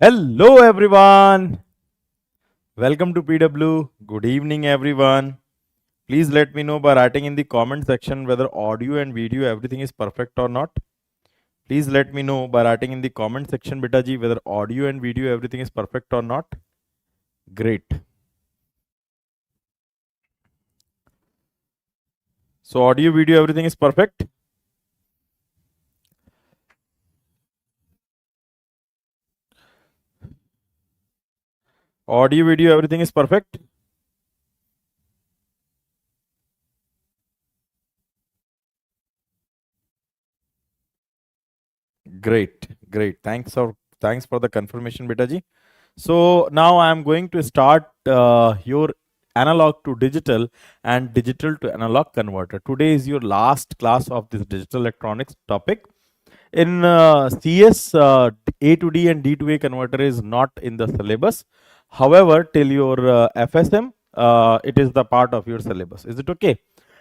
Hello everyone. Welcome to PW. Good evening everyone. Please let me know by writing in the comment section whether audio and video everything is perfect or not. Please let me know by writing in the comment section beta ji whether audio and video everything is perfect or not. Great. So audio video everything is perfect. Audio video everything is perfect. Great. Thanks for the confirmation beta ji. So now I am going to start your analog to digital and digital to analog converter. Today is your last class of this digital electronics topic. In CS, A to D and D to A converter is not in the syllabus. However, till your FSM, it is the part of your syllabus. Is it okay?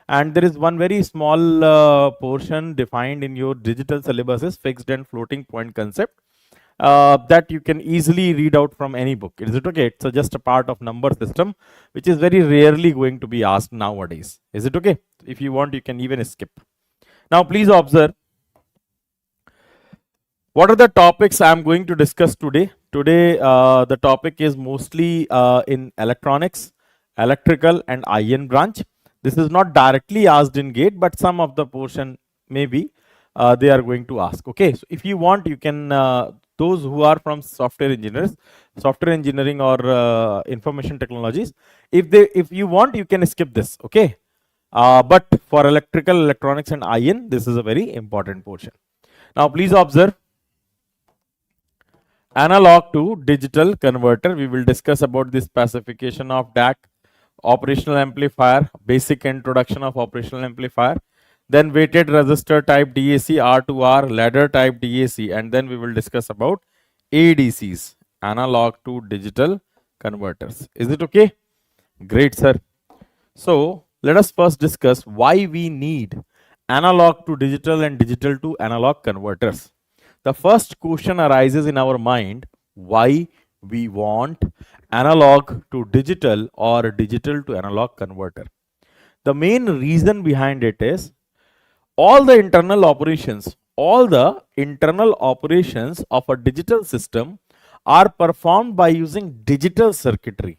And there is one very small portion defined in your digital syllabus is fixed and floating point concept. That you can easily read out from any book. Is it okay? It's just a part of number system, which is very rarely going to be asked nowadays. Is it okay? If you want, you can even skip. Now, please observe. What are the topics I am going to discuss today? Today, the topic is mostly in electronics, electrical, and IN branch. This is not directly asked in GATE, but some of the portion maybe they are going to ask. Okay, so if you want, you can. Those who are from software engineering or information technologies, if you want, you can skip this. Okay, but for electrical, electronics, and IN, this is a very important portion. Now, please observe. Analog to digital converter. We will discuss about the specification of DAC, operational amplifier, basic introduction of operational amplifier, then weighted resistor type DAC, R2R, ladder type DAC, and then we will discuss about ADCs, analog to digital converters. Is it okay? Great, sir. So let us first discuss why we need analog to digital and digital to analog converters. The first question arises in our mind, why we want analog to digital or digital to analog converter. The main reason behind it is all the internal operations of a digital system are performed by using digital circuitry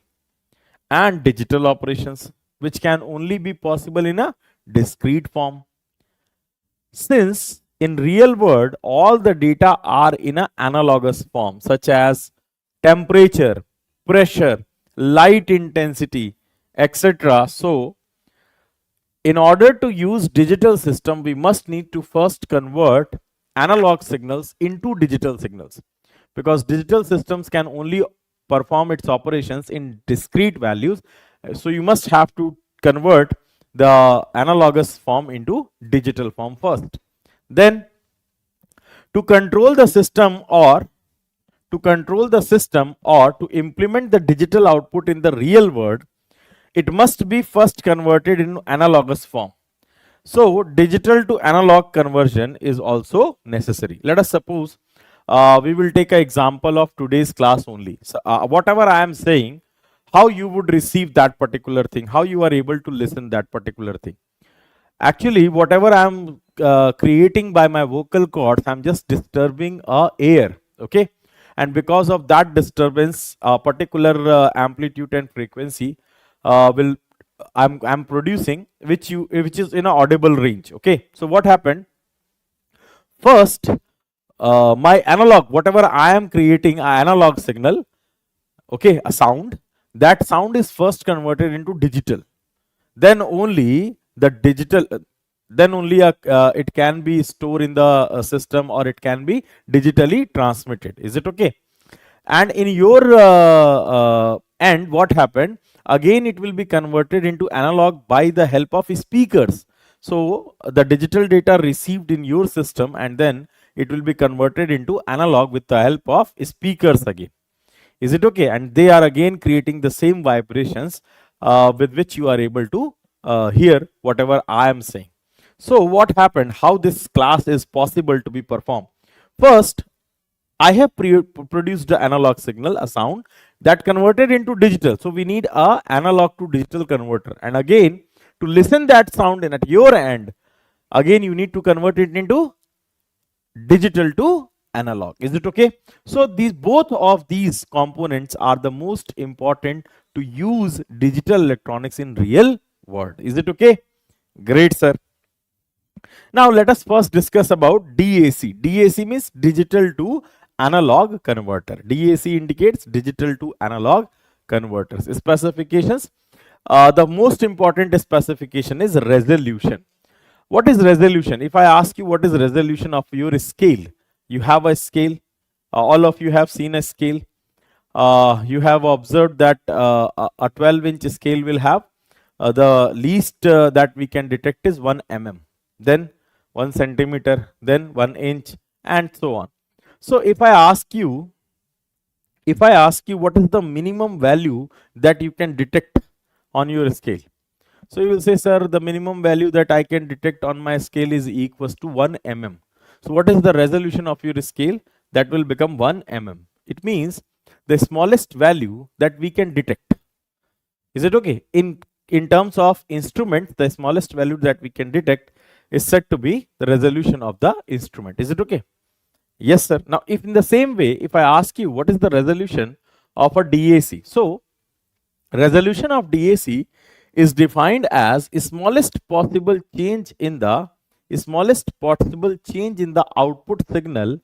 and digital operations, which can only be possible in a discrete form. Since in real world, all the data are in an analogous form, such as temperature, pressure, light intensity, etc. So, in order to use digital system, we must need to first convert analog signals into digital signals, because digital systems can only perform its operations in discrete values. So, you must have to convert the analogous form into digital form first. Then to control the system or to implement the digital output in the real world, it must be first converted in analogous form. So digital to analog conversion is also necessary. Let us suppose we will take an example of today's class only. So whatever I am saying, how you would receive that particular thing, how you are able to listen that particular thing. Actually, whatever I am creating by my vocal cords, I'm just disturbing air. Okay, and because of that disturbance, a particular amplitude and frequency I'm producing, which is in an audible range. Okay, so what happened? First, my analog, whatever I am creating, an analog signal, okay, a sound. That sound is first converted into digital. Then only the digital. Then only it can be stored in the system, or it can be digitally transmitted. Is it okay? And in your end, what happened? Again, it will be converted into analog by the help of speakers. So the digital data received in your system, and then it will be converted into analog with the help of speakers again. Is it okay? And they are again creating the same vibrations with which you are able to hear whatever I am saying. So what happened? How this class is possible to be performed? First, I have produced the analog signal, a sound that converted into digital. So we need a analog to digital converter. And again, to listen that sound in at your end, again you need to convert it into digital to analog. Is it okay? So these both of these components are the most important to use digital electronics in real world. Is it okay? Great, sir. Now let us first discuss about DAC. DAC means digital to analog converter. DAC indicates digital to analog converters. Specifications. The most important specification is resolution. What is resolution? If I ask you what is resolution of your scale, you have a scale. All of you have seen a scale. You have observed that a 12-inch scale will have the least that we can detect is 1 mm. Then 1 centimeter, then 1 inch, and so on. So if I ask you what is the minimum value that you can detect on your scale, so you will say, sir, the minimum value that I can detect on my scale is equals to 1 mm. So what is the resolution of your scale? That will become 1 mm. It means the smallest value that we can detect. Is it okay? In terms of instruments, the smallest value that we can detect is said to be the resolution of the instrument. Is it okay? Yes, sir. Now, if in the same way, if I ask you what is the resolution of a DAC, so resolution of DAC is defined as smallest possible change in the output signal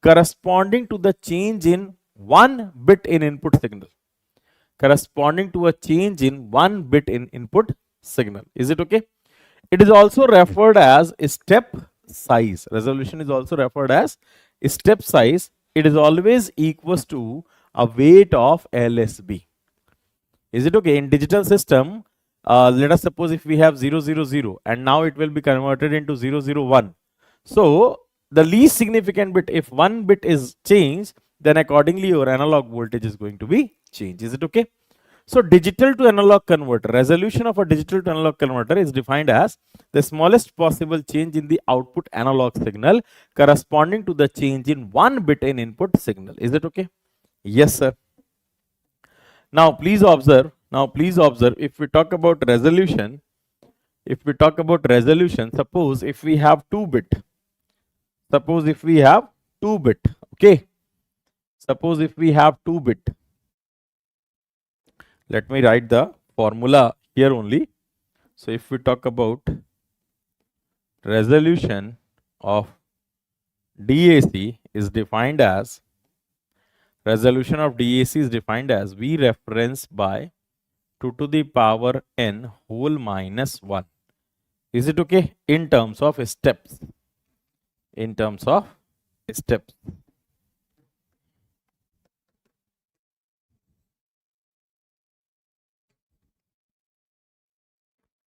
corresponding to the change in 1 bit in input signal. Corresponding to a change in 1 bit in input signal. Is it okay? It is also referred as step size. Resolution is also referred as step size. It is always equals to a weight of LSB. Is it okay? In digital system, let us suppose if we have 000 and now it will be converted into 001. So the least significant bit, if 1 bit is changed, then accordingly your analog voltage is going to be changed. Is it okay? So digital to analog converter, resolution of a digital to analog converter is defined as the smallest possible change in the output analog signal corresponding to the change in 1 bit in input signal. Is it okay? Yes, sir. Now please observe, if we talk about resolution, suppose if we have 2 bit, okay, suppose if we have 2 bit, let me write the formula here only. So if we talk about resolution of DAC is defined as V reference by 2 to the power n whole minus 1. Is it okay? In terms of steps.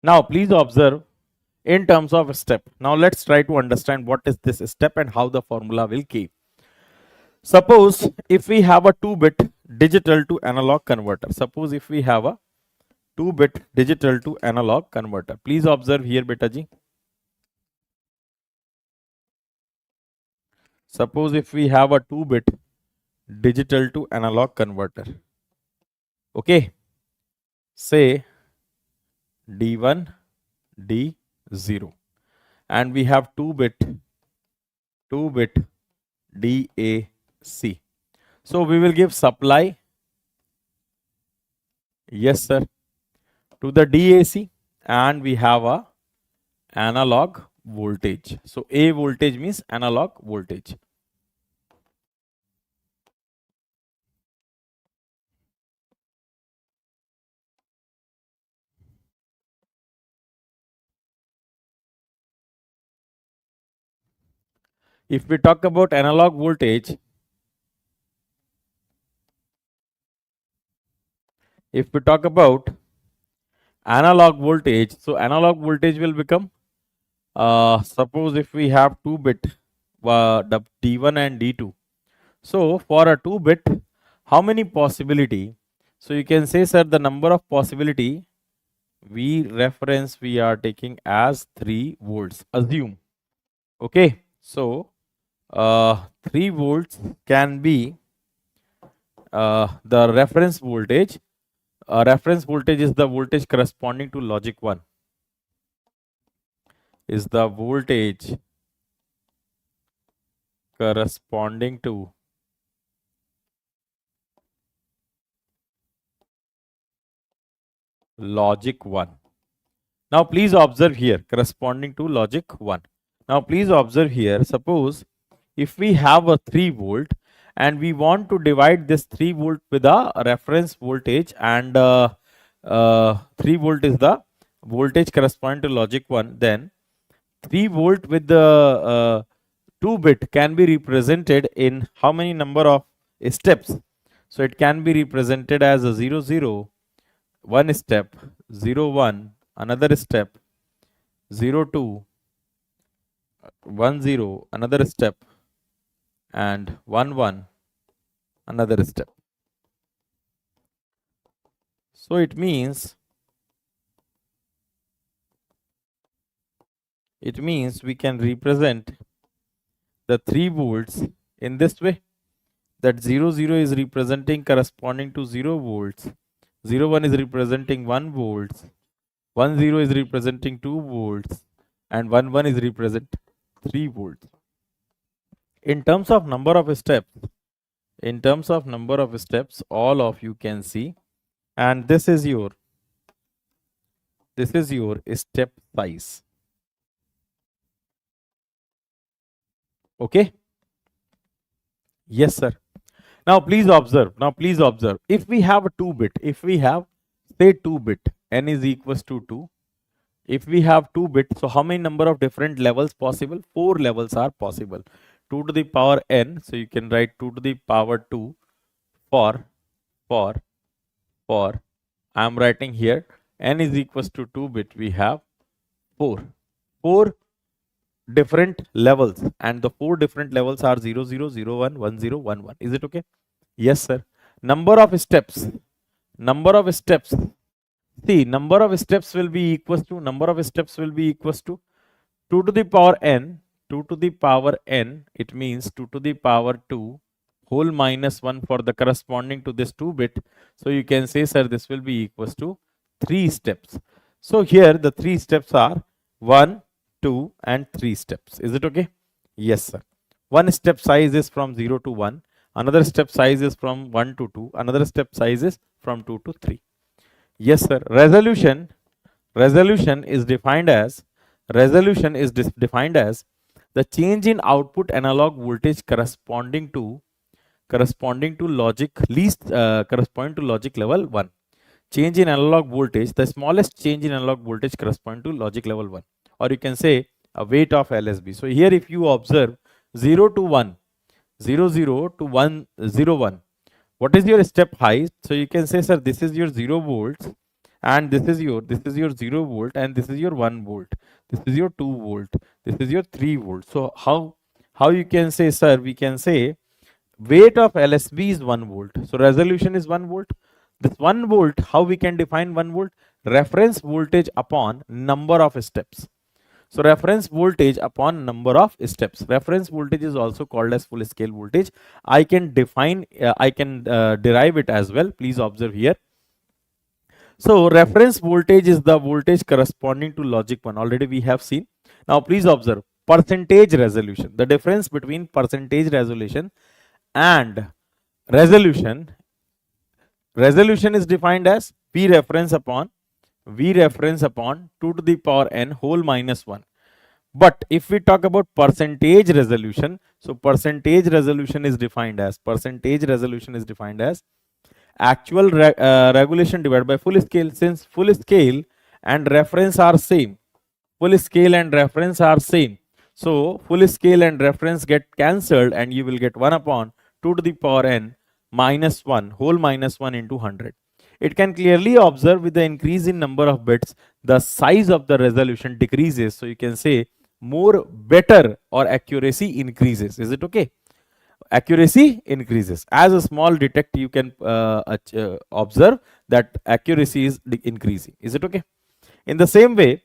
Now please observe in terms of step. Now let's try to understand what is this step and how the formula will keep. Suppose if we have a 2-bit digital to analog converter. Please observe here, beta ji. Suppose if we have a 2-bit digital to analog converter. Okay. Say D1, D0. And we have 2-bit DAC. So we will give supply, yes sir, to the DAC, and we have a analog voltage. So A voltage means analog voltage. If we talk about analog voltage, so analog voltage will become, suppose if we have 2-bit D1 and D2. So for a 2-bit, how many possibility? So you can say, sir, the number of possibility we are taking as 3 volts. Assume. Okay. So 3 volts can be the reference voltage. Reference voltage is the voltage corresponding to logic 1. Is the voltage corresponding to logic 1. Now please observe here, corresponding to logic 1. Now please observe here, suppose if we have a 3 volt and we want to divide this 3 volt with a reference voltage, and 3 volt is the voltage corresponding to logic 1, then 3 volt with the 2 bit can be represented in how many number of steps? So it can be represented as a 0 0, 1 step, 0 1, another step, 0 2, 1 0, another step, and 1 1, another step. So it means we can represent the 3 volts in this way, that 0 0 is representing corresponding to 0 volts, 0 1 is representing 1 volts, 1 0 is representing 2 volts, and 1 1 is representing 3 volts. In terms of number of steps, all of you can see, and this is your step size. Okay? Yes, sir. Now please observe. If we have a 2 bit, say 2 bit, n is equals to 2. If we have 2 bits, so how many number of different levels possible? 4 levels are possible. 2 to the power n, so you can write 2 to the power 2 for I am writing here n is equals to 2 bit, we have 4 different levels, and the 4 different levels are 0 0, 0 1, 1 0, 1 1. Is it okay? Yes, sir. Number of steps. See, number of steps will be equals to 2 to the power n. 2 to the power n, it means 2 to the power 2 whole minus 1 for the corresponding to this 2 bit. So you can say, sir, this will be equals to 3 steps. So here the 3 steps are 1, 2 and 3 steps. Is it okay? Yes, sir. One step size is from 0 to 1. Another step size is from 1 to 2. Another step size is from 2 to 3. Yes, sir. Resolution is defined as the change in output analog voltage corresponding to logic level 1. Change in analog voltage, the smallest change in analog voltage corresponding to logic level 1, or you can say a weight of LSB. So here if you observe 0 to 1, 0 0 to 1 0 1, what is your step height? So you can say, sir, this is your 0 volts, and this is your 0 volt, and this is your 1 volt, this is your 2 volt, this is your 3 volt. So how you can say, sir? We can say weight of LSB is 1 volt. So resolution is 1 volt. This 1 volt, how we can define 1 volt? Reference voltage upon number of steps. So reference voltage upon number of steps. Reference voltage is also called as full scale voltage. I can define, derive it as well. Please observe here. So reference voltage is the voltage corresponding to logic 1. Already we have seen. Now please observe percentage resolution. The difference between percentage resolution and resolution. Resolution is defined as V reference upon 2 to the power n whole minus 1. But if we talk about percentage resolution, so percentage resolution is defined as actual regulation divided by full scale. Since full scale and reference are same, so full scale and reference get cancelled, and you will get 1 upon 2 to the power n minus 1 whole minus 1 into 100. It can clearly observe with the increase in number of bits, the size of the resolution decreases. So you can say more better or accuracy increases. Is it okay? Accuracy increases. As a small detect, you can observe that accuracy is increasing. Is it okay? In the same way,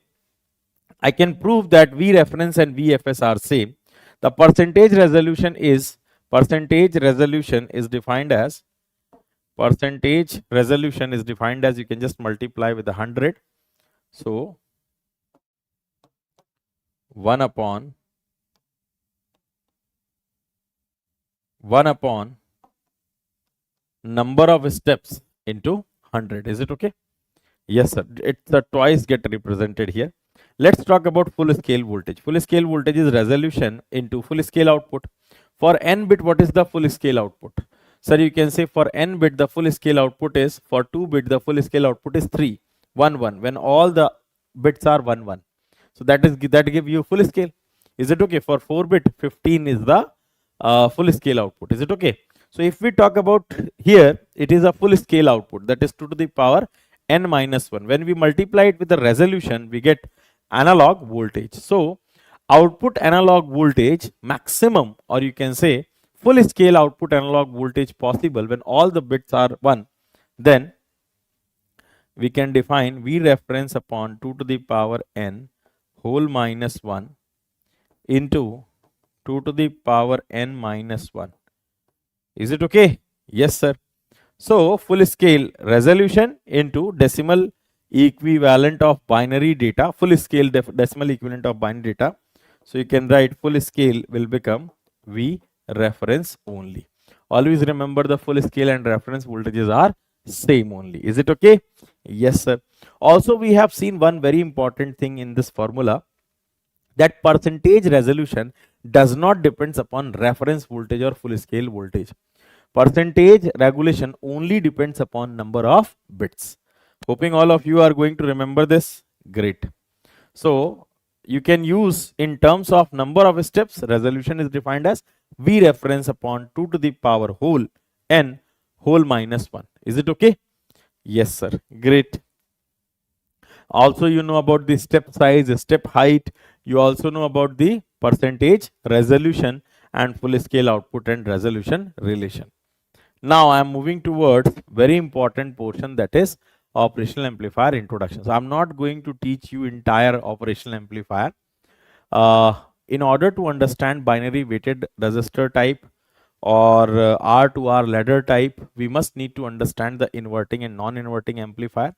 I can prove that V reference and VFS are same. The percentage resolution is defined as you can just multiply with 100. So 1 upon number of steps into 100. Is it okay? Yes, sir. It's the twice get represented here. Let's talk about full scale voltage. Full scale voltage is resolution into full scale output. For n bit, what is the full scale output? Sir, you can say for n bit, the full scale output is, for 2 bit, the full scale output is 3, 1, 1, when all the bits are 1, 1. So that give you full scale. Is it okay? For 4 bit, 15 is the full scale output. Is it okay? So if we talk about here, it is a full scale output, that is 2 to the power n minus 1. When we multiply it with the resolution, we get analog voltage. So output analog voltage maximum, or you can say full scale output analog voltage possible when all the bits are 1, then we can define V reference upon 2 to the power n whole minus 1 into 2 to the power n minus 1. Is it okay? Yes, sir. So full scale resolution into decimal equivalent of binary data, full scale decimal equivalent of binary data. So you can write full scale will become V reference only. Always remember the full scale and reference voltages are same only. Is it okay? Yes, sir. Also, we have seen one very important thing in this formula, that percentage resolution does not depends upon reference voltage or full scale voltage. Percentage regulation only depends upon number of bits. Hoping all of you are going to remember this. Great. So you can use in terms of number of steps, resolution is defined as V reference upon 2 to the power whole n whole minus 1. Is it okay? Yes, sir. Great. Also, you know about the step size, step height. You also know about the percentage resolution and full scale output and resolution relation. Now I am moving towards very important portion, that is operational amplifier introduction. So I am not going to teach you entire operational amplifier. In order to understand binary weighted resistor type or R to R ladder type, we must need to understand the inverting and non-inverting amplifier.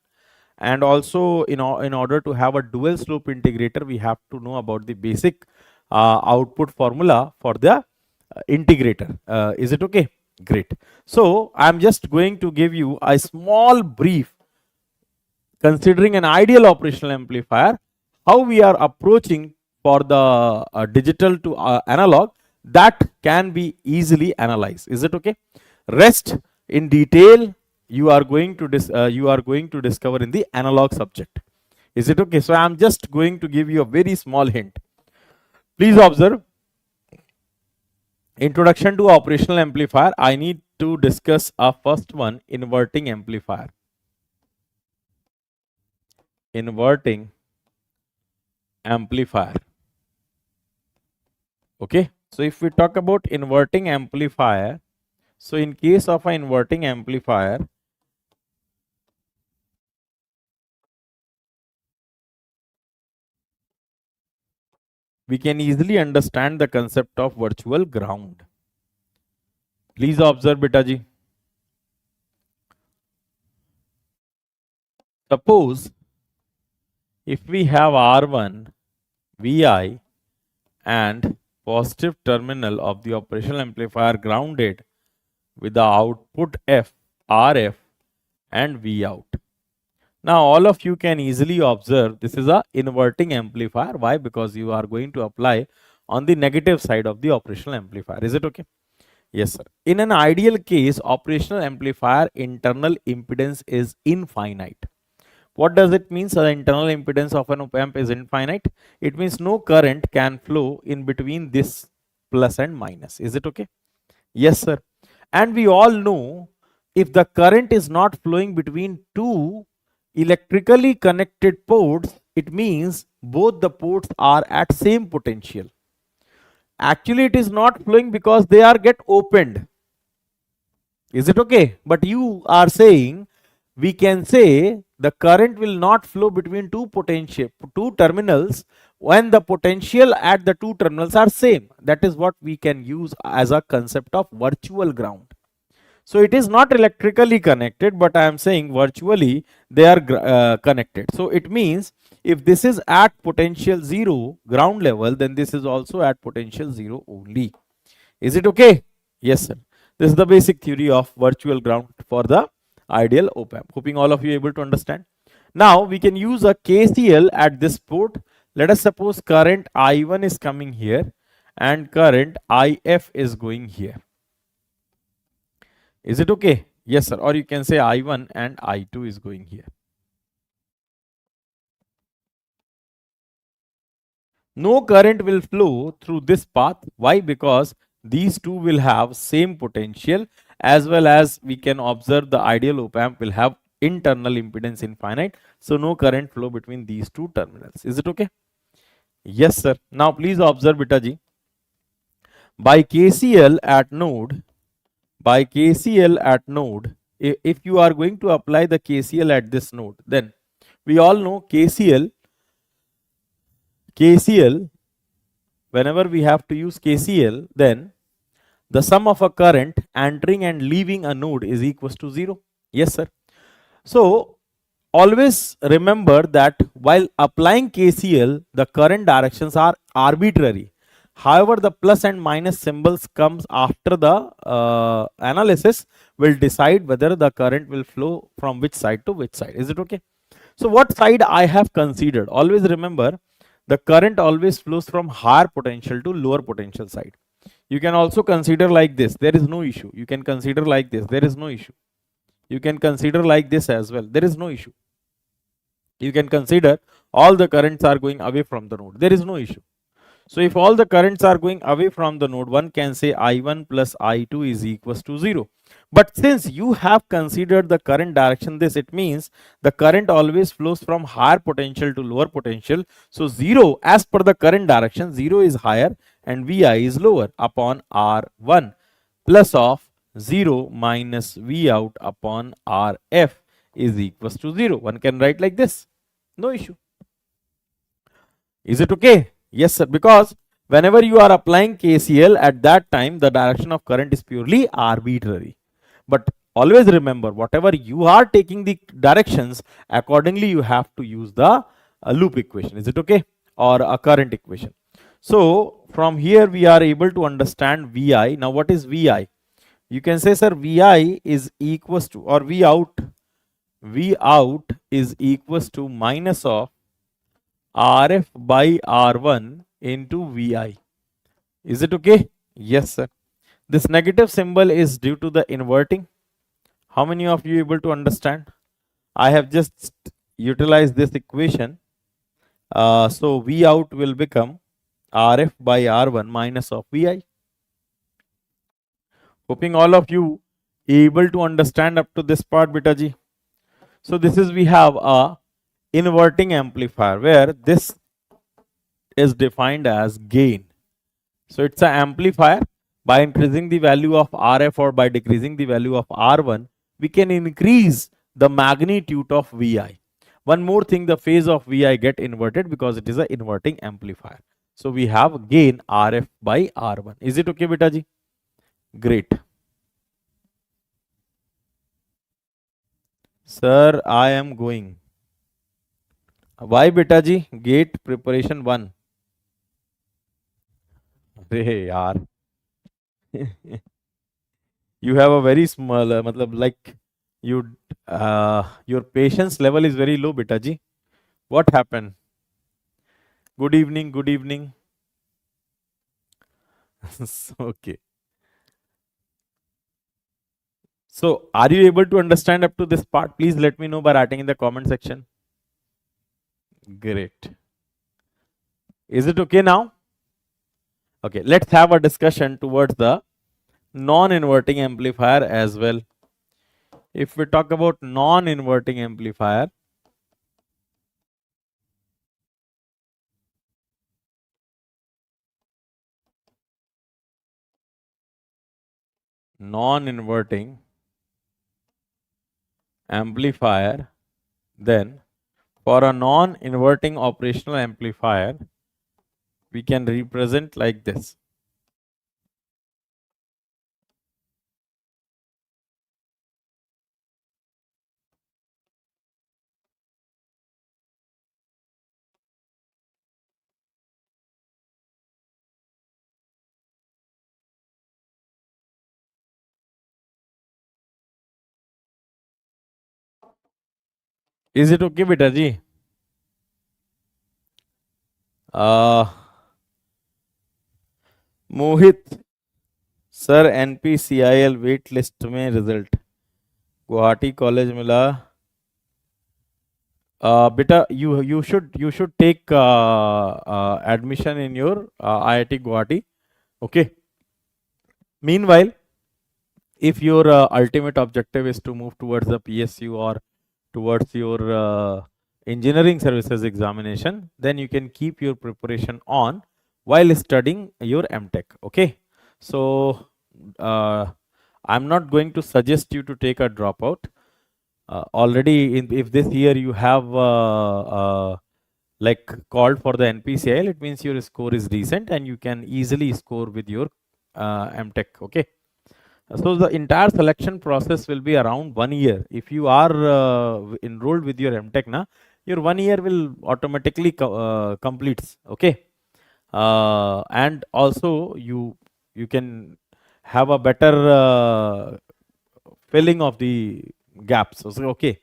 And also in order to have a dual slope integrator, we have to know about the basic output formula for the integrator. Is it okay? Great. So I'm just going to give you a small brief considering an ideal operational amplifier, how we are approaching for the digital to analog, that can be easily analyzed. Is it okay? Rest in detail you are going to discover in the analog subject. Is it okay? So I am just going to give you a very small hint. Please observe. Introduction to operational amplifier. I need to discuss a first one, inverting amplifier. Inverting amplifier. Okay. So if we talk about inverting amplifier, so in case of an inverting amplifier, we can easily understand the concept of virtual ground. Please observe, beta ji. Suppose if we have R1 Vi and positive terminal of the operational amplifier grounded with the output F, RF and V out. Now all of you can easily observe this is a inverting amplifier. Why? Because you are going to apply on the negative side of the operational amplifier. Is it okay? Yes, sir. In an ideal case, operational amplifier internal impedance is infinite. What does it mean? So the internal impedance of an op-amp is infinite. It means no current can flow in between this plus and minus. Is it okay? Yes, sir. And we all know if the current is not flowing between two electrically connected ports, it means both the ports are at same potential. Actually, it is not flowing because they are get opened. Is it okay? But you are saying, we can say the current will not flow between two terminals when the potential at the two terminals are same. That is what we can use as a concept of virtual ground. So it is not electrically connected, but I am saying virtually they are connected. So it means if this is at potential 0 ground level, then this is also at potential 0 only. Is it okay? Yes, sir. This is the basic theory of virtual ground for the ideal op-amp. Hoping all of you are able to understand. Now we can use a KCL at this port. Let us suppose current I1 is coming here and current IF is going here. Is it okay? Yes, sir. Or you can say I1 and I2 is going here. No current will flow through this path. Why? Because these two will have same potential, as well as we can observe the ideal op-amp will have internal impedance infinite. So no current flow between these two terminals. Is it okay? Yes, sir. Now please observe, beta ji. By KCL at node, if you are going to apply the KCL at this node, then we all know KCL, whenever we have to use KCL, then the sum of a current entering and leaving a node is equals to 0. Yes, sir. So always remember that while applying KCL, the current directions are arbitrary. However, the plus and minus symbols comes after the analysis will decide whether the current will flow from which side to which side. Is it okay? So what side I have considered? Always remember, the current always flows from higher potential to lower potential side. You can also consider like this, there is no issue. You can consider like this, there is no issue. You can consider like this as well, there is no issue. You can consider all the currents are going away from the node, there is no issue. So if all the currents are going away from the node, one can say I1 plus I2 is equals to 0. But since you have considered the current direction this, it means the current always flows from higher potential to lower potential. So 0 as per the current direction, 0 is higher and Vi is lower upon R1 plus of 0 minus V out upon Rf is equals to 0. One can write like this. No issue. Is it okay? Yes, sir. Because whenever you are applying KCL at that time, the direction of current is purely arbitrary. But always remember, whatever you are taking the directions, accordingly you have to use the loop equation. Is it okay? Or a current equation. So from here we are able to understand Vi. Now what is Vi? You can say, sir, Vi is equals to, or V out is equals to minus of Rf by R1 into Vi. Is it okay? Yes, sir. This negative symbol is due to the inverting. How many of you able to understand? I have just utilized this equation. So V out will become Rf by R1 minus of Vi. Hoping all of you able to understand up to this part, beta ji. So this is, we have a inverting amplifier where this is defined as gain. So it's an amplifier. By increasing the value of Rf or by decreasing the value of R1, we can increase the magnitude of Vi. One more thing, the phase of Vi get inverted because it is an inverting amplifier. So we have gain Rf by R1. Is it okay, beta ji? Great. Sir, I am going. Why, beta ji? Gate preparation 1. Hey, yaar. You have a very small, like you, your patience level is very low, beta ji. What happened? Good evening, good evening. Okay. So, are you able to understand up to this part? Please let me know by writing in the comment section. Great. Is it okay now? Okay, let's have a discussion towards the non-inverting amplifier as well. If we talk about non-inverting amplifier, then for a non-inverting operational amplifier, we can represent like this. Is it okay, beta ji? Mohit sir NPCIL wait list में result Guwahati college मिला. Beta, you should take admission in your IIT Guwahati. Okay. Meanwhile, if your ultimate objective is to move towards the PSU or towards your engineering services examination, then you can keep your preparation on while studying your MTech. Okay. So I'm not going to suggest you to take a dropout. Already, if this year you have like called for the NPCIL, it means your score is decent and you can easily score with your MTech. Okay. So the entire selection process will be around 1 year. If you are enrolled with your MTech, your 1 year will automatically completes. Okay. And also you can have a better filling of the gaps. So, okay.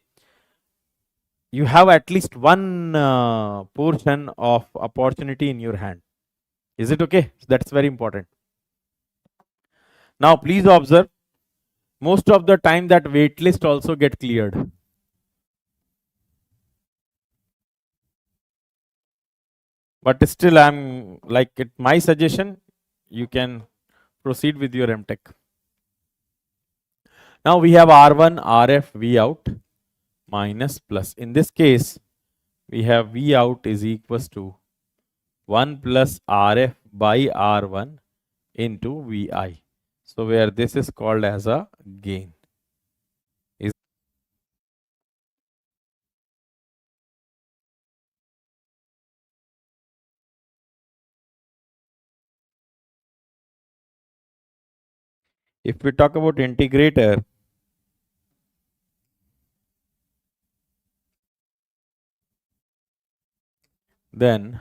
You have at least one portion of opportunity in your hand. Is it okay? That's very important. Now, please observe, most of the time that wait list also get cleared. But still, I'm like it. My suggestion, you can proceed with your MTech. Now we have R1, RF, V out minus plus. In this case, we have V out is equals to 1 plus RF by R1 into Vi. So where this is called as a gain. If we talk about integrator, then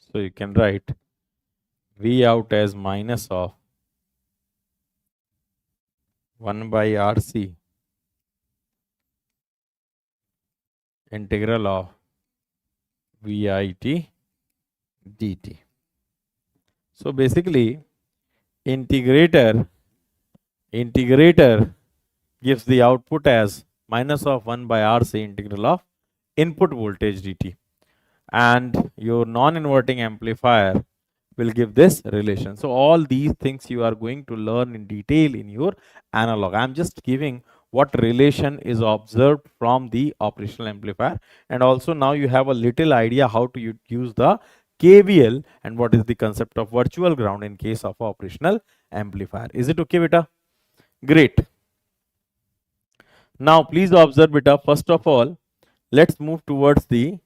so you can write V out as minus of 1 by RC integral of VIT dt. So basically, integrator gives the output as minus of 1 by RC integral of input voltage dt. And your non-inverting amplifier will give this relation. So all these things you are going to learn in detail in your analog. I'm just giving what relation is observed from the operational amplifier, and also now you have a little idea how to use the KVL and what is the concept of virtual ground in case of operational amplifier. Is it okay, beta? Great. Now please observe, beta, first of all, let's move towards the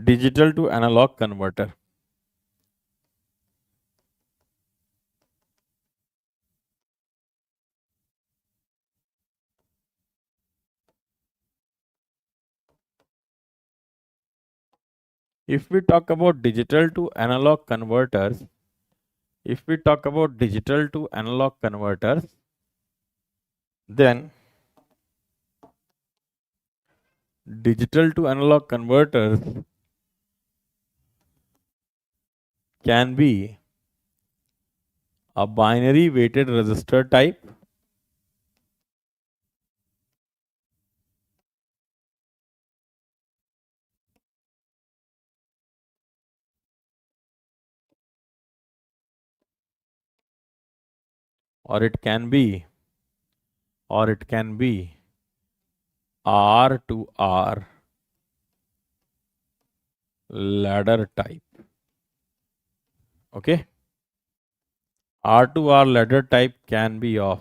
digital to analog converter. If we talk about digital to analog converters, then digital to analog converters can be a binary weighted resistor type, or it can be R to R ladder type. Okay, R to R ladder type can be of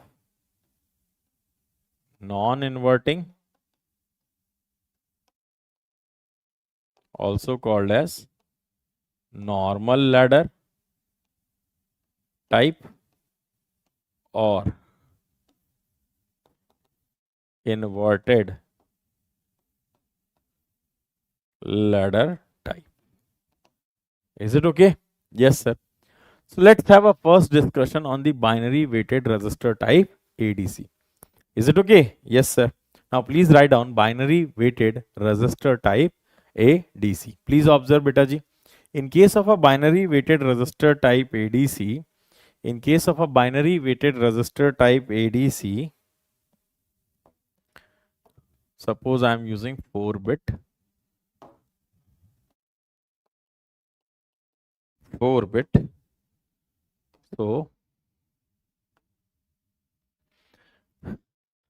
non-inverting, also called as normal ladder type, or inverted ladder type. Is it okay? Yes, sir. So let's have a first discussion on the binary weighted resistor type ADC. Is it okay? Yes, sir. Now please write down binary weighted resistor type ADC. Please observe, beta ji. In case of a binary weighted resistor type ADC, suppose I am using 4-bit. So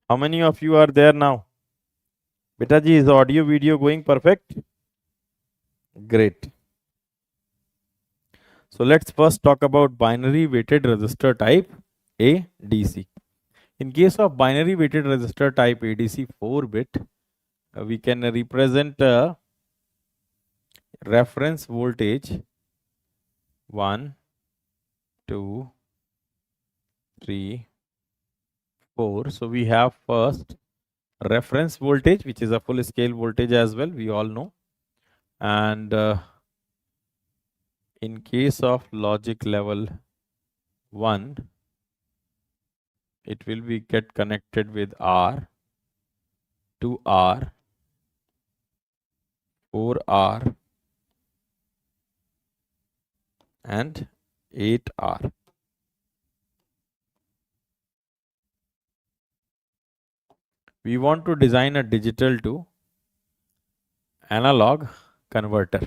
how many of you are there now? Beta ji, is the audio video going perfect? Great. So let's first talk about binary weighted resistor type ADC. In case of binary weighted resistor type ADC 4-bit, we can represent reference voltage 1, 2, 3, 4. So we have first reference voltage, which is a full scale voltage as well, we all know. And in case of logic level 1, it will be get connected with R, 2R, 4R, and 8R. We want to design a digital to analog converter.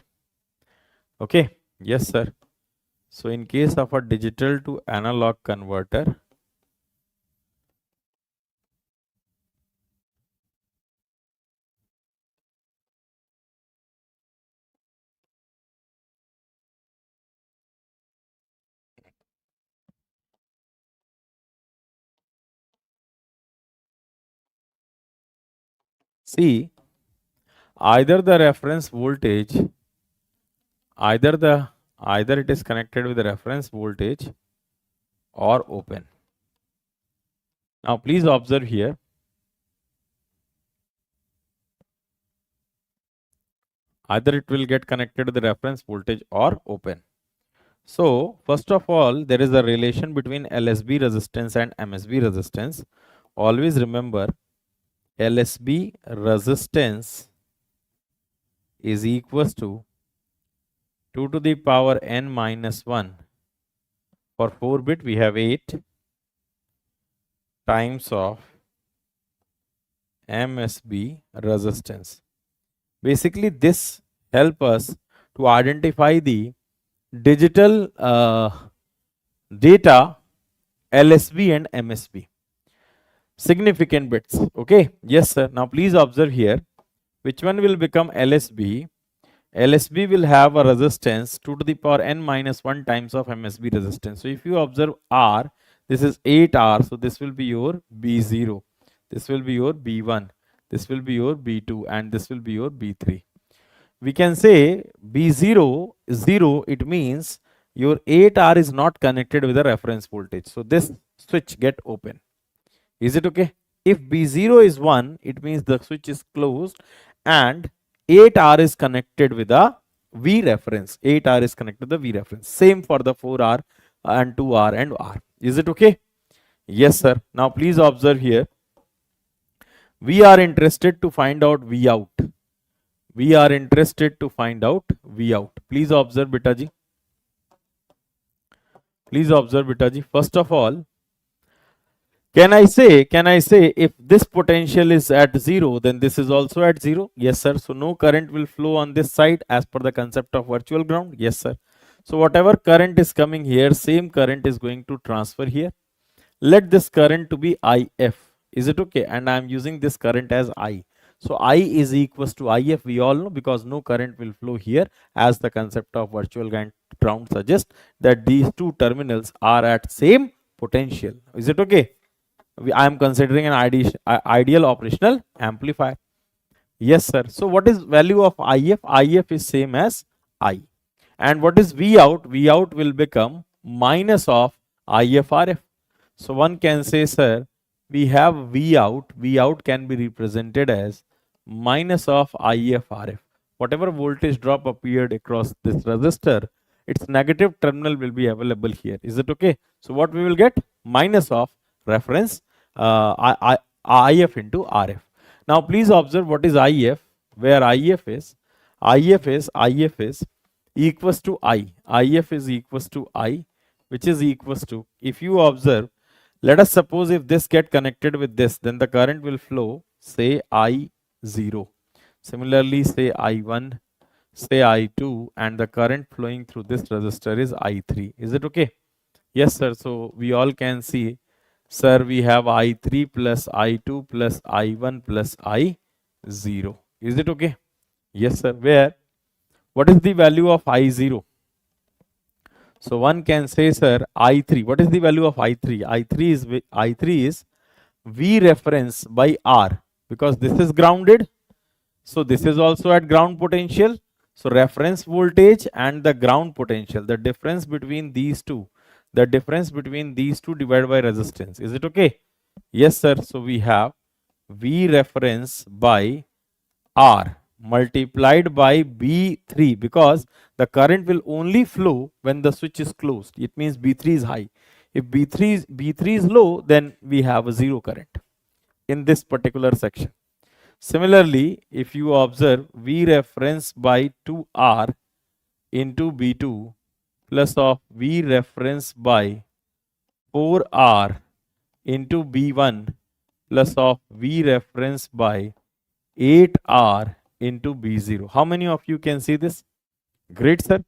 Okay, yes, sir. So in case of a digital to analog converter, see, either the reference voltage, either it is connected with the reference voltage or open. Now please observe here. Either it will get connected to the reference voltage or open. So first of all, there is a relation between LSB resistance and MSB resistance. Always remember, LSB resistance is equals to 2 to the power n minus 1. For 4-bit, we have 8 times of MSB resistance. Basically, this helps us to identify the digital data LSB and MSB. Significant bits. Okay. Yes, sir. Now please observe here. Which one will become LSB? LSB will have a resistance 2 to the power n minus 1 times of MSB resistance. So if you observe R, this is 8R. So this will be your B0. This will be your B1. This will be your B2. And this will be your B3. We can say B0 is 0. It means your 8R is not connected with the reference voltage. So this switch get open. Is it okay? If B0 is 1, it means the switch is closed and 8R is connected with a V reference. 8R is connected to the V reference. Same for the 4R and 2R and R. Is it okay? Yes, sir. Now please observe here. We are interested to find out V out. We are interested to find out V out. Please observe, beta ji. Please observe, Betaji. First of all, can I say if this potential is at 0, then this is also at 0? Yes, sir. So no current will flow on this side as per the concept of virtual ground. Yes, sir. So whatever current is coming here, same current is going to transfer here. Let this current to be IF. Is it okay? And I am using this current as I. So I is equals to IF, we all know, because no current will flow here, as the concept of virtual ground suggests that these two terminals are at same potential. Is it okay? I am considering an ideal operational amplifier. Yes, sir. So what is value of IF? IF is same as I. And what is V out? V out will become minus of IFRF. So one can say, sir, we have V out. V out can be represented as minus of IFRF. Whatever voltage drop appeared across this resistor, its negative terminal will be available here. Is it okay? So what we will get? Minus of reference IF into RF. Now please observe what is IF, where IF is equals to I. IF is equals to I, which is equals to, if you observe, let us suppose if this get connected with this, then the current will flow, say I0. Similarly, say I1, say I2, and the current flowing through this resistor is I3. Is it okay? Yes, sir. So we all can see, sir, we have I3 plus I2 plus I1 plus I0. Is it okay? Yes, sir. Where? What is the value of I0? So one can say, sir, I3. What is the value of I3? I3 is V reference by R, because this is grounded. So this is also at ground potential. So reference voltage and the ground potential, the difference between these two divided by resistance. Is it okay? Yes, sir. So we have V reference by R multiplied by B3, because the current will only flow when the switch is closed. It means B3 is high. If B3 is low, then we have a zero current in this particular section. Similarly, if you observe, V reference by 2R into B2 plus of V reference by 4R into B1 plus of V reference by 8R into B0. How many of you can see this? Great, sir.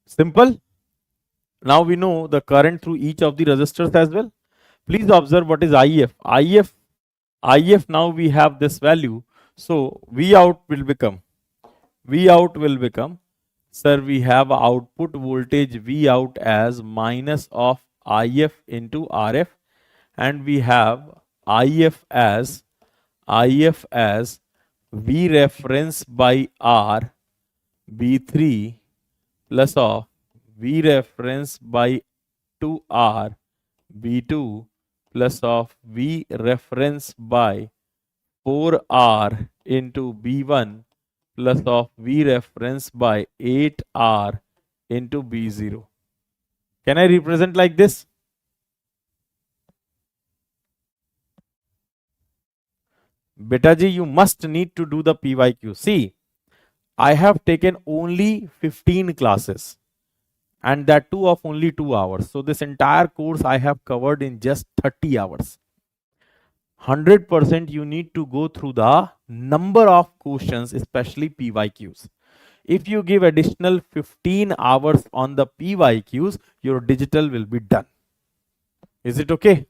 Simple. Now we know the current through each of the resistors as well. Please observe what is IF. IF now we have this value. So V out will become, sir, we have output voltage V out as minus of IF into RF, and we have IF as V reference by R B3 plus of V reference by 2R B2 plus of V reference by 4R into B1 plus of V reference by 8R into B0. Can I represent like this? Betaji, you must need to do the PYQ. See, I have taken only 15 classes, and that too of only 2 hours. So this entire course I have covered in just 30 hours. 100% you need to go through the number of questions, especially PYQs. If you give additional 15 hours on the PYQs, your digital will be done. Is it okay?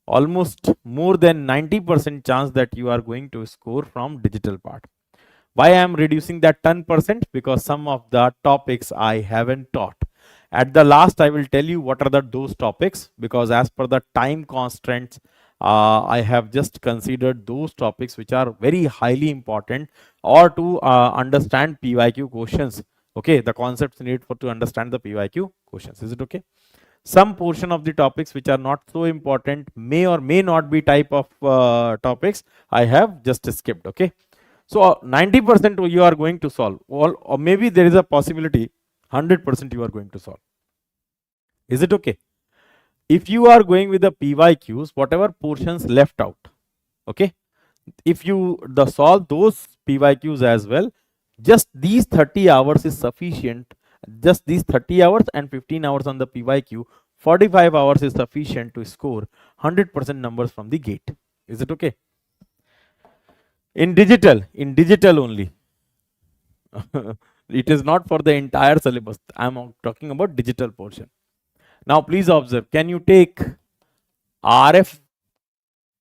Almost more than 90% chance that you are going to score from digital part. Why I am reducing that 10%? Because some of the topics I haven't taught. At the last, I will tell you what are those topics, because as per the time constraints, I have just considered those topics which are very highly important, or to understand PYQ questions. Okay, the concepts needed to understand the PYQ questions. Is it okay? Some portion of the topics which are not so important, may or may not be type of topics, I have just skipped. Okay, so 90% you are going to solve, or maybe there is a possibility 100% you are going to solve. Is it okay? If you are going with the PYQs, whatever portions left out, okay, if you solve those PYQs as well, just these 30 hours is sufficient Just these 30 hours and 15 hours on the PYQ, 45 hours is sufficient to score 100% numbers from the gate. Is it okay? In digital only. It is not for the entire syllabus. I'm talking about digital portion. Now please observe, can you take RF?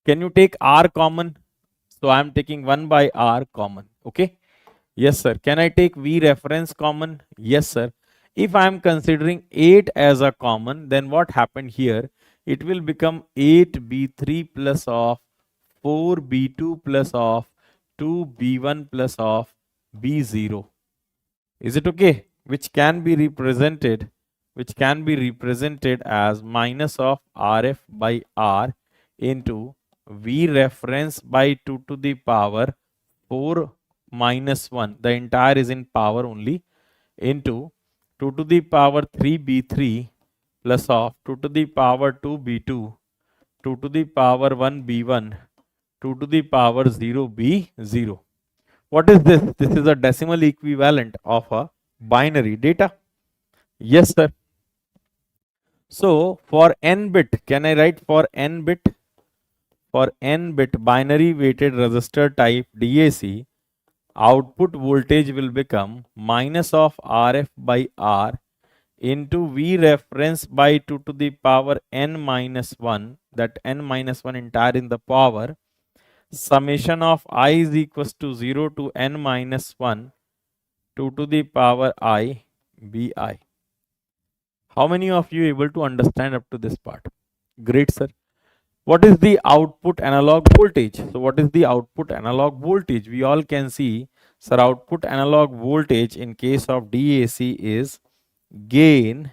Can you take R common? So I'm taking 1 by R common. Okay. Yes, sir. Can I take V reference common? Yes, sir. If I am considering 8 as a common, then what happened here? It will become 8B3 plus of 4B2 plus of 2B1 plus of B0. Is it okay? Which can be represented as minus of RF by R into V reference by 2 to the power 4 minus 1. The entire is in power only, into 2 to the power 3B3 plus of 2 to the power 2B2, 2 to the power 1B1, 2 to the power 0B0. What is this? This is a decimal equivalent of a binary data. Yes, sir. So for n bit, can I write for n bit? For n bit binary weighted resistor type DAC, output voltage will become minus of RF by R into V reference by 2 to the power n minus 1, that n minus 1 entire in the power, summation of I is equals to 0 to n minus 1, 2 to the power I Bi. How many of you able to understand up to this part? Great, sir. What is the output analog voltage? So what is the output analog voltage? We all can see, sir, output analog voltage in case of DAC is gain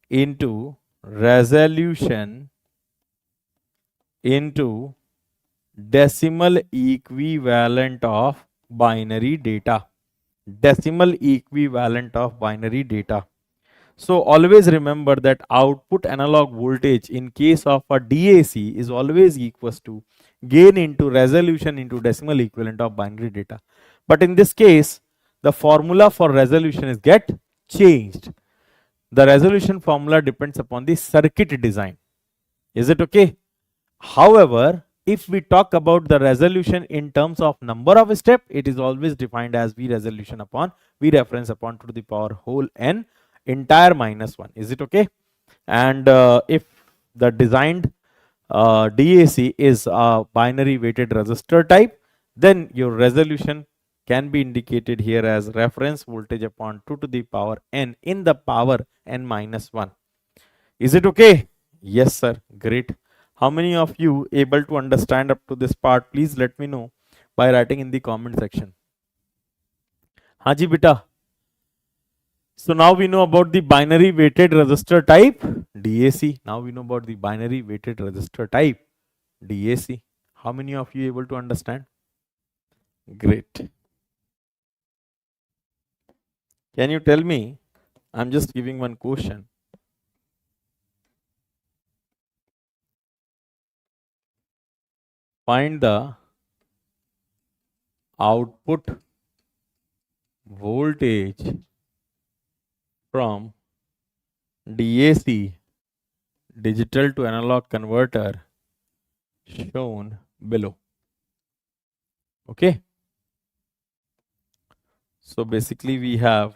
into resolution into decimal equivalent of binary data. Decimal equivalent of binary data. So always remember that output analog voltage in case of a DAC is always equals to gain into resolution into decimal equivalent of binary data. But in this case, the formula for resolution is get changed. The resolution formula depends upon the circuit design. Is it okay? However, if we talk about the resolution in terms of number of step, it is always defined as V resolution upon V reference upon 2 to the power whole n entire minus 1. Is it okay? And if the designed DAC is a binary weighted resistor type, then your resolution can be indicated here as reference voltage upon 2 to the power n in the power n minus 1. Is it okay? Yes, sir. Great. How many of you able to understand up to this part? Please let me know by writing in the comment section. Haji beta. So now we know about the binary weighted resistor type DAC. Now we know about the binary weighted resistor type DAC. How many of you able to understand? Great. Can you tell me? I'm just giving one question. Find the output voltage from DAC, digital to analog converter, shown below. Okay. So basically we have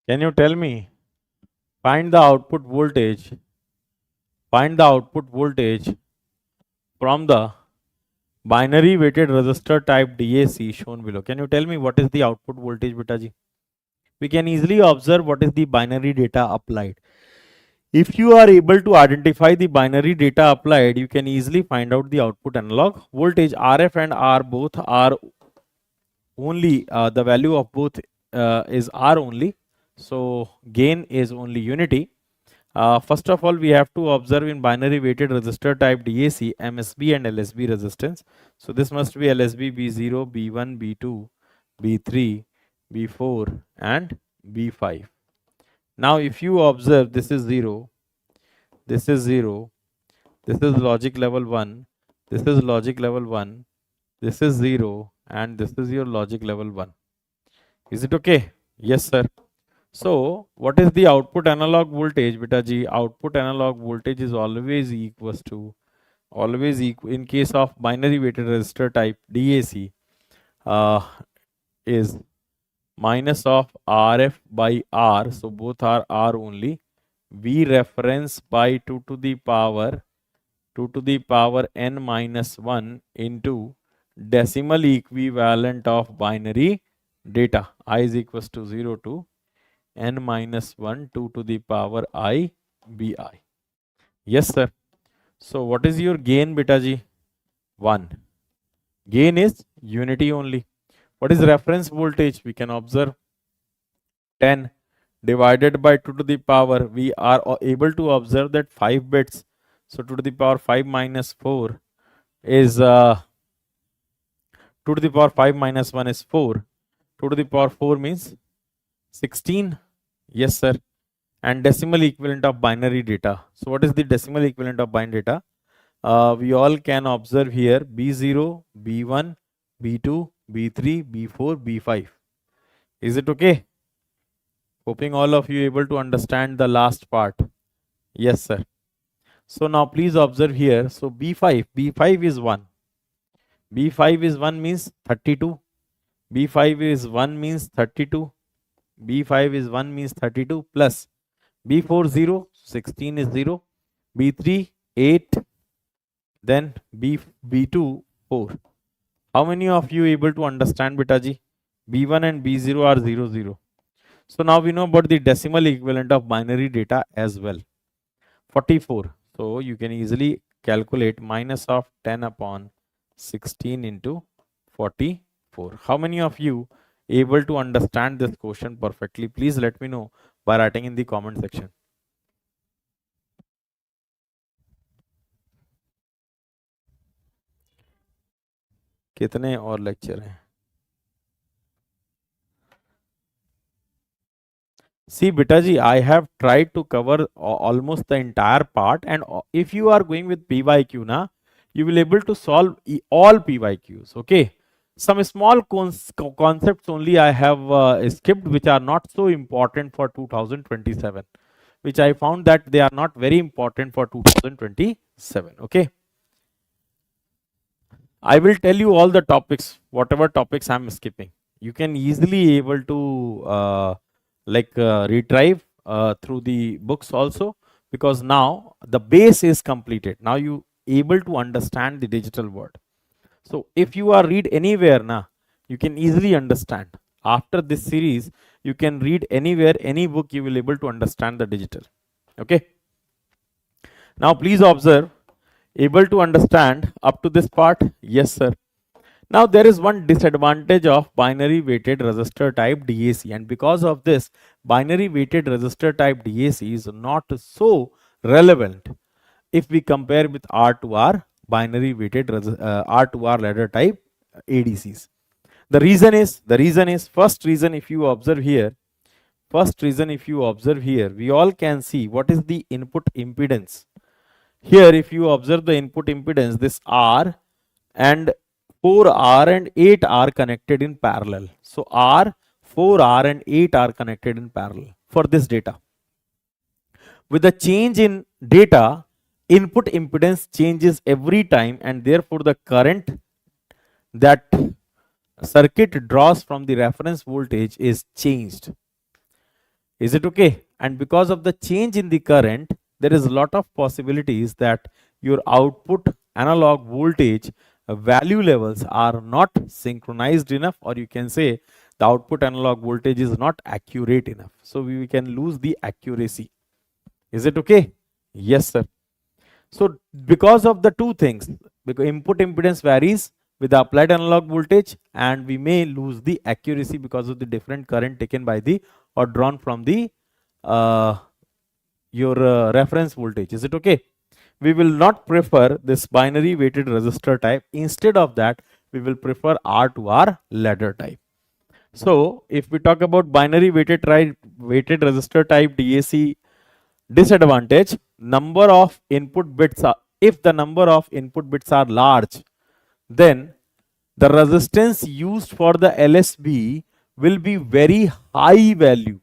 Can you tell me? Find the output voltage. Find the output voltage from the binary weighted resistor type DAC shown below. Can you tell me what is the output voltage, beta ji? We can easily observe what is the binary data applied. If you are able to identify the binary data applied, you can easily find out the output analog voltage. RF and R both are only, the value of both is R only. So gain is only unity. First of all, we have to observe in binary weighted resistor type DAC, MSB and LSB resistance. So this must be LSB B0, B1, B2, B3, B4 and B5. Now if you observe, this is 0, this is 0, this is logic level 1, this is logic level 1, this is 0 and this is your logic level 1. Is it okay? Yes, sir. So what is the output analog voltage, beta ji? Output analog voltage is always equals to, in case of binary weighted resistor type DAC, is minus of RF by R. So both are R only. V reference by 2 to the power n minus 1 into decimal equivalent of binary data. I is equals to 0 to n minus 1 2 to the power I bi. Yes, sir. So what is your gain, beta ji? 1. Gain is unity only. What is reference voltage? We can observe 10 divided by 2 to the power. We are able to observe that 5 bits. So 2 to the power 5 minus 4 is 2 to the power 5 minus 1 is 4. 2 to the power 4 means 16. Yes, sir. And decimal equivalent of binary data. So what is the decimal equivalent of binary data? We all can observe here B0, B1, B2, B3, B4, B5. Is it okay? Hoping all of you able to understand the last part. Yes, sir. So now please observe here. So B5 is 1. B5 is 1 means 32. B5 is 1 means 32. B5 is 1 means 32 plus B4 0, 16 is 0. B3 8. Then B2 4. How many of you able to understand, beta ji? B1 and B0 are 0 0. So now we know about the decimal equivalent of binary data as well. 44. So you can easily calculate minus of 10 upon 16 into 44. How many of you able to understand this question perfectly? Please let me know by writing in the comment section. कितने और lecture हैं? See, beta ji, I have tried to cover almost the entire part, and if you are going with PYQ na, you will able to solve all PYQs. Okay, some small concepts only I have skipped, which are not so important for 2027, which I found that they are not very important for 2027. Okay, I will tell you all the topics, whatever topics I'm skipping. You can easily able to retrieve through the books also, because now the base is completed. Now you able to understand the digital world. So if you are read anywhere now, you can easily understand. After this series, you can read anywhere, any book, you will able to understand the digital. Okay. Now please observe, able to understand up to this part? Yes, sir. Now there is one disadvantage of binary weighted resistor type DAC, and because of this, binary weighted resistor type DAC is not so relevant if we compare with R2R binary weighted R2R ladder type ADCs. The reason is first reason, if you observe here, we all can see what is the input impedance. Here if you observe the input impedance, this R and 4R and 8R connected in parallel. So R, 4R and 8R connected in parallel for this data. With the change in data, input impedance changes every time, and therefore the current that circuit draws from the reference voltage is changed. Is it okay? And because of the change in the current, there is a lot of possibilities that your output analog voltage value levels are not synchronized enough, or you can say the output analog voltage is not accurate enough. So we can lose the accuracy. Is it okay? Yes, sir. So because of the two things, because input impedance varies with the applied analog voltage, and we may lose the accuracy because of the different current taken by the or drawn from the uh, your reference voltage. Is it okay? We will not prefer this binary weighted resistor type. Instead of that, we will prefer R to R ladder type. So if we talk about binary weighted resistor type DAC disadvantage, number of input bits are, if the number of input bits are large, then the resistance used for the LSB will be very high value.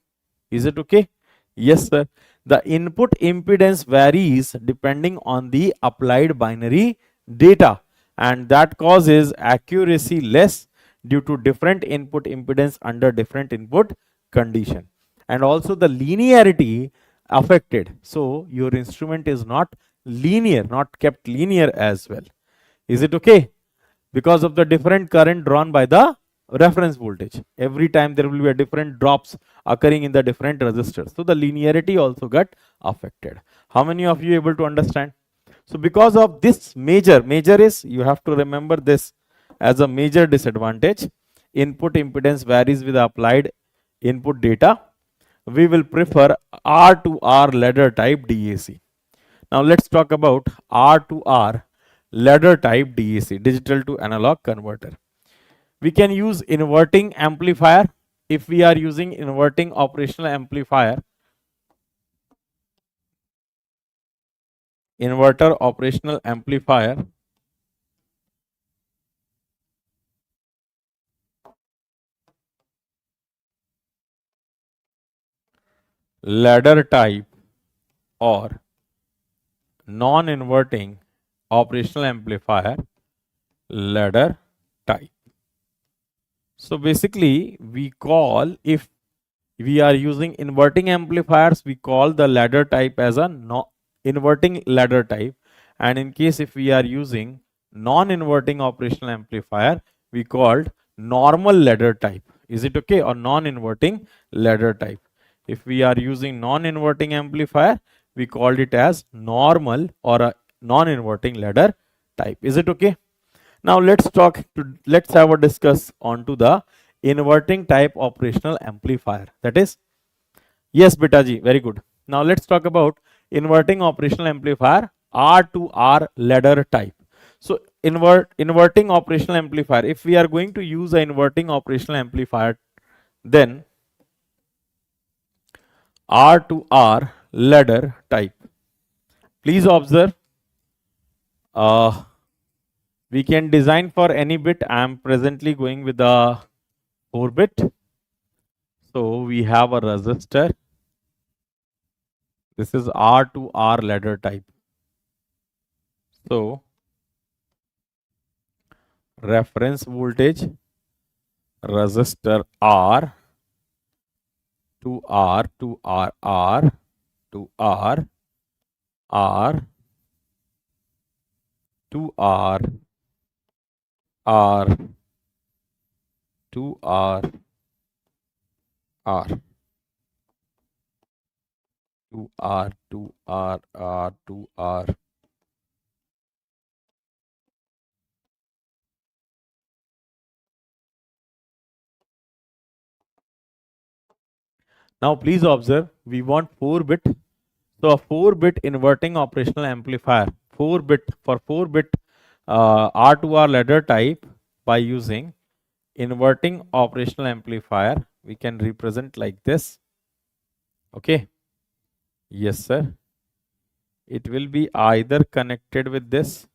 Is it okay? Yes, sir. The input impedance varies depending on the applied binary data, and that causes accuracy less due to different input impedance under different input condition, and also the linearity affected. So your instrument is not linear, not kept linear as well. Is it okay? Because of the different current drawn by the reference voltage. Every time there will be a different drops occurring in the different resistors. So the linearity also got affected. How many of you able to understand? So because of this major is, you have to remember this as a major disadvantage. Input impedance varies with applied input data. We will prefer R to R ladder type DAC. Now let's talk about R to R ladder type DAC, digital to analog converter. We can use inverting amplifier. If we are using inverting operational amplifier, inverter operational amplifier, ladder type, or non-inverting operational amplifier, ladder type. So basically we call, if we are using inverting amplifiers, we call the ladder type as a inverting ladder type, and in case if we are using non-inverting operational amplifier, we called normal ladder type. Is it okay? Or non-inverting ladder type. If we are using non-inverting amplifier, we called it as normal or a non-inverting ladder type. Is it okay? Now let's have a discuss onto the inverting type operational amplifier. That is, yes, Betaji, very good. Now let's talk about inverting operational amplifier R to R ladder type. So inverting operational amplifier. If we are going to use an inverting operational amplifier, then R to R ladder type. Please observe. We can design for any bit. I am presently going with the 4-bit. So we have a resistor. This is R to R ladder type. So reference voltage, resistor R to R to R, R to R, R to R, R to R, R to R to R, R to R. Now please observe, we want 4-bit. So a 4-bit inverting operational amplifier, 4-bit for 4-bit R to R ladder type, by using inverting operational amplifier, we can represent like this. Okay. Yes, sir. It will be either connected with this,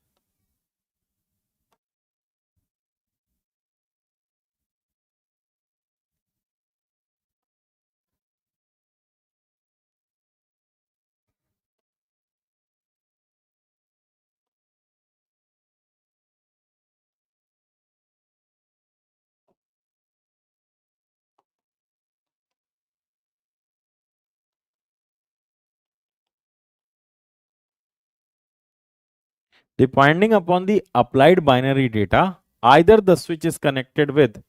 Depending upon the applied binary data, either the switch is connected with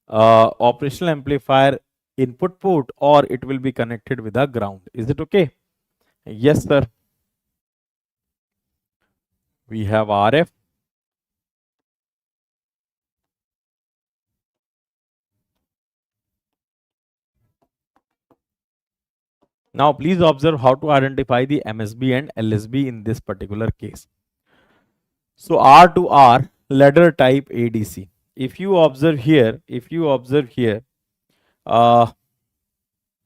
operational amplifier input port or it will be connected with a ground. Is it okay? Yes, sir. We have RF. Now, please observe how to identify the MSB and LSB in this particular case. So, R to R ladder type ADC. If you observe here, uh,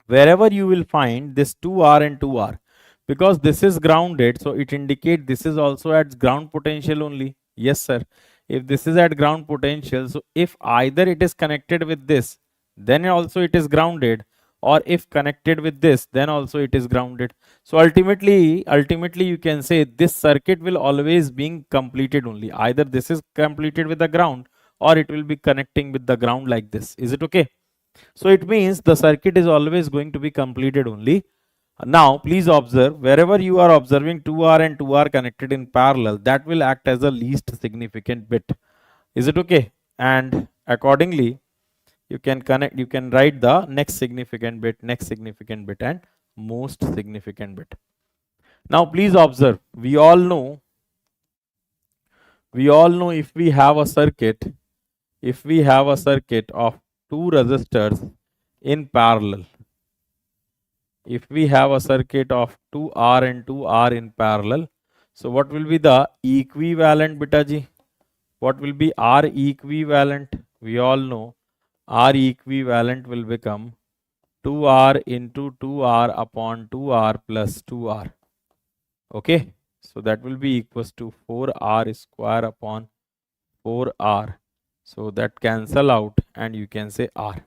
wherever you will find this 2R and 2R, because this is grounded, so it indicates this is also at ground potential only. Yes, sir. If this is at ground potential, so if either it is connected with this, then also it is grounded, or if connected with this, then also it is grounded. So ultimately you can say this circuit will always being completed only. Either this is completed with the ground or it will be connecting with the ground like this. Is it okay? So it means the circuit is always going to be completed only. Now please observe, wherever you are observing 2R and 2R connected in parallel, that will act as a least significant bit. Is it okay? And accordingly, you can write the next significant bit, and most significant bit. Now please observe, we all know if we have a circuit of two resistors in parallel, if we have a circuit of 2R and 2R in parallel, so what will be the equivalent, beta ji? What will be R equivalent? We all know R equivalent will become 2R into 2R upon 2R plus 2R. Okay, so that will be equals to 4R square upon 4R. So that cancel out and you can say R.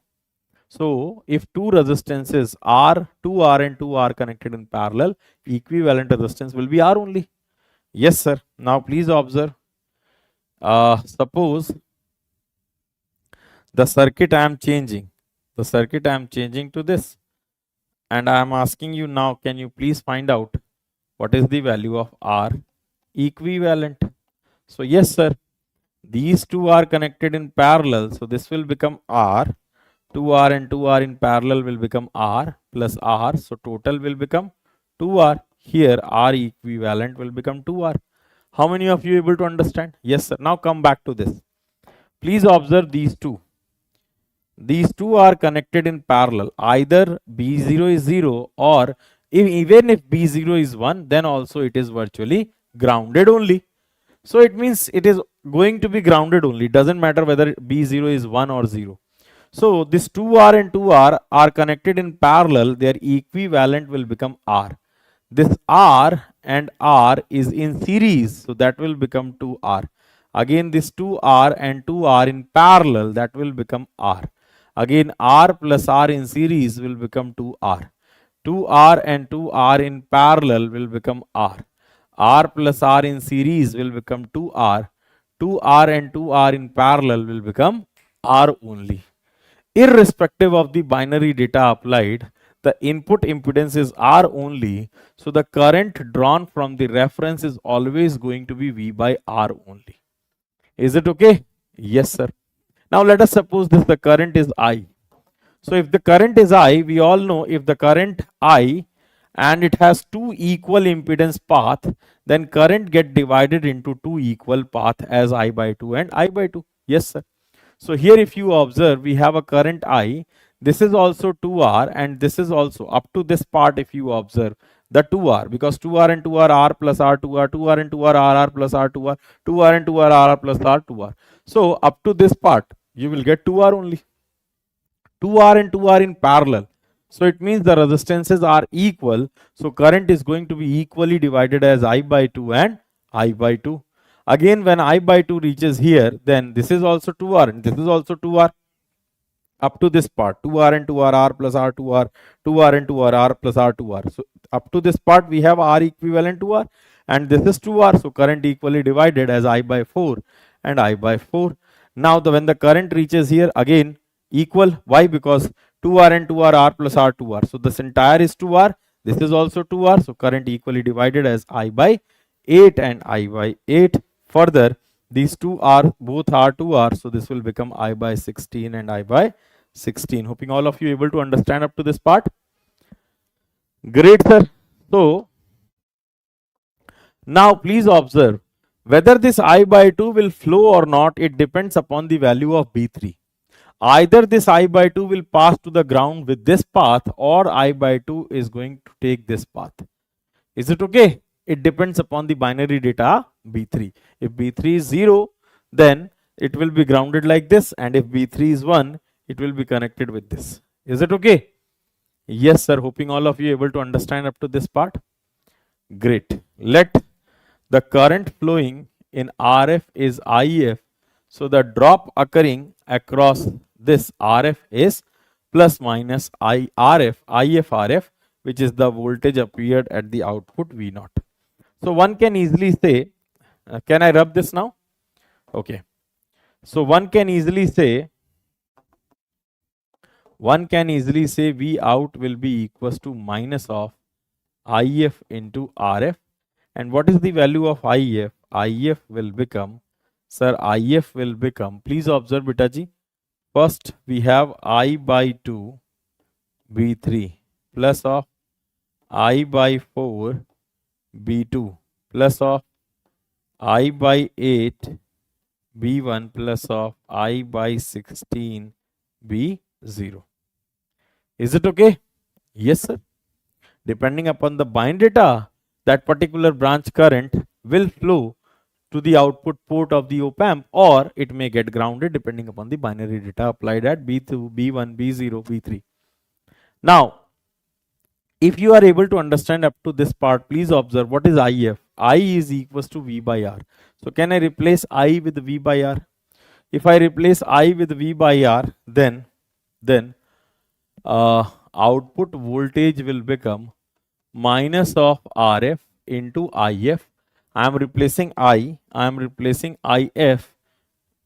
So if two resistances R, 2R and 2R connected in parallel, equivalent resistance will be R only. Yes, sir. Now please observe. Suppose the circuit I am changing to this, and I am asking you now, can you please find out what is the value of R equivalent? So yes, sir, these two are connected in parallel, so this will become R. 2R and 2R in parallel will become R plus R, so total will become 2R. Here R equivalent will become 2R. How many of you able to understand? Yes, sir. Now come back to this. Please observe these two. These two are connected in parallel. Either B0 is 0 or even if B0 is 1, then also it is virtually grounded only. So it means it is going to be grounded only. It doesn't matter whether B0 is 1 or 0. So this 2R and 2R are connected in parallel. Their equivalent will become R. This R and R is in series, so that will become 2R. Again this 2R and 2R in parallel, that will become R. Again R plus R in series will become 2R. 2R and 2R in parallel will become R. R plus R in series will become 2R. 2R and 2R in parallel will become R only. Irrespective of the binary data applied, the input impedance is R only. So the current drawn from the reference is always going to be V by R only. Is it okay? Yes, sir. Now let us suppose this the current is I. So if the current is I, we all know if the current I and it has two equal impedance path, then current get divided into two equal path as I by 2 and I by 2. Yes, sir. So here if you observe, we have a current I. This is also 2R and this is also up to this part if you observe the 2R, because 2R and 2R R plus R 2R, 2R and 2R R plus R 2R, 2R and 2R R plus R 2R. So up to this part you will get 2R only. 2R and 2R in parallel. So it means the resistances are equal. So current is going to be equally divided as I by 2 and I by 2. Again, when I by 2 reaches here, then this is also 2R and this is also 2R. Up to this part, 2R and 2R R plus R 2R, 2R and 2R R plus R 2R. So up to this part, we have R equivalent to R and this is 2R. So current equally divided as I by 4 and I by 4. Now when the current reaches here, again equal. Why? Because 2R and 2R R plus R 2R. So this entire is 2R. This is also 2R. So current equally divided as I by 8 and I by 8. Further, these two are both are 2R, so this will become I by 16 and I by 16. Hoping all of you able to understand up to this part. Great, sir. So now please observe whether this I by 2 will flow or not. It depends upon the value of B3. Either this I by 2 will pass to the ground with this path, or I by 2 is going to take this path. Is it okay? It depends upon the binary data B3. If B3 is 0, then it will be grounded like this, and if B3 is 1, it will be connected with this. Is it okay? Yes, sir. Hoping all of you able to understand up to this part. Great. Let the current flowing in RF is IF. So the drop occurring across this RF is plus minus IF which is the voltage appeared at the output V0. So one can easily say, can I rub this now? Okay. So one can easily say V out will be equals to minus of IF into RF. And what is the value of IF? IF will become, sir, IF will become, please observe Betaji. First we have I by 2 B3 plus of I by 4 B2 plus of I by 8 B1 plus of I by 16 B0. Is it okay? Yes, sir. Depending upon the bind data, that particular branch current will flow to the output port of the op-amp, or it may get grounded depending upon the binary data applied at B2, B1, B0, B3. Now, if you are able to understand up to this part, please observe what is IF. I is equals to V by R. So can I replace I with V by R? If I replace I with V by R, then output voltage will become minus of RF into IF. I am replacing I am replacing IF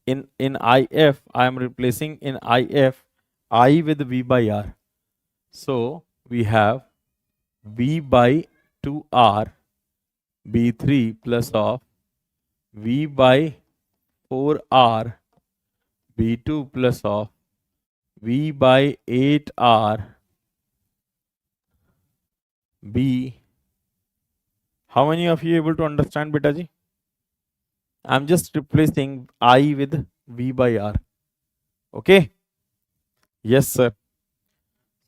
in IF. I am replacing in IF I with V by R. So we have V by 2R B3 plus of V by 4R B2 plus of V by 8R B. How many of you able to understand, Betaji? I'm just replacing I with V by R. Okay? Yes, sir.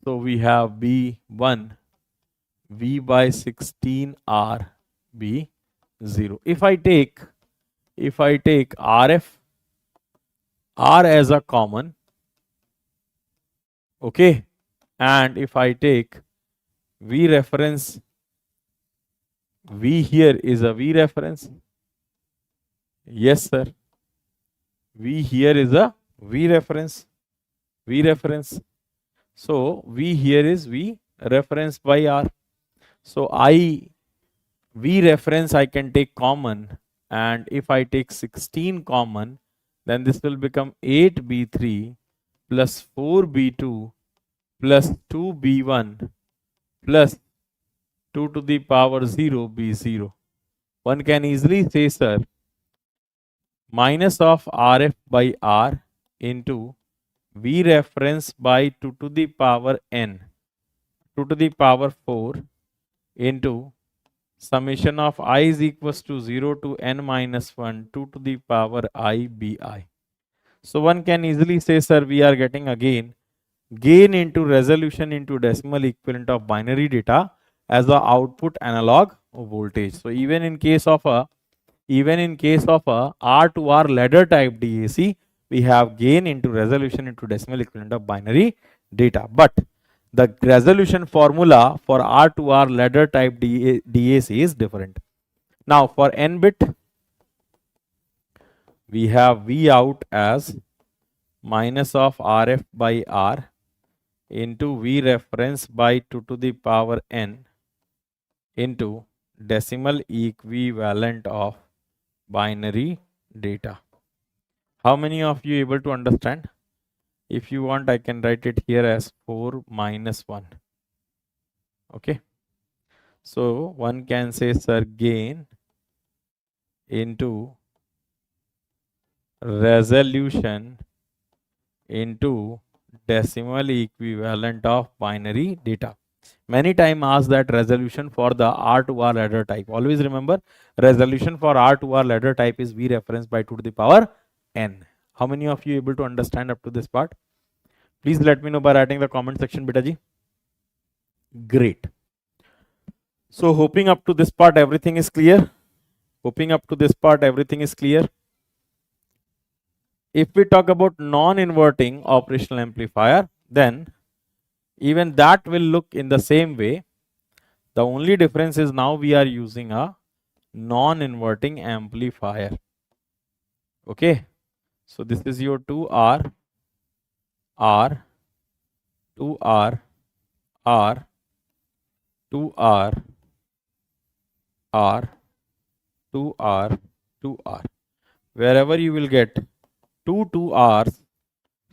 So we have B1 V by 16R B0. If I take RF R as a common, okay, and if I take V reference, V here is a V reference. Yes, sir. V here is a V reference. So V here is V reference by R. So V reference I can take common, and if I take 16 common, then this will become 8B3 plus 4B2 plus 2B1 plus 2 to the power 0 B0. One can easily say, sir, minus of RF by R into V reference by 2 to the power n, 2 to the power 4 into summation of I is equals to 0 to n minus 1, 2 to the power I bi. So one can easily say, sir, we are getting again gain into resolution into decimal equivalent of binary data as the output analog voltage. So even in case of a R to R ladder type DAC, we have gain into resolution into decimal equivalent of binary data. But the resolution formula for R to R ladder type DAC is different. Now for n bit, we have V out as minus of RF by R into V reference by 2 to the power n into decimal equivalent of binary data. How many of you able to understand? If you want, I can write it here as 4 minus 1. Okay. So one can say, sir, gain into resolution into decimal equivalent of binary data. Many times ask that resolution for the R2R ladder type. Always remember, resolution for R2R ladder type is V reference by 2 to the power n. How many of you able to understand up to this part? Please let me know by writing the comment section, beta ji. Great. So hoping up to this part everything is clear. Hoping up to this part everything is clear. If we talk about non-inverting operational amplifier, then even that will look in the same way. The only difference is now we are using a non-inverting amplifier. Okay, so this is your 2R, R, 2R, R, 2R, R, 2R, 2R. Wherever you will get 2Rs,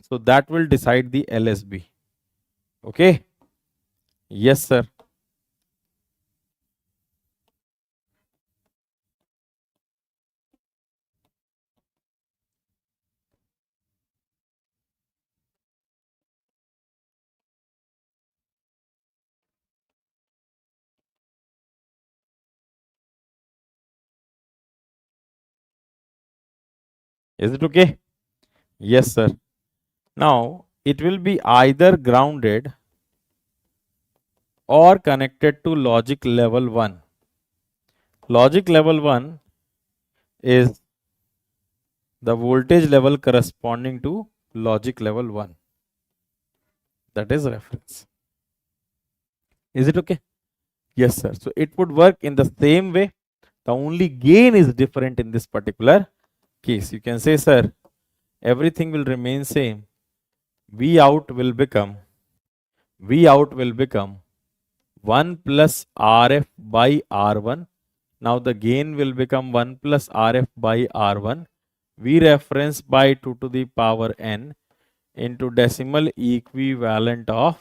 so that will decide the LSB. Okay, yes sir. Is it okay? Yes sir. Now it will be either grounded or connected to logic level 1. Logic level 1 is the voltage level corresponding to logic level 1. That is reference. Is it okay? Yes sir. So it would work in the same way. The only gain is different in this particular case. You can say, sir, everything will remain same. V out will become 1 plus RF by R1. Now the gain will become 1 plus RF by R1. V reference by 2 to the power n into decimal equivalent of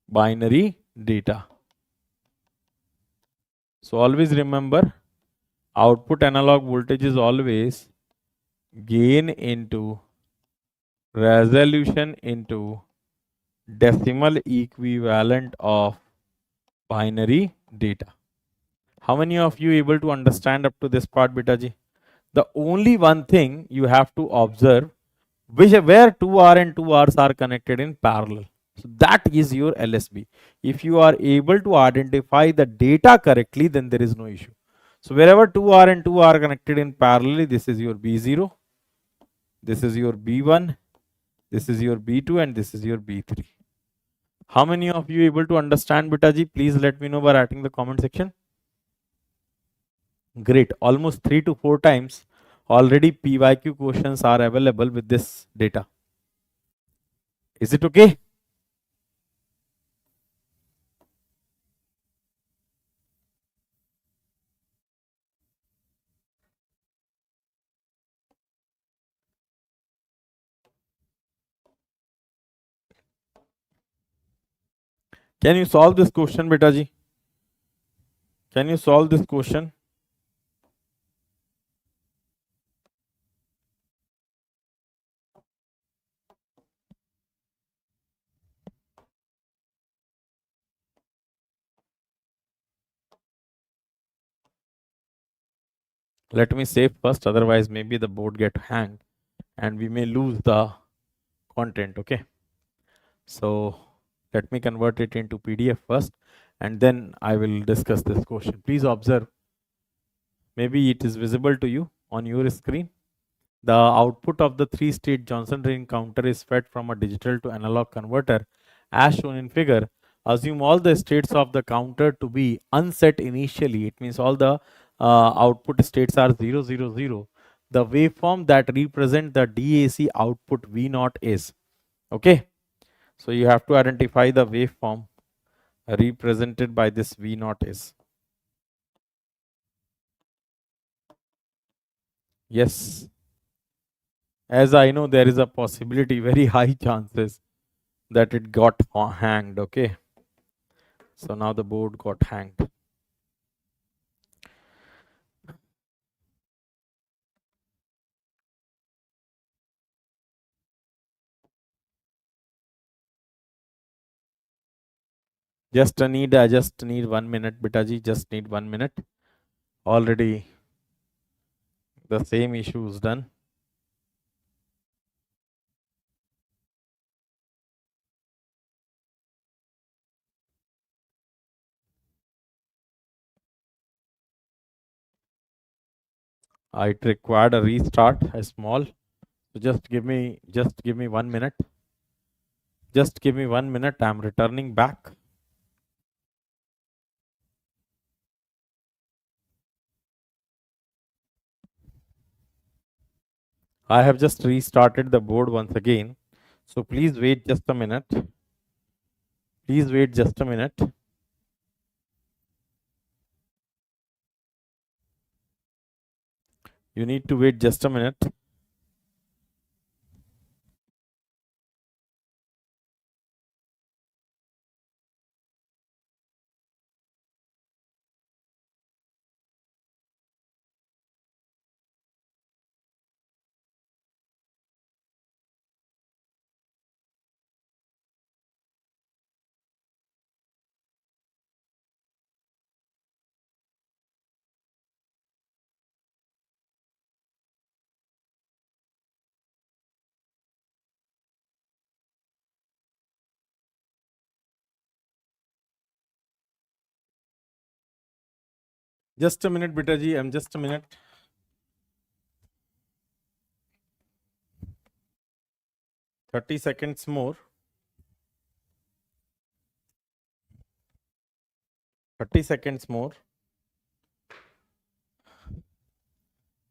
binary data. So always remember, output analog voltage is always gain into resolution into decimal equivalent of binary data. How many of you able to understand up to this part, beta ji? The only one thing you have to observe, where 2R and 2Rs are connected in parallel. So that is your LSB. If you are able to identify the data correctly, then there is no issue. So wherever 2R and 2R are connected in parallel, this is your B0, this is your B1, this is your B2, and this is your B3. How many of you able to understand, beta ji? Please let me know by writing the comment section. Great. Almost 3 to 4 times already PYQ questions are available with this data. Is it okay? Can you solve this question, beta ji? Can you solve this question? Let me save first, otherwise maybe the board get hanged and we may lose the content. Okay. So let me convert it into PDF first and then I will discuss this question. Please observe. Maybe it is visible to you on your screen. The output of the 3-state Johnson ring counter is fed from a digital to analog converter as shown in figure. Assume all the states of the counter to be unset initially. It means all the output states are 0, 0, 0. The waveform that represent the DAC output V0 is. Okay. So you have to identify the waveform represented by this V0 is. Yes. As I know, there is a possibility, very high chances, that it got hanged. Okay. So now the board got hanged. I just need 1 minute, Bitaji. Just need 1 minute. Already the same issue is done. It required a restart, a small. So just give me 1 minute. Just give me 1 minute. I'm returning back. I have just restarted the board once again. So please wait just a minute. Please wait just a minute. You need to wait just a minute. Just a minute, Bitaji. I'm just a minute. 30 seconds more. 30 seconds more.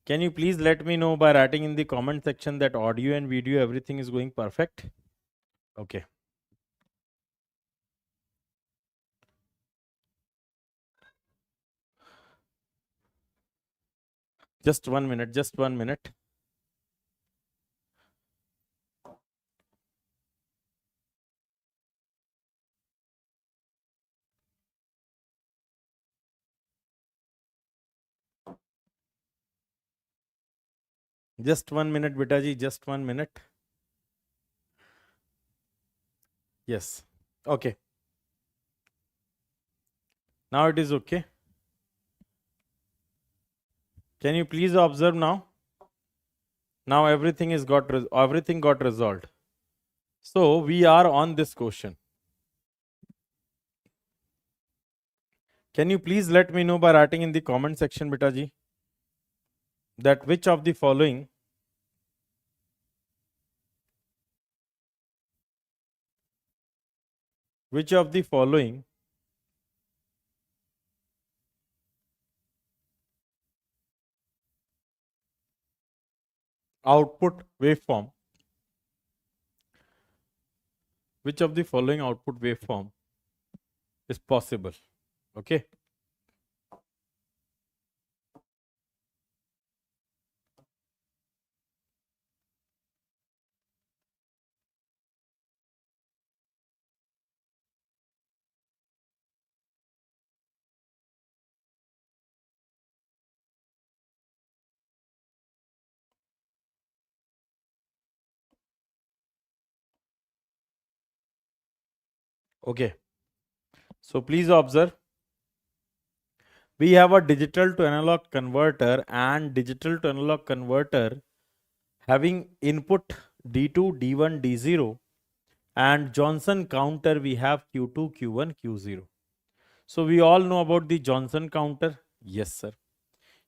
Can you please let me know by writing in the comment section that audio and video, everything is going perfect? Okay. Just 1 minute. Just 1 minute. Just 1 minute, Bitaji. Just 1 minute. Yes. Okay. Now it is okay. Can you please observe now? Now everything got resolved. So we are on this question. Can you please let me know by writing in the comment section, Bitaji, that which of the following output waveform is possible? Okay. Okay. So please observe. We have a digital to analog converter, and digital to analog converter having input D2, D1, D0, and Johnson counter we have Q2, Q1, Q0. So we all know about the Johnson counter. Yes, sir.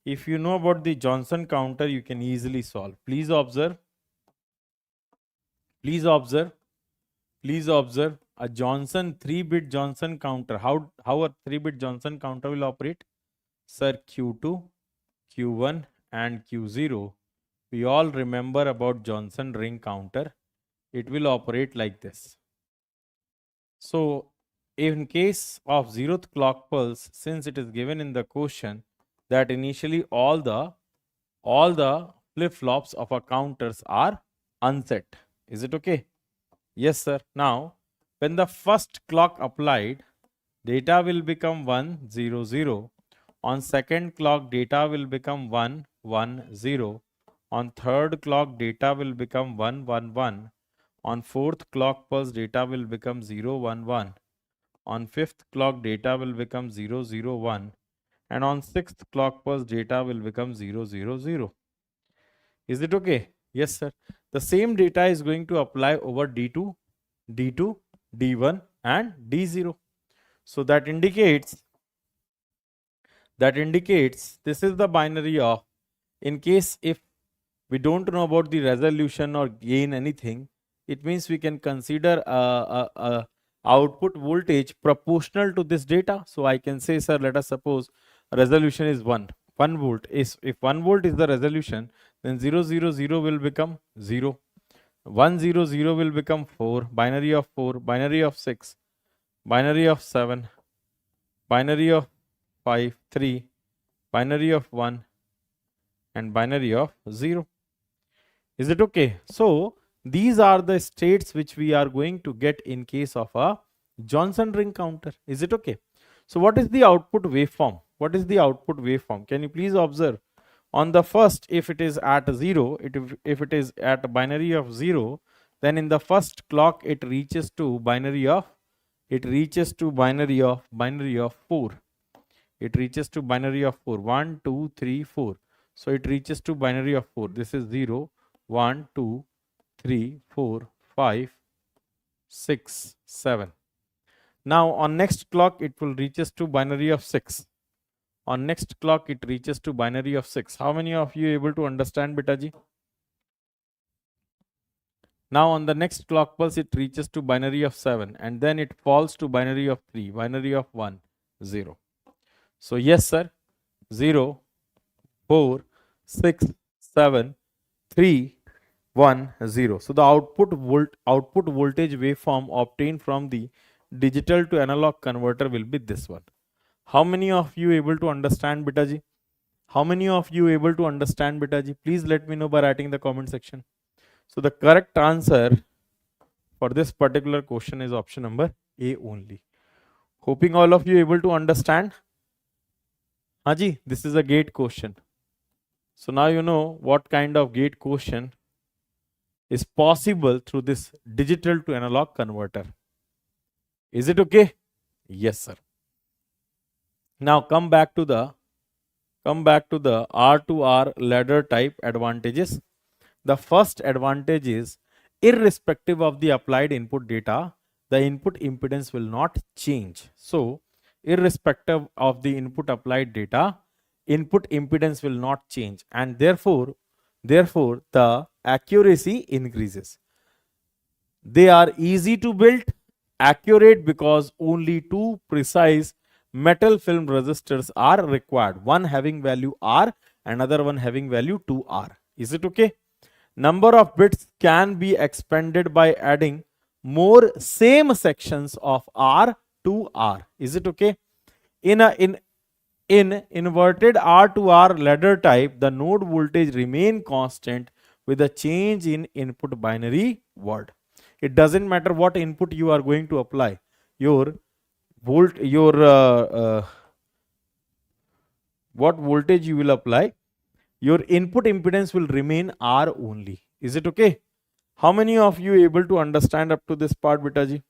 If you know about the Johnson counter, you can easily solve. Please observe. Please observe. Please observe a Johnson 3-bit Johnson counter. How a 3-bit Johnson counter will operate? Sir, Q2, Q1 and Q0. We all remember about Johnson ring counter. It will operate like this. So in case of 0th clock pulse, since it is given in the question that initially all the flip-flops of our counters are unset. Is it okay? Yes, sir. Now, when the first clock applied, data will become 1, 0, 0. On second clock, data will become 1, 1, 0. On third clock, data will become 1, 1, 1. On fourth clock pulse, data will become 0, 1, 1. On 5th clock data will become 0, 0, 1, and on 6th clock pulse data will become 0, 0, 0. Is it okay? Yes, sir. The same data is going to apply over D2, D2, D1 and D0. So that indicates this is the binary of, in case if we don't know about the resolution or gain anything, it means we can consider a output voltage proportional to this data. So I can say, sir, let us suppose resolution is 1 volt. Is if 1 volt is the resolution, then 0, 0, 0 will become 0, 1, 0, 0 will become 4, binary of 4, binary of 6, binary of 7, binary of 5, 3, binary of 1 and binary of 0. Is it okay? So these are the states which we are going to get in case of a Johnson ring counter. Is it okay? So what is the output waveform? What is the output waveform? Can you please observe? On the first, if it is at 0, if it is at a binary of 0, then in the first clock it reaches to binary of 4. It reaches to binary of 4. 1, 2, 3, 4. So it reaches to binary of 4. This is 0, 1, 2, 3, 4, 5, 6, 7. Now on next clock it will reaches to binary of 6. On next clock it reaches to binary of 6. How many of you able to understand, Betaji? Now on the next clock pulse it reaches to binary of 7 and then it falls to binary of 3, binary of 1, 0. So yes, sir, 0, 4, 6, 7, 3, 1, 0. So the output voltage waveform obtained from the digital to analog converter will be this one. How many of you able to understand, Betaji? How many of you able to understand, Betaji? Please let me know by writing in the comment section. So the correct answer for this particular question is option number A only. Hoping all of you able to understand. Haji, this is a gate question. So now you know what kind of gate question is possible through this digital to analog converter. Is it okay? Yes, sir. Now come back to the R to R ladder type advantages. The first advantage is, irrespective of the applied input data, the input impedance will not change. So irrespective of the input applied data, input impedance will not change, and therefore the accuracy increases. They are easy to build, accurate, because only two precise metal film resistors are required, one having value R, another one having value 2R. Is it okay? Number of bits can be expanded by adding more same sections of R to R. Is it okay? In inverted R to R ladder type, the node voltage remain constant with a change in input binary word. It doesn't matter what input you are going to apply. What voltage you will apply, your input impedance will remain R only. Is it okay? How many of you able to understand up to this part, Betaji?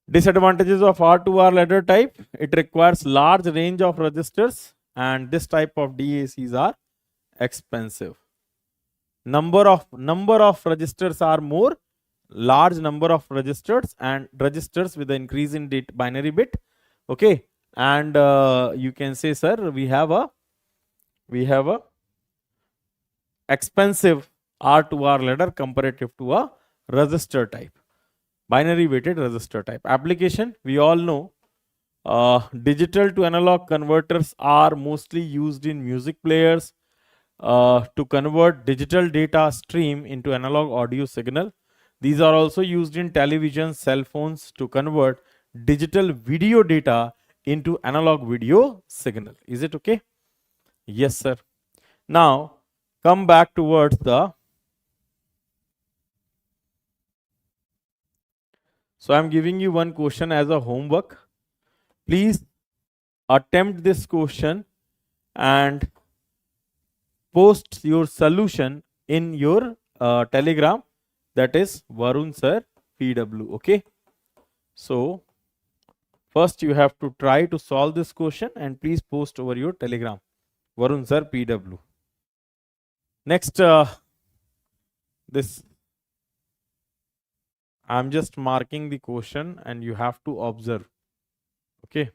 Disadvantages of R to R ladder type: it requires large range of resistors, and this type of DACs are expensive. Number of resistors are more, large number of resistors, and resistors with the increase in binary bit. Okay, and you can say, sir, we have a expensive R to R ladder comparative to a resistor type, binary weighted resistor type. Application, we all know, digital to analog converters are mostly used in music players to convert digital data stream into analog audio signal. These are also used in television, cell phones to convert digital video data into analog video signal. Is it okay? Yes, sir. Now come back towards the, so I'm giving you one question as a homework. Please attempt this question and post your solution in your Telegram, that is Varun sir PW. Okay, so first you have to try to solve this question and please post over your Telegram, Varun sir PW. Next, this I'm just marking the question and you have to observe. Okay,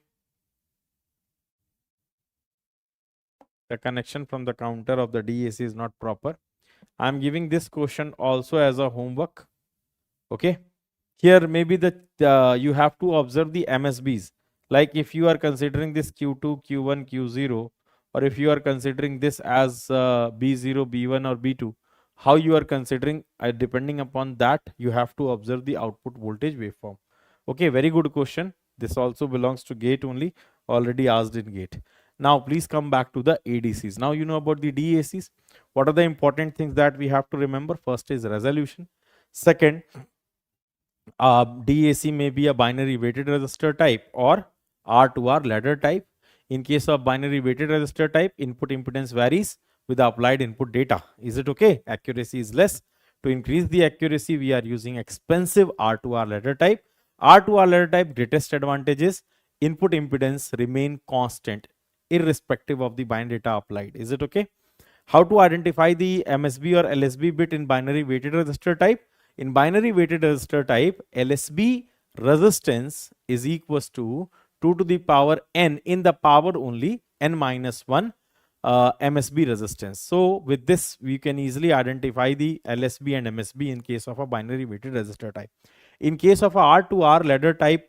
the connection from the counter of the DAC is not proper. I'm giving this question also as a homework. Okay, here maybe the you have to observe the MSBs, like if you are considering this Q2, Q1, Q0, or if you are considering this as B0, B1 or B2, how you are considering, depending upon that you have to observe the output voltage waveform. Okay, very good question. This also belongs to gate only, already asked in gate. Now please come back to the ADCs. Now you know about the DACs. What are the important things that we have to remember? First is resolution. Second, DAC may be a binary weighted resistor type or R2R ladder type. In case of binary weighted resistor type, input impedance varies with the applied input data. Is it okay? Accuracy is less. To increase the accuracy, we are using expensive R2R ladder type. R2R ladder type greatest advantage is input impedance remain constant irrespective of the binary data applied. Is it okay? How to identify the MSB or LSB bit in binary weighted resistor type? In binary weighted resistor type, LSB resistance is equals to 2 to the power n in the power only n minus 1 MSB resistance. So with this, we can easily identify the LSB and MSB in case of a binary weighted resistor type. In case of a R2R ladder type,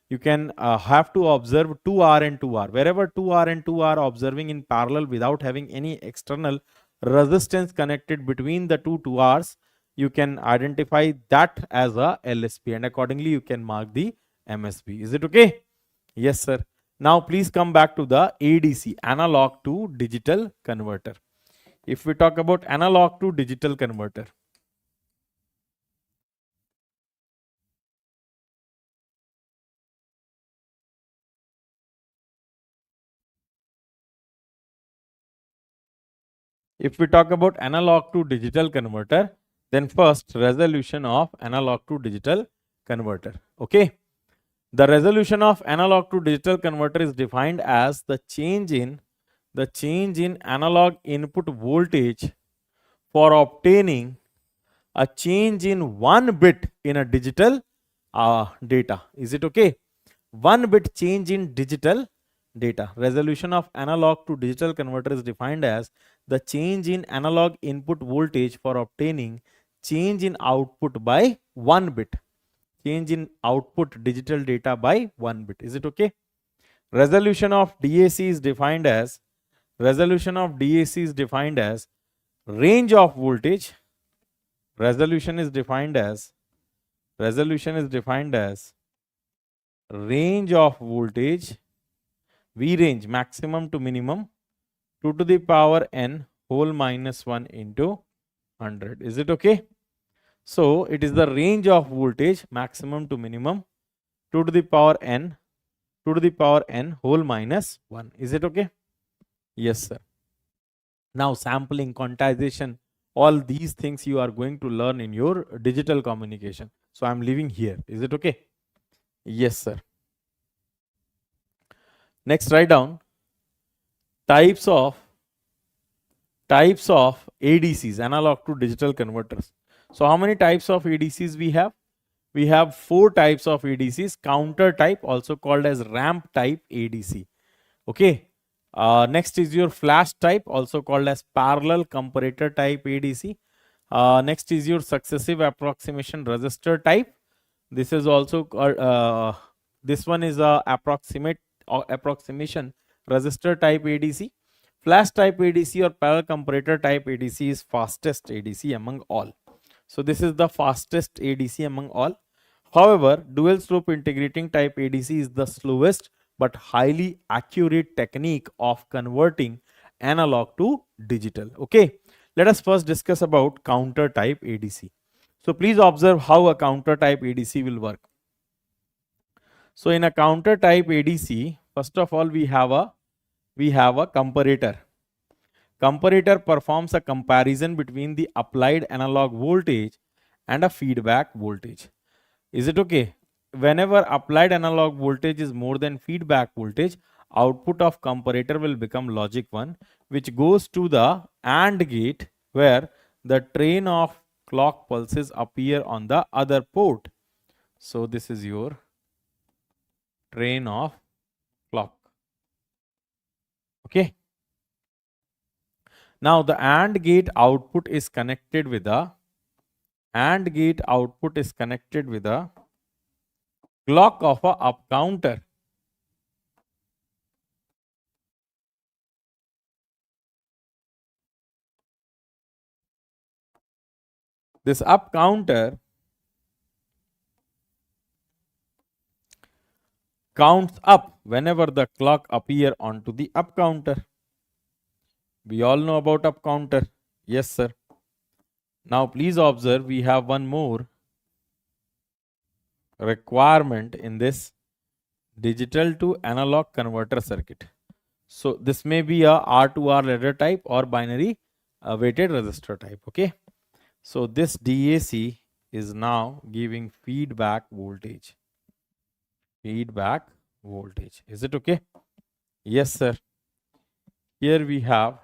you can have to observe 2R and 2R. Wherever 2R and 2R observing in parallel without having any external resistance connected between the two 2Rs, you can identify that as a LSB and accordingly you can mark the MSB. Is it okay? Yes, sir. Now please come back to the ADC, analog to digital converter. If we talk about analog to digital converter, if we talk about analog to digital converter, then first resolution of analog to digital converter. Okay. The resolution of analog to digital converter is defined as the change in analog input voltage for obtaining a change in 1 bit in a digital data. Is it okay? 1 bit change in digital data. Resolution of analog to digital converter is defined as the change in analog input voltage for obtaining change in output by 1 bit. Change in output digital data by 1 bit. Is it okay? Resolution of DAC is defined as range of voltage. Resolution is defined as range of voltage, V range maximum to minimum 2 to the power n whole minus 1 into 100. Is it okay? So it is the range of voltage maximum to minimum 2 to the power n whole minus 1. Is it okay? Yes, sir. Now sampling, quantization, all these things you are going to learn in your digital communication. So I'm leaving here. Is it okay? Yes, sir. Next, write down types of ADCs, analog to digital converters. So how many types of ADCs we have? We have 4 types of ADCs. Counter type, also called as ramp type ADC. Okay. Next is your flash type, also called as parallel comparator type ADC. Next is your successive approximation resistor type. This is also called, this one is a approximation resistor type ADC. Flash type ADC or parallel comparator type ADC is fastest ADC among all. So this is the fastest ADC among all. However, dual slope integrating type ADC is the slowest but highly accurate technique of converting analog to digital. Okay, let us first discuss about counter type ADC. So please observe how a counter type ADC will work. So in a counter type ADC, first of all we have a comparator. Comparator performs a comparison between the applied analog voltage and a feedback voltage. Is it okay? Whenever applied analog voltage is more than feedback voltage, output of comparator will become logic 1, which goes to the AND gate where the train of clock pulses appear on the other port. So this is your train of clock. Okay. Now the AND gate output is connected with the clock of a up counter. This up counter counts up whenever the clock appear onto the up counter. We all know about up counter. Yes, sir. Now please observe, we have one more requirement in this digital to analog converter circuit. So this may be a R to R ladder type or binary weighted resistor type. Okay. So this DAC is now giving feedback voltage. Feedback voltage. Is it okay? Yes, sir. Here we have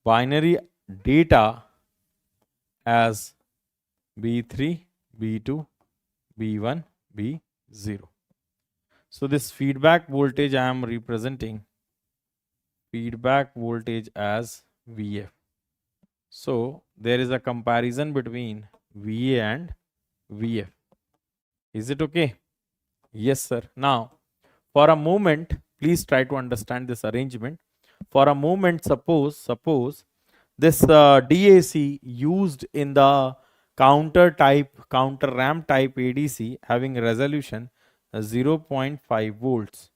binary data as B3, B2, B1, B0. So this feedback voltage I am representing feedback voltage as VF. So there is a comparison between VA and VF. Is it okay? Yes, sir. Now, for a moment, please try to understand this arrangement. For a moment, suppose this DAC used in the counter RAM type ADC having resolution 0.5 volts.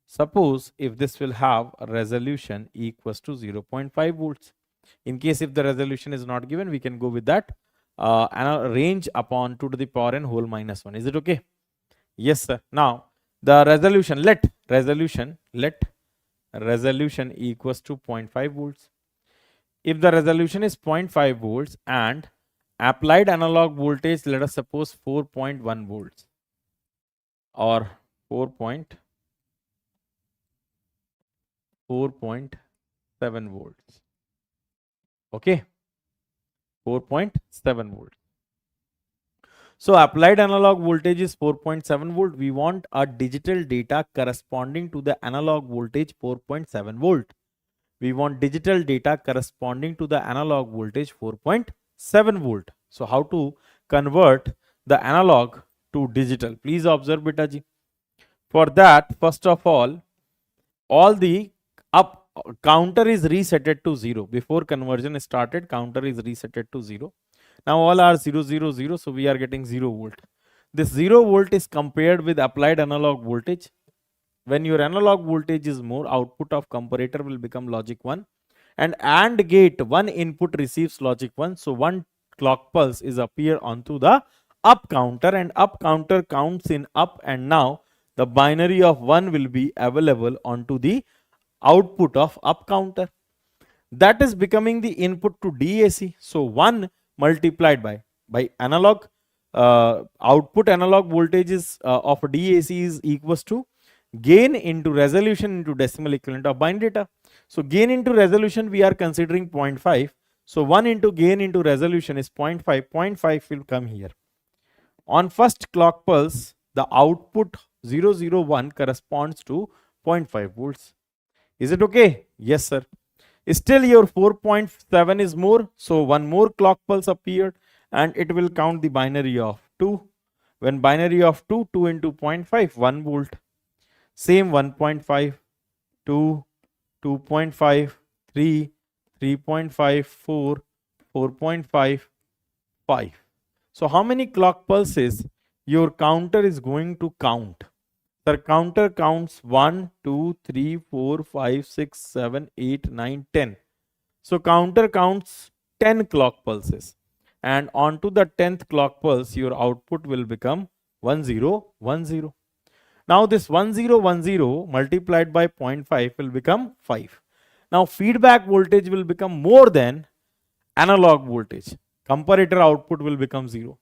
Suppose if this will have a resolution equals to 0.5 volts. In case if the resolution is not given, we can go with that range upon 2 to the power n whole minus 1. Is it okay? Yes, sir. Now the resolution, let resolution equals to 0.5 volts. If the resolution is 0.5 volts and applied analog voltage, let us suppose 4.1 volts or 4.7 volts. Okay, 4.7 volts. So applied analog voltage is 4.7 volt. We want a digital data corresponding to the analog voltage 4.7 volt. We want digital data corresponding to the analog voltage 4.7 volt. So how to convert the analog to digital? Please observe, beta ji. For that, first of all the up counter is resetted to 0. Before conversion started, counter is resetted to 0. Now all are 0, 0, 0. So we are getting 0 volt. This 0 volt is compared with applied analog voltage. When your analog voltage is more, output of comparator will become logic 1. And AND gate, one input receives logic 1. So one clock pulse is appear onto the up counter and up counter counts in up, and now the binary of 1 will be available onto the output of up counter. That is becoming the input to DAC. So 1 multiplied by analog output analog voltages of DAC is equals to gain into resolution into decimal equivalent of binary data. So gain into resolution we are considering 0.5. So 1 into gain into resolution is 0.5. 0.5 will come here. On first clock pulse, the output 001 corresponds to 0.5 volts. Is it okay? Yes, sir. Still your 4.7 is more. So one more clock pulse appeared and it will count the binary of 2. When binary of 2, 2 into 0.5, 1 volt. Same 1.5, 2, 2.5, 3, 3.5, 4, 4.5, 5. So how many clock pulses your counter is going to count? The counter counts 1, 2, 3, 4, 5, 6, 7, 8, 9, 10. So counter counts 10 clock pulses. And onto the 10th clock pulse, your output will become 1010. Now this 1010 multiplied by 0.5 will become 5. Now feedback voltage will become more than analog voltage. Comparator output will become 0.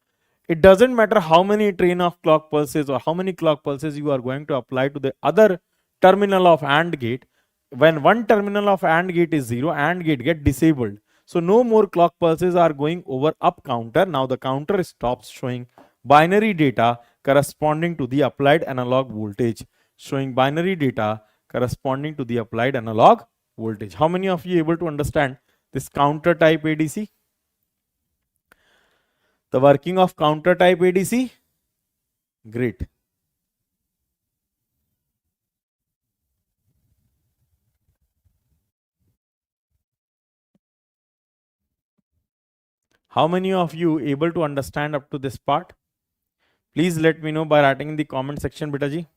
It doesn't matter how many train of clock pulses or how many clock pulses you are going to apply to the other terminal of AND gate. When one terminal of AND gate is 0, AND gate get disabled. So no more clock pulses are going over up counter. Now the counter stops showing binary data corresponding to the applied analog voltage. Showing binary data corresponding to the applied analog voltage. How many of you able to understand this counter type ADC? The working of counter type ADC? Great. How many of you able to understand up to this part? Please let me know by writing in the comment section, beta ji.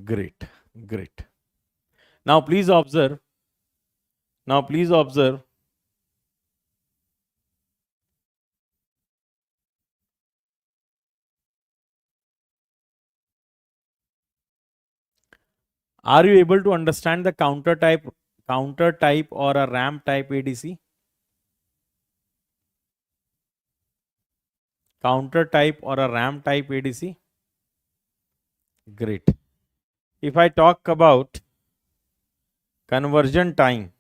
Great, great. Now please observe. Now please observe. Are you able to understand the counter type or a ramp type ADC? Counter type or a ramp type ADC? Great. If I talk about conversion time,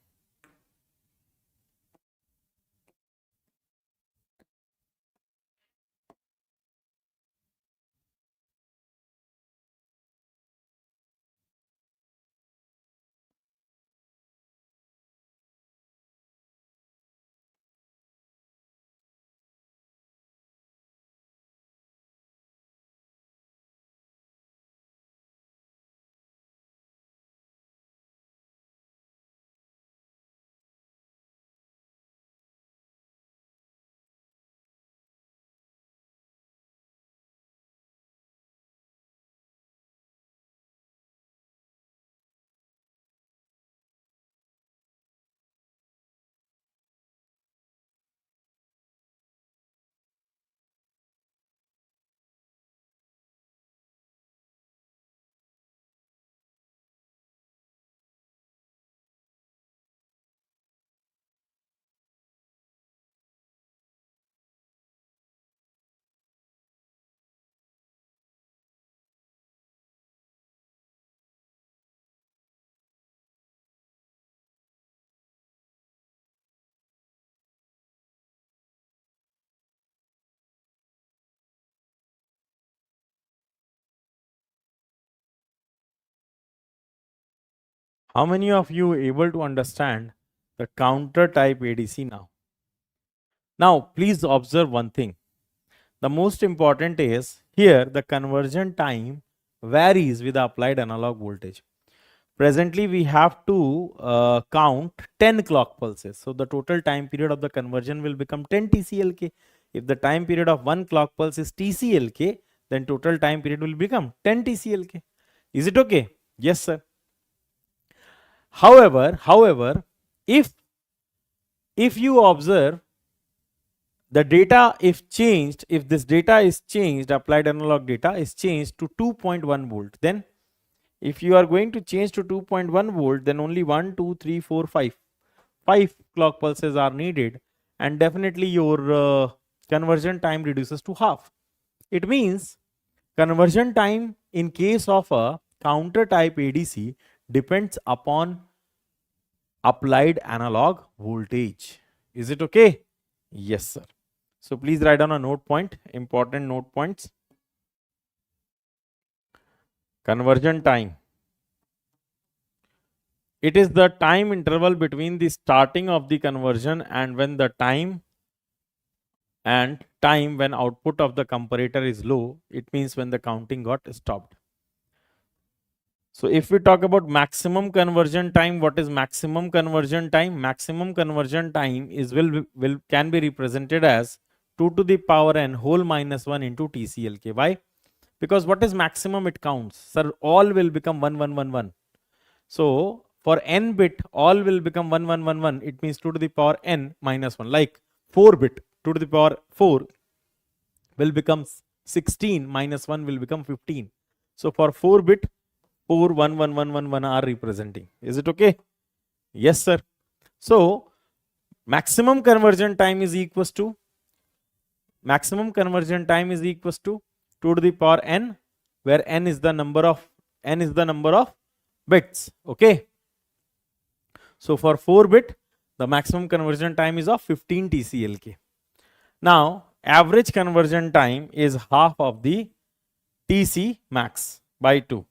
how many of you able to understand the counter type ADC now? Now please observe one thing. The most important is here the conversion time varies with the applied analog voltage. Presently we have to count 10 clock pulses. So the total time period of the conversion will become 10 TCLK. If the time period of one clock pulse is TCLK, then total time period will become 10 TCLK. Is it okay? Yes, sir. However, if you observe the data, if this data is changed, applied analog data is changed to 2.1 volt, then if you are going to change to 2.1 volt, then only 1, 2, 3, 4, 5 clock pulses are needed, and definitely your conversion time reduces to half. It means conversion time in case of a counter type ADC depends upon applied analog voltage. Is it okay? Yes, sir. So please write down a note point, important note points. Conversion time. It is the time interval between the starting of the conversion and when the time when output of the comparator is low. It means when the counting got stopped. So if we talk about maximum conversion time, what is maximum conversion time? Maximum conversion time is can be represented as 2 to the power n whole minus 1 into TCLK. Why? Because what is maximum? It counts. Sir, all will become 1, 1, 1, 1. So for n bit, all will become 1, 1, 1, 1. It means 2 to the power n minus 1. Like 4 bit, 2 to the power 4 will become 16 minus 1 will become 15. So for 4 bit, 4 1 1 1 1 1 are representing. Is it okay? Yes, sir. So maximum conversion time is equals to 2 to the power n, where n is the number of bits. Okay. So for 4-bit, the maximum conversion time is of 15 TCLK. Now average conversion time is half of the TC max by 2.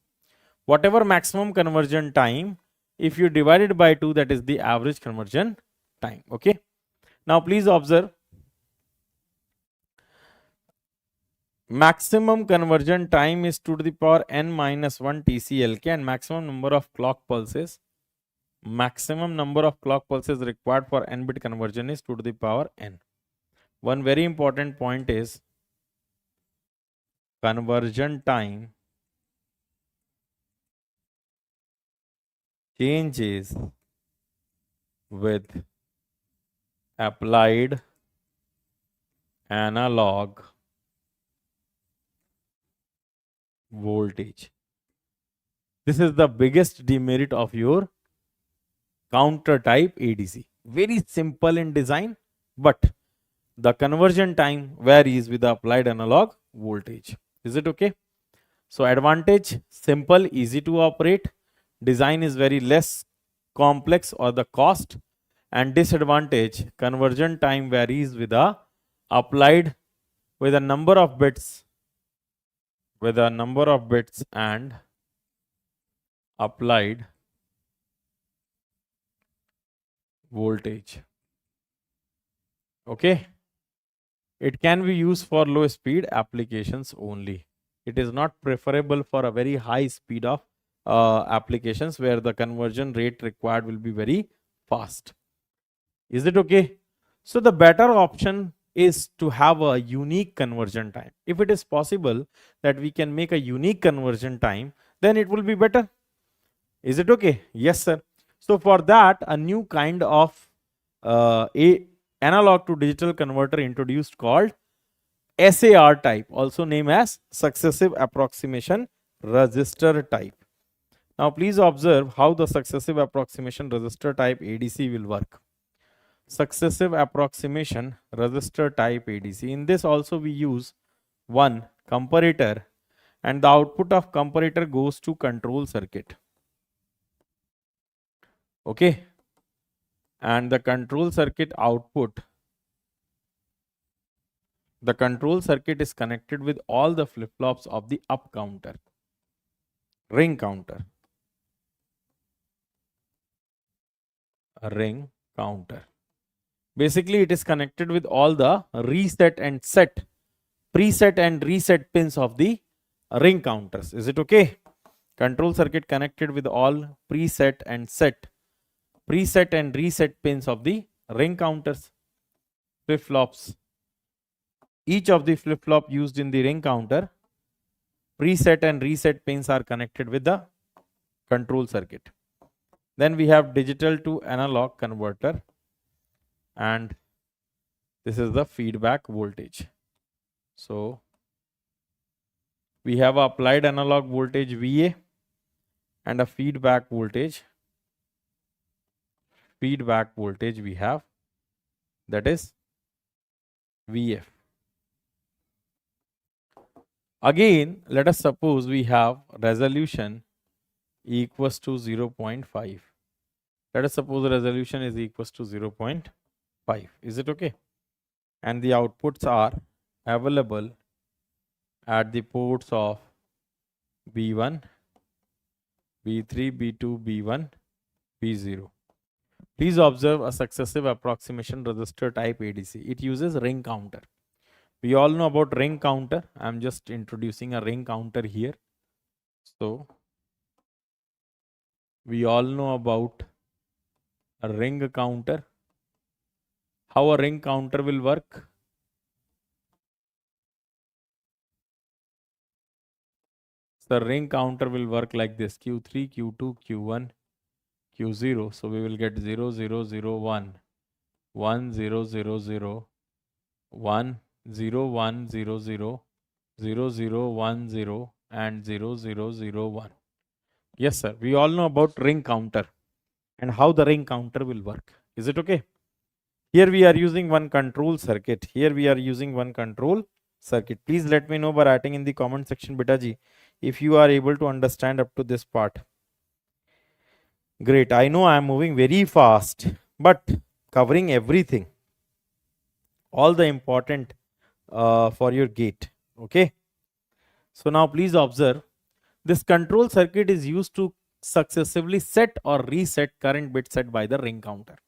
Whatever maximum conversion time, if you divide it by 2, that is the average conversion time. Okay. Now please observe, maximum conversion time is 2 to the power n minus 1 TCLK, and maximum number of clock pulses required for n bit conversion is 2 to the power n. One very important point is conversion time changes with applied analog voltage. This is the biggest demerit of your counter type ADC. Very simple in design, but the conversion time varies with the applied analog voltage. Is it okay? So advantage, simple, easy to operate. Design is very less complex or the cost. And disadvantage, conversion time varies with the applied, with a number of bits and applied voltage. Okay. It can be used for low speed applications only. It is not preferable for a very high speed of applications where the conversion rate required will be very fast. Is it okay? So the better option is to have a unique conversion time. If it is possible that we can make a unique conversion time, then it will be better. Is it okay? Yes, sir. So for that, a new kind of analog to digital converter introduced called SAR type, also named as successive approximation resistor type. Now please observe how the successive approximation resistor type ADC will work. Successive approximation resistor type ADC. In this also we use one comparator, and the output of comparator goes to control circuit. Okay. And the control circuit output, the control circuit is connected with all the flip-flops of the up counter, ring counter, a ring counter. Basically, it is connected with all the reset and set, preset and reset pins of the ring counters. Is it okay? Control circuit connected with all preset and reset pins of the ring counters, flip-flops. Each of the flip-flop used in the ring counter, preset and reset pins are connected with the control circuit. Then we have digital to analog converter, and this is the feedback voltage. So we have applied analog voltage VA and a feedback voltage we have, that is VF. Again, let us suppose we have resolution equals to 0.5. Let us suppose the resolution is equals to 0.5. Is it okay? And the outputs are available at the ports of B1, B3, B2, B1, B0. Please observe a successive approximation resistor type ADC. It uses ring counter. We all know about ring counter. I am just introducing a ring counter here. So we all know about a ring counter. How a ring counter will work? The ring counter will work like this: Q3, Q2, Q1, Q0. So we will get 0, 0, 0, 1, 1, 0, 0, 0, 1, 0, 1, 0, 0, 0, 0, 1, 0, and 0, 0, 0, 1. Yes, sir. We all know about ring counter and how the ring counter will work. Is it okay? Here we are using one control circuit. Here we are using one control circuit. Please let me know by writing in the comment section, beta ji, if you are able to understand up to this part. Great. I know I am moving very fast, but covering everything, all the important for your gate. Okay. So now please observe, this control circuit is used to successively set or reset current bit set by the ring counter.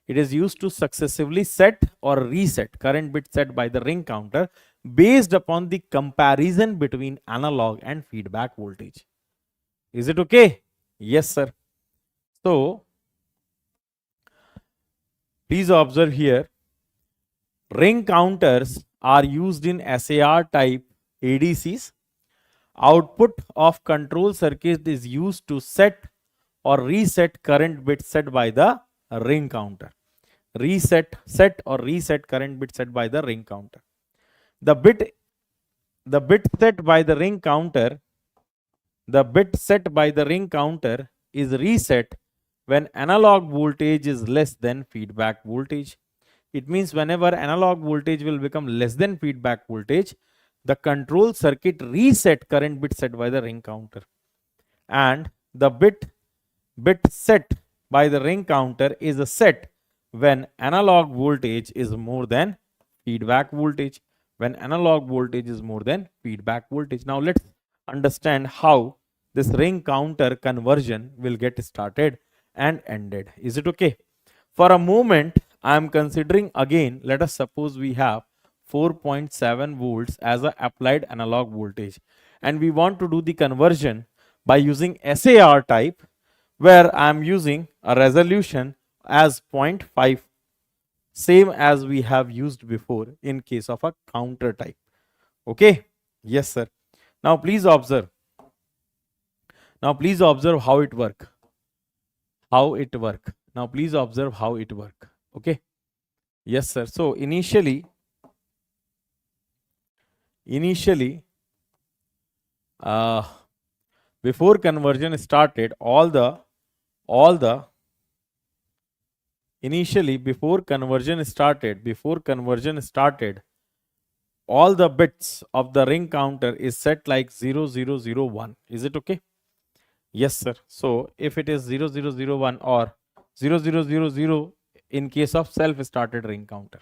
It is used to successively set or reset current bit set by the ring counter based upon the comparison between analog and feedback voltage. Is it okay? Yes, sir. So, please observe here, ring counters are used in SAR type ADCs. Output of control circuit is used to set or reset current bit set by the ring counter. Set or reset current bit set by the ring counter. The bit set by the ring counter, is reset when analog voltage is less than feedback voltage. It means whenever analog voltage will become less than feedback voltage, the control circuit reset current bit set by the ring counter, and the bit set by the ring counter is a set when analog voltage is more than feedback voltage. When analog voltage is more than feedback voltage. Now let's understand how this ring counter conversion will get started and ended. Is it okay? For a moment, I am considering again, let us suppose we have 4.7 volts as a applied analog voltage, and we want to do the conversion by using SAR type, where I am using a resolution as 0.5, same as we have used before in case of a counter type. Okay? Yes, sir. Now please observe. How it work. Now please observe how it work. Okay? Yes, sir. So initially, before conversion started, before conversion started, all the bits of the ring counter is set like 0001. Is it okay? Yes, sir. So if it is 0001 or 0000 in case of self-started ring counter.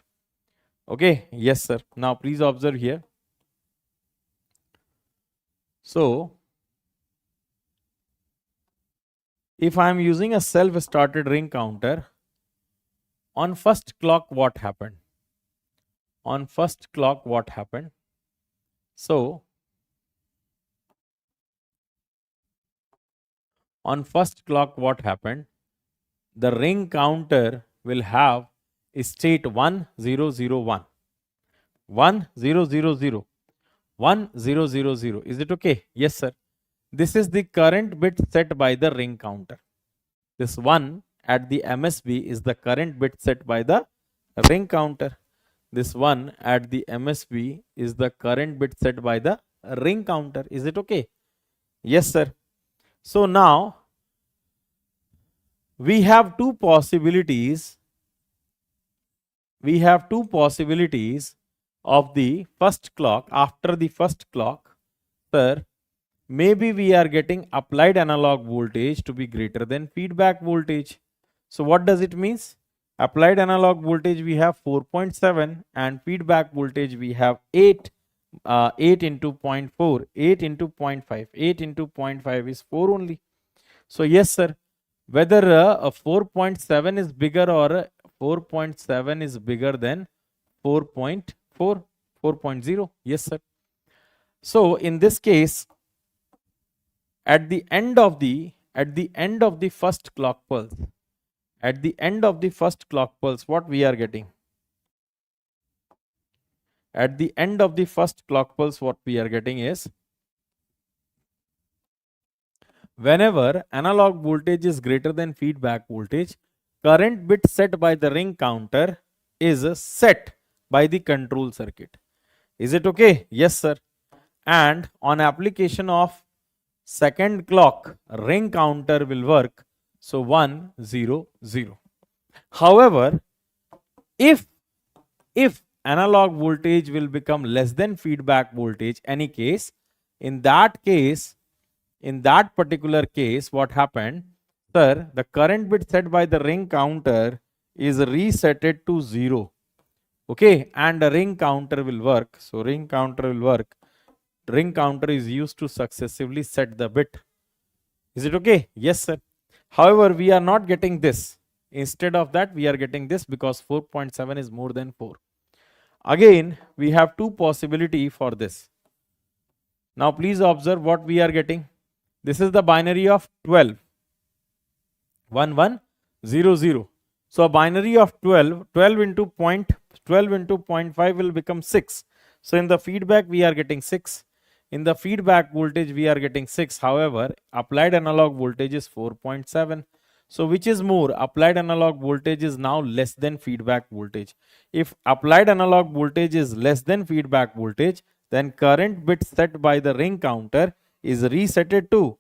Okay. Yes, sir. Now please observe here. So if I am using a self-started ring counter, on first clock what happened? So on first clock what happened? The ring counter will have state 1001, 1000, 1000. Is it okay? Yes, sir. This is the current bit set by the ring counter. This 1 at the MSB is the current bit set by the ring counter. This 1 at the MSB is the current bit set by the ring counter. Is it okay? Yes, sir. So now we have two possibilities. Of the first clock. After the first clock, sir, maybe we are getting applied analog voltage to be greater than feedback voltage. So what does it mean? Applied analog voltage we have 4.7 and feedback voltage we have 8. 8 into 0.4, 8 into 0.5, 8 into 0.5 is 4 only. So yes, sir, whether a 4.7 is bigger or 4.7 is bigger than 4.4, 4.0. Yes, sir. So in this case, at the end of the first clock pulse, what we are getting? At the end of the first clock pulse, what we are getting is, whenever analog voltage is greater than feedback voltage, current bit set by the ring counter is set by the control circuit. Is it okay? Yes, sir. And on application of second clock ring counter will work. So 1 0 0. However, if analog voltage will become less than feedback voltage, any case, in that particular case, what happened, sir, the current bit set by the ring counter is resetted to 0. Okay, and the ring counter will work. So ring counter will work. Ring counter is used to successively set the bit. Is it okay? Yes, sir. However, we are not getting this. Instead of that, we are getting this because 4.7 is more than 4. Again, we have two possibility for this. Now, please observe what we are getting. This is the binary of 12. 1 1 0 0. So a binary of 12 into 0.5 will become 6. So in the feedback we are getting 6. In the feedback voltage we are getting 6. However, applied analog voltage is 4.7. So which is more? Applied analog voltage is now less than feedback voltage. If applied analog voltage is less than feedback voltage, then current bit set by the ring counter is resetted to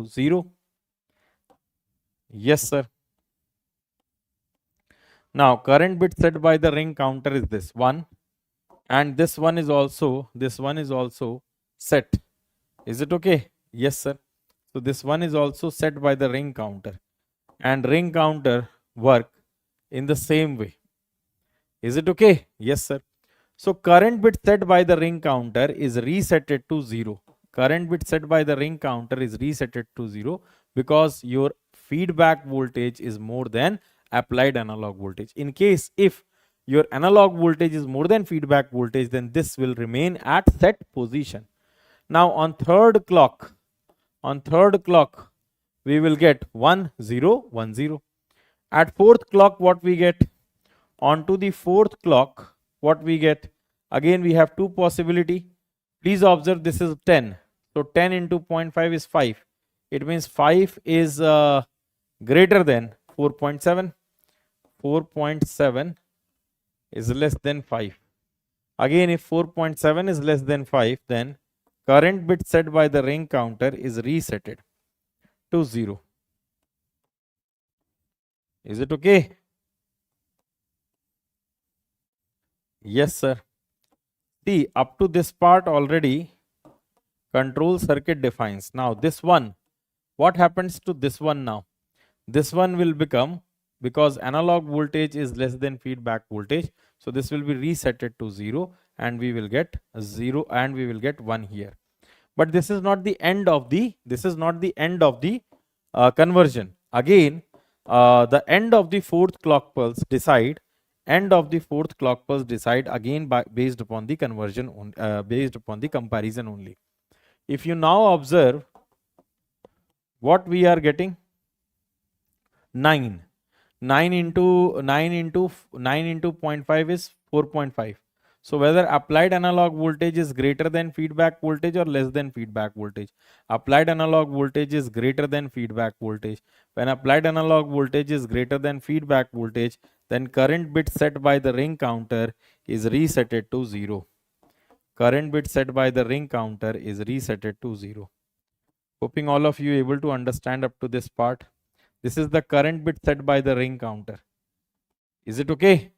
0. Yes, sir. Now current bit set by the ring counter is this 1, and this one is also set. Is it okay? Yes, sir. So this one is also set by the ring counter, and ring counter work in the same way. Is it okay? Yes, sir. So current bit set by the ring counter is resetted to 0. Current bit set by the ring counter is resetted to 0 because your feedback voltage is more than applied analog voltage. In case if your analog voltage is more than feedback voltage, then this will remain at set position. Now on third clock, we will get 1 0 1 0. At fourth clock, what we get? On to the fourth clock, what we get? Again, we have two possibility. Please observe, this is 10. So 10 into 0.5 is 5. It means 5 is greater than 4.7. 4.7 is less than 5. Again, if 4.7 is less than 5, then current bit set by the ring counter is resetted to 0. Is it okay? Yes, sir. See, up to this part already control circuit defines. Now this one, what happens to this one now? This one will become, because analog voltage is less than feedback voltage, so this will be resetted to 0, and we will get 0 and we will get 1 here. But this is not the end of the conversion. Again, the end of the fourth clock pulse decide again based upon the conversion based upon the comparison only. If you now observe what we are getting, 9 into 0.5 is 4.5. So whether applied analog voltage is greater than feedback voltage or less than feedback voltage? Applied analog voltage is greater than feedback voltage. When applied analog voltage is greater than feedback voltage, then current bit set by the ring counter is resetted to 0. Current bit set by the ring counter is resetted to 0. Hoping all of you able to understand up to this part. This is the current bit set by the ring counter. Is it okay?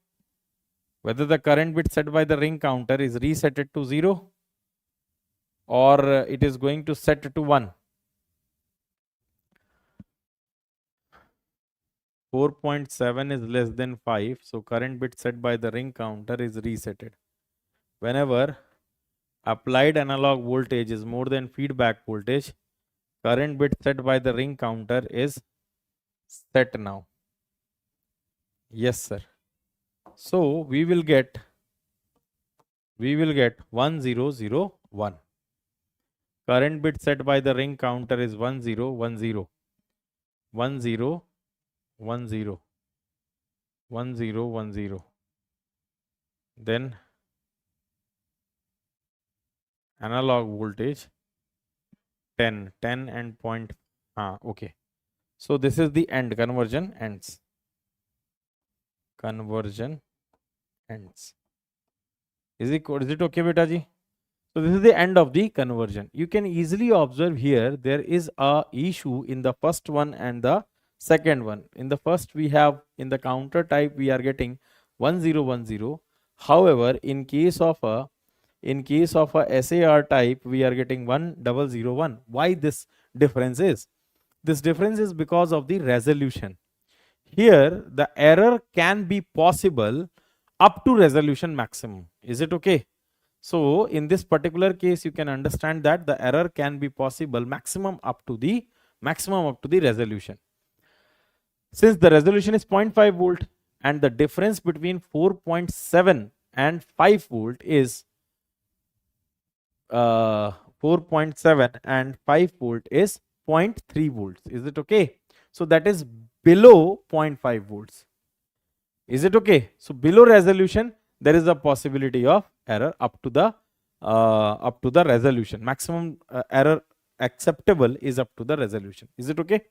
Whether the current bit set by the ring counter is resetted to 0 or it is going to set to 1. 4.7 is less than 5, so current bit set by the ring counter is resetted. Whenever applied analog voltage is more than feedback voltage, current bit set by the ring counter is set now. Yes, sir. So we will get 1001. Current bit set by the ring counter is 1010. 1010. 1010. Then analog voltage 10 and point. Okay. So this is the end. Conversion ends. Conversion ends. Is it okay, beta ji? So this is the end of the conversion. You can easily observe here there is a issue in the first one and the second one. In the first we have in the counter type we are getting 1010. However, in case of a SAR type we are getting 1001. Why this difference is? This difference is because of the resolution. Here the error can be possible up to resolution maximum. Is it okay? So in this particular case you can understand that the error can be possible maximum up to the resolution. Since the resolution is 0.5 volt and the difference between 4.7 and 5 volt is 4.7 and 5 volt is 0.3 volts. Is it okay? So that is below 0.5 volts. Is it okay? So below resolution there is a possibility of error up to the resolution. Maximum error acceptable is up to the resolution. Is it okay?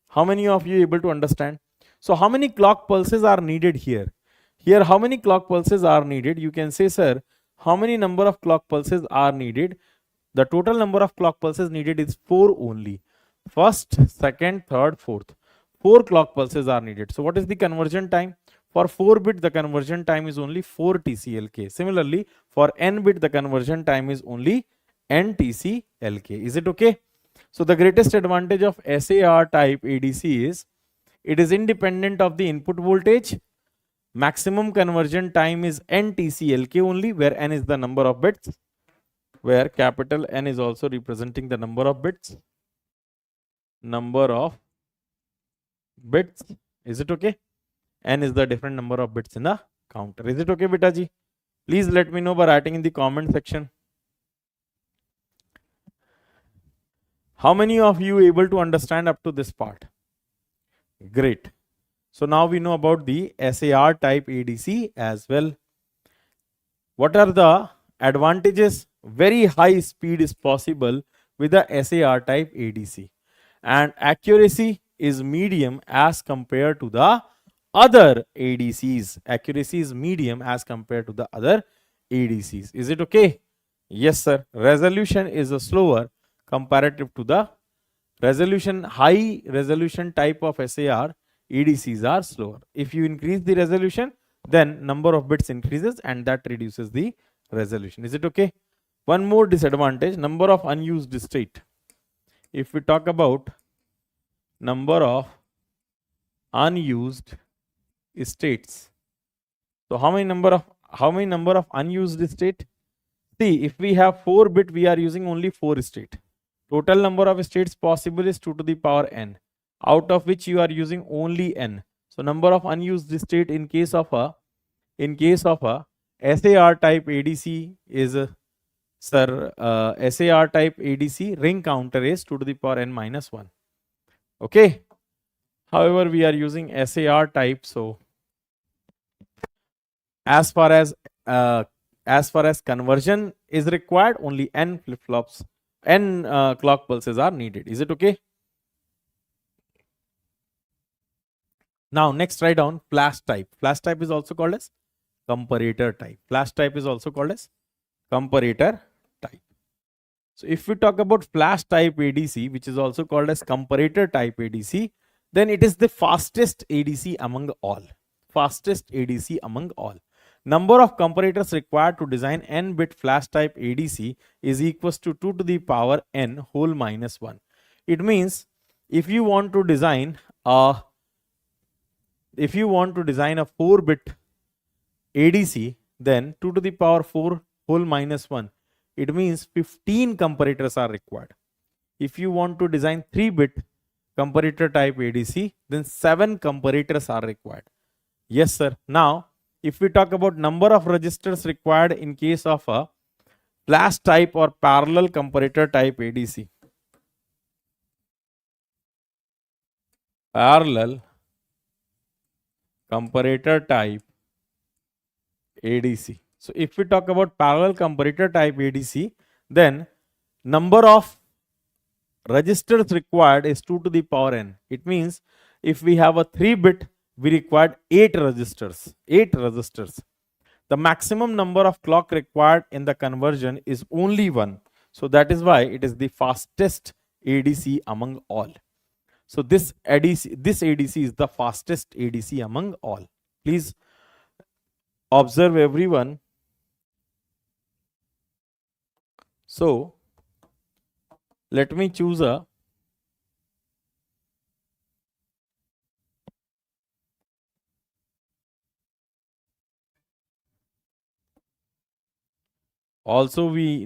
How many of you able to understand? So how many clock pulses are needed here? Here how many clock pulses are needed? You can say, sir, how many number of clock pulses are needed? The total number of clock pulses needed is 4 only. First, second, third, fourth. 4 clock pulses are needed. So what is the conversion time? For 4 bit the conversion time is only 4 TCLK. Similarly, for n bit the conversion time is only n TCLK. Is it okay? So the greatest advantage of SAR type ADC is it is independent of the input voltage. Maximum conversion time is n TCLK only, where n is the number of bits, where capital N is also representing the number of bits. Is it okay? N is the different number of bits in the counter. Is it okay, beta ji? Please let me know by writing in the comment section. How many of you able to understand up to this part? Great. So now we know about the SAR type ADC as well. What are the advantages? Very high speed is possible with the SAR type ADC, and accuracy is medium as compared to the other ADCs. Accuracy is medium as compared to the other ADCs. Is it okay? Yes, sir. Resolution is a slower comparative to the resolution. High resolution type of SAR ADCs are slower. If you increase the resolution, then number of bits increases and that reduces the resolution. Is it okay? One more disadvantage, number of unused state. If we talk about number of unused states, so how many number of unused state? See, if we have 4 bit, we are using only 4 state. Total number of states possible is 2 to the power n, out of which you are using only n. So number of unused state in case of a SAR type ADC is SAR type ADC ring counter is 2 to the power n minus 1. Okay. However, we are using SAR type, so as far as conversion is required, only n flip-flops, n clock pulses are needed. Is it okay? Now next, write down flash type. Flash type is also called as comparator type. Flash type is also called as comparator type. So if we talk about flash type ADC, which is also called as comparator type ADC, then it is the fastest ADC among all. Fastest ADC among all. Number of comparators required to design n bit flash type ADC is equals to 2 to the power n whole minus 1. It means if you want to design a 4 bit ADC, then 2 to the power 4 whole minus 1. It means 15 comparators are required. If you want to design 3 bit comparator type ADC, then 7 comparators are required. Yes, sir. Now, if we talk about number of registers required in case of a flash type or parallel comparator type ADC. Parallel comparator type ADC. So if we talk about parallel comparator type ADC, then number of registers required is 2 to the power n. It means if we have a 3 bit, we required 8 registers. The maximum number of clock required in the conversion is only one. So that is why it is the fastest ADC among all. So this ADC is the fastest ADC among all. Please observe everyone. So let me choose a also we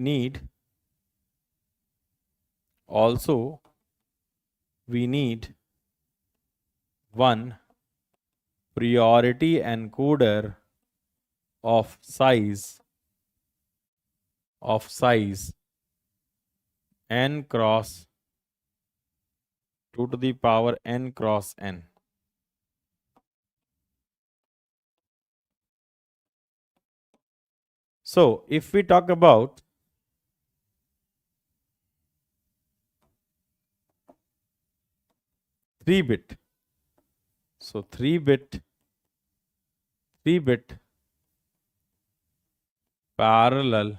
need one priority encoder of size n cross 2 to the power n cross n. So if we talk about three bit, so 3-bit parallel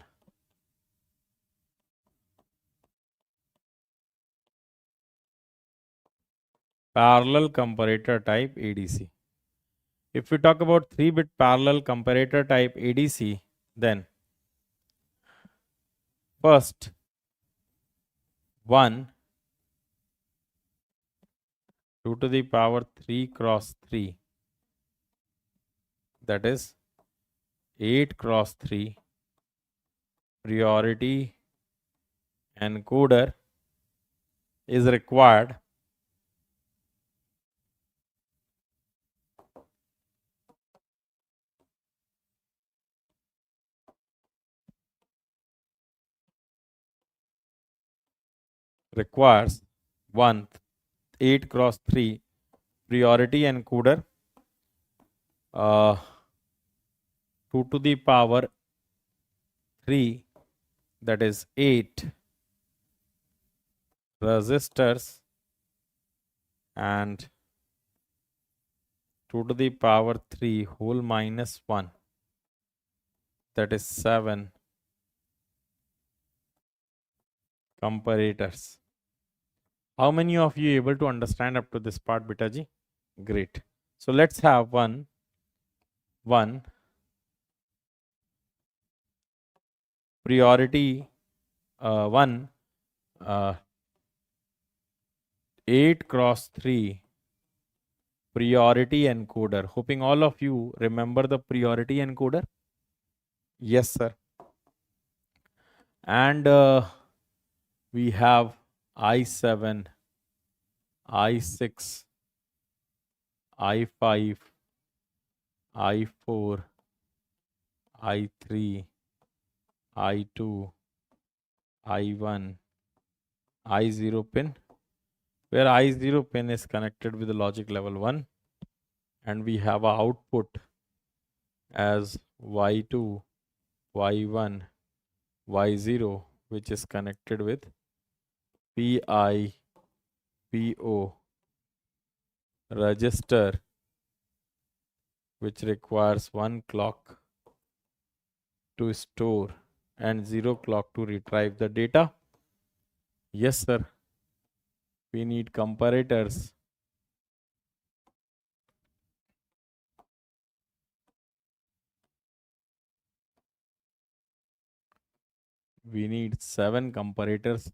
comparator type ADC. If we talk about 3-bit parallel comparator type ADC, then first 1 2 to the power 3 cross 3, that is 8 cross 3 priority encoder is required requires 1 8 cross 3 priority encoder, 2 to the power 3, that is 8 resistors, and 2 to the power 3 whole minus 1, that is 7 comparators. How many of you able to understand up to this part, Bitaji? Great. So let's have one priority, one 8 cross 3 priority encoder. Hoping all of you remember the priority encoder. Yes, sir. And we have I7, I6, I5, I4, I3, I2, I1, I0 pin, where I0 pin is connected with the logic level 1, and we have our output as Y2, Y1, Y0, which is connected with PI, PO register, which requires 1 clock to store and 0 clock to retrieve the data. Yes, sir. We need comparators. We need 7 comparators.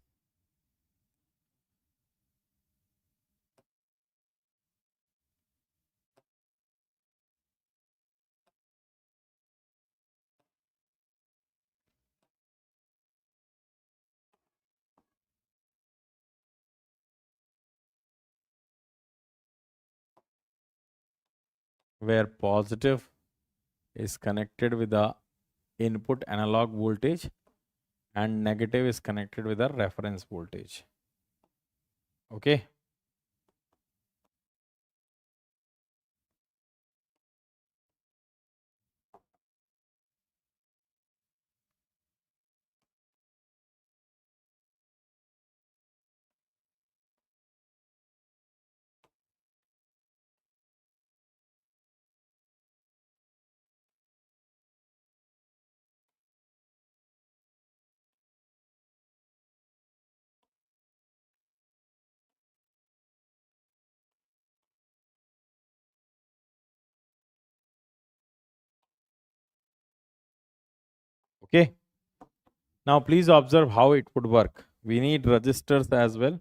Where positive is connected with the input analog voltage and negative is connected with the reference voltage. Okay. Okay. Now please observe how it would work. We need registers as well.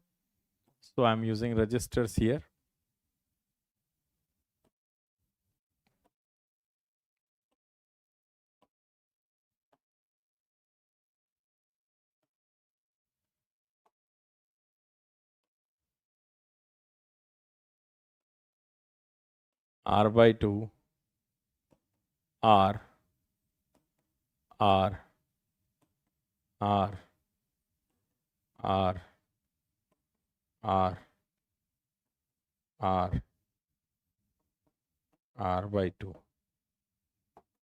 So I'm using registers here. R by 2, R, R, R, R, R, R, R by 2.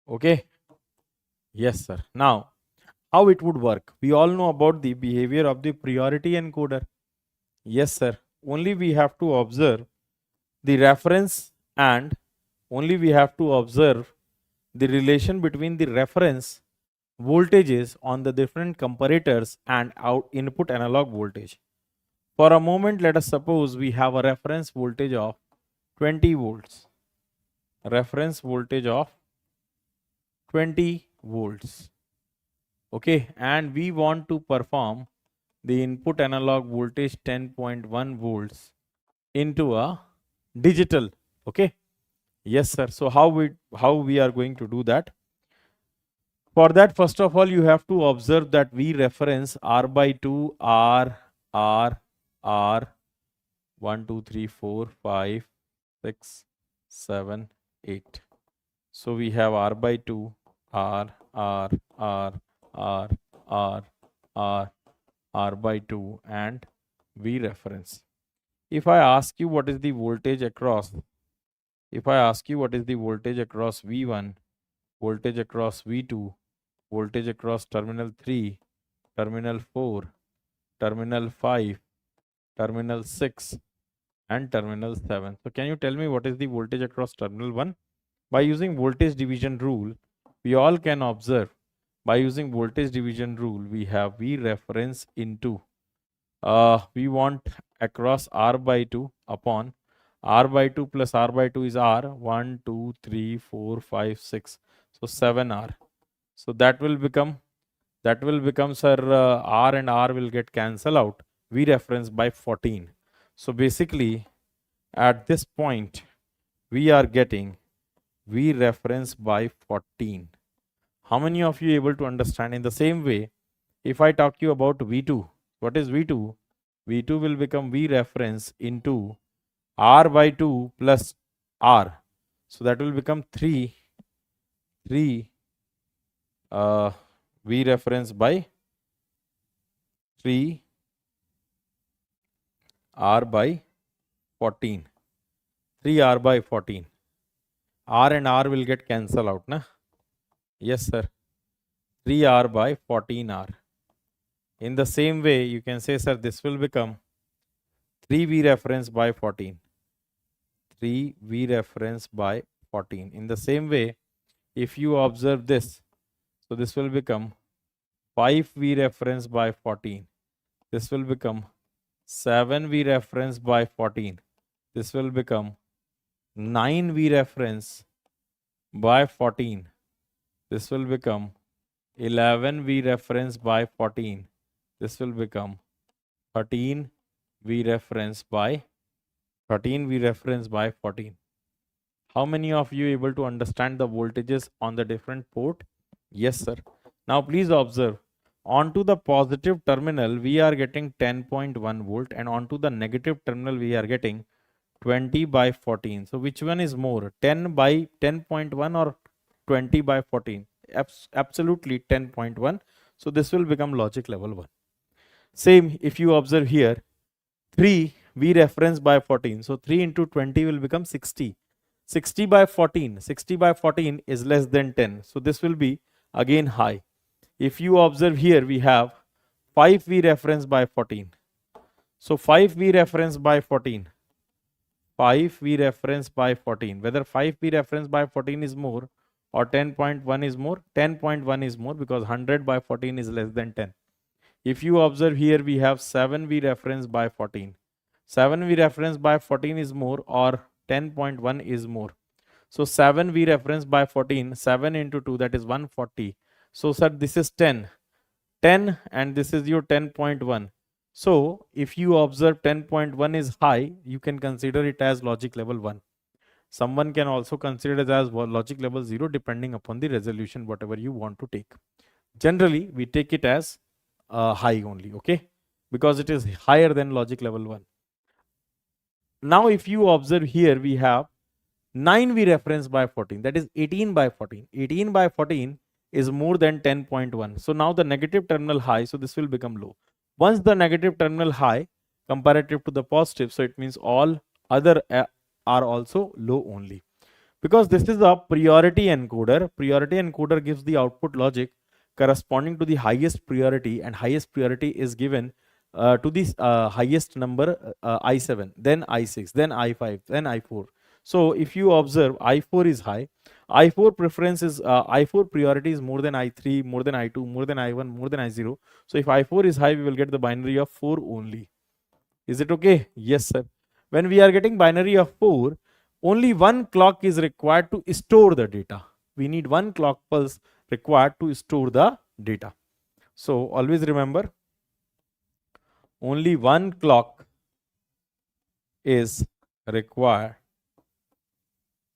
Okay. Yes, sir. Now, how it would work? We all know about the behavior of the priority encoder. Yes, sir. Only we have to observe the reference and only we have to observe the relation between the reference voltages on the different comparators and out input analog voltage. For a moment, let us suppose we have a reference voltage of 20 volts. Reference voltage of 20 volts. Okay, and we want to perform the input analog voltage 10.1 volts into a digital. Okay. Yes, sir. So how we are going to do that? For that, first of all, you have to observe that we reference R by 2, R, 1, 2, 3, 4, 5, 6, 7, 8. So we have R by 2, R, R, R, R, R, R, R by 2 and V reference. If I ask you what is the voltage across, V1, voltage across V2, voltage across terminal 3, terminal 4, terminal 5, terminal 6 and terminal 7. So can you tell me what is the voltage across terminal 1? By using voltage division rule, we all can observe. By using voltage division rule, we have V reference into we want across R by 2 upon R by 2 plus R by 2 is R, 1, 2, 3, 4, 5, 6. So 7R. So that will become sir, R and R will get cancel out. V reference by 14. So basically at this point we are getting V reference by 14. How many of you able to understand? In the same way, if I talk you about V2, what is V2? V2 will become V reference into R by 2 plus R. So that will become 3 V reference by 3 R by 14. 3R by 14. R and R will get cancel out, na? Yes, sir. 3R by 14R. In the same way, you can say, sir, this will become 3V reference by 14. 3V reference by 14. In the same way, if you observe this, so this will become 5V reference by 14. This will become 7V reference by 14. This will become 9V reference by 14. This will become 11V reference by 14. This will become 13V reference by 14. How many of you able to understand the voltages on the different port? Yes, sir. Now please observe. Onto the positive terminal, we are getting 10.1 volt and onto the negative terminal, we are getting 20 by 14. So which one is more? 10 by 10.1 or 20 by 14? Absolutely 10.1. So this will become logic level 1. Same if you observe here, 3 V reference by 14. So 3 into 20 will become 60. 60 by 14. 60 by 14 is less than 10. So this will be again high. If you observe here, we have 5 V reference by 14. So 5 V reference by 14. 5 V reference by 14. Whether 5 V reference by 14 is more or 10.1 is more? 10.1 is more because 100 by 14 is less than 10. If you observe here, we have 7 V reference by 14. 7 V reference by 14 is more or 10.1 is more. So 7 V reference by 14, 7 into 2, that is 140. So sir, this is 10 and this is your 10.1. So if you observe 10.1 is high, you can consider it as logic level 1. Someone can also consider it as logic level 0 depending upon the resolution, whatever you want to take. Generally, we take it as high only, okay? Because it is higher than logic level 1. Now, if you observe here, we have 9 we reference by 14, that is 18 by 14. 18 by 14 is more than 10.1. So now the negative terminal high, so this will become low. Once the negative terminal high comparative to the positive, so it means all other are also low only. Because this is a priority encoder gives the output logic corresponding to the highest priority, and highest priority is given to the highest number I7, then I6, then I5, then I4. So if you observe I4 is high, I4 preference is I4 priority is more than I3, more than I2, more than I1, more than I0. So if I4 is high, we will get the binary of 4 only. Is it okay? Yes, sir. When we are getting binary of 4, only one clock is required to store the data. We need one clock pulse required to store the data. So always remember, only one clock is required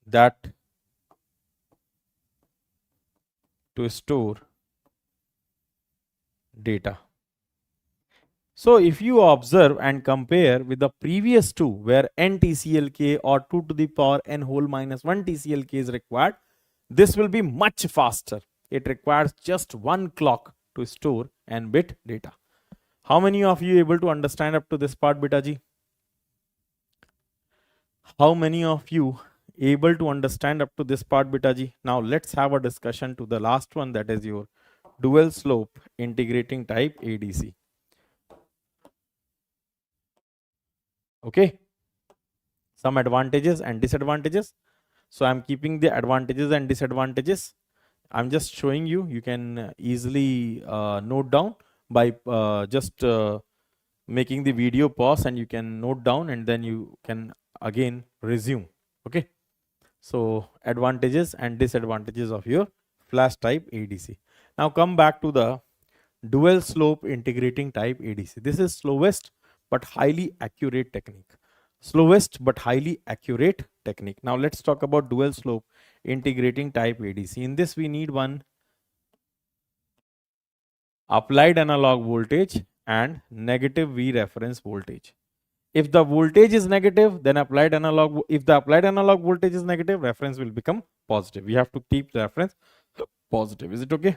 that to store data. So if you observe and compare with the previous two, where n TCLK or 2 to the power n whole minus 1 TCLK is required, this will be much faster. It requires just one clock to store n bit data. How many of you able to understand up to this part, beta ji? How many of you able to understand up to this part, beta ji? Now let's have a discussion to the last one, that is your dual slope integrating type ADC. Okay, some advantages and disadvantages. So I'm keeping the advantages and disadvantages. I'm just showing you. You can easily note down by just making the video pause, and you can note down and then you can again resume. Okay. So advantages and disadvantages of your flash type ADC. Now come back to the dual slope integrating type ADC. This is slowest but highly accurate technique. Slowest but highly accurate technique. Now let's talk about dual slope integrating type ADC. In this we need one applied analog voltage and negative V reference voltage. If the voltage is negative, then applied analog, if the applied analog voltage is negative, reference will become positive. We have to keep the reference positive. Is it okay?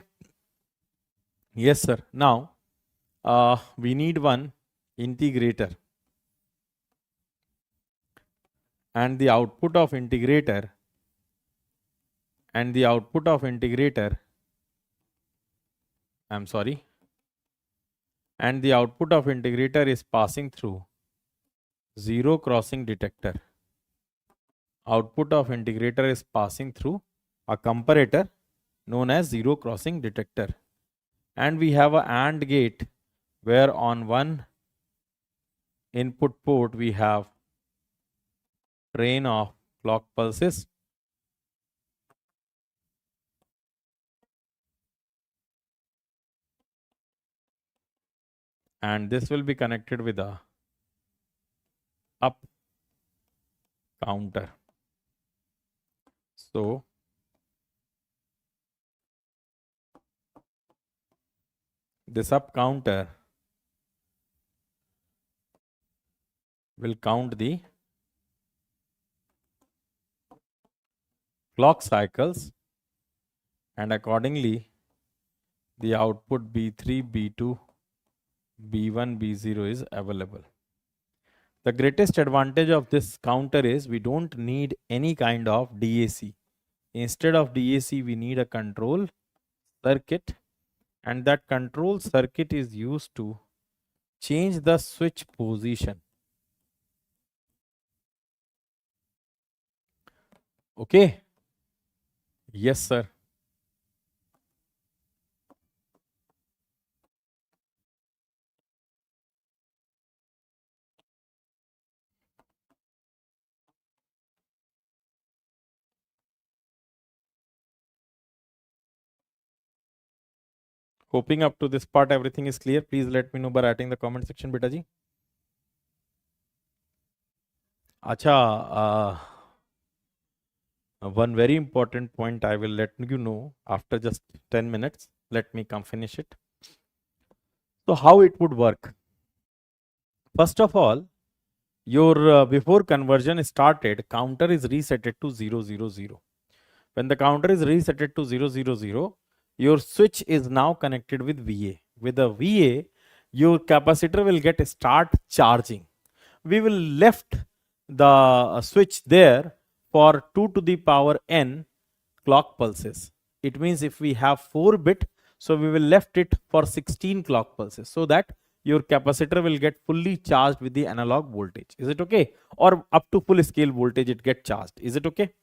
Yes, sir. Now, we need one integrator, and the output of integrator I'm sorry, and the output of integrator is passing through zero crossing detector. Output of integrator is passing through a comparator known as zero crossing detector. And we have a AND gate where on one input port we have train of clock pulses, and this will be connected with a up counter. So this up counter will count the clock cycles, and accordingly the output B3, B2, B1, B0 is available. The greatest advantage of this counter is we don't need any kind of DAC. Instead of DAC, we need a control circuit, and that control circuit is used to change the switch position. Okay. Yes, sir. Hoping up to this part everything is clear. Please let me know by writing the comment section, beta ji. Acha, one very important point I will let you know after just 10 minutes. Let me come finish it. So how it would work? First of all, your before conversion started, counter is resetted to 000. When the counter is resetted to 000, your switch is now connected with VA. With the VA, your capacitor will get start charging. We will left the switch there for 2 to the power n clock pulses. It means if we have 4 bit, so we will left it for 16 clock pulses, so that your capacitor will get fully charged with the analog voltage. Is it okay? Or up to full scale voltage it get charged. Is it okay?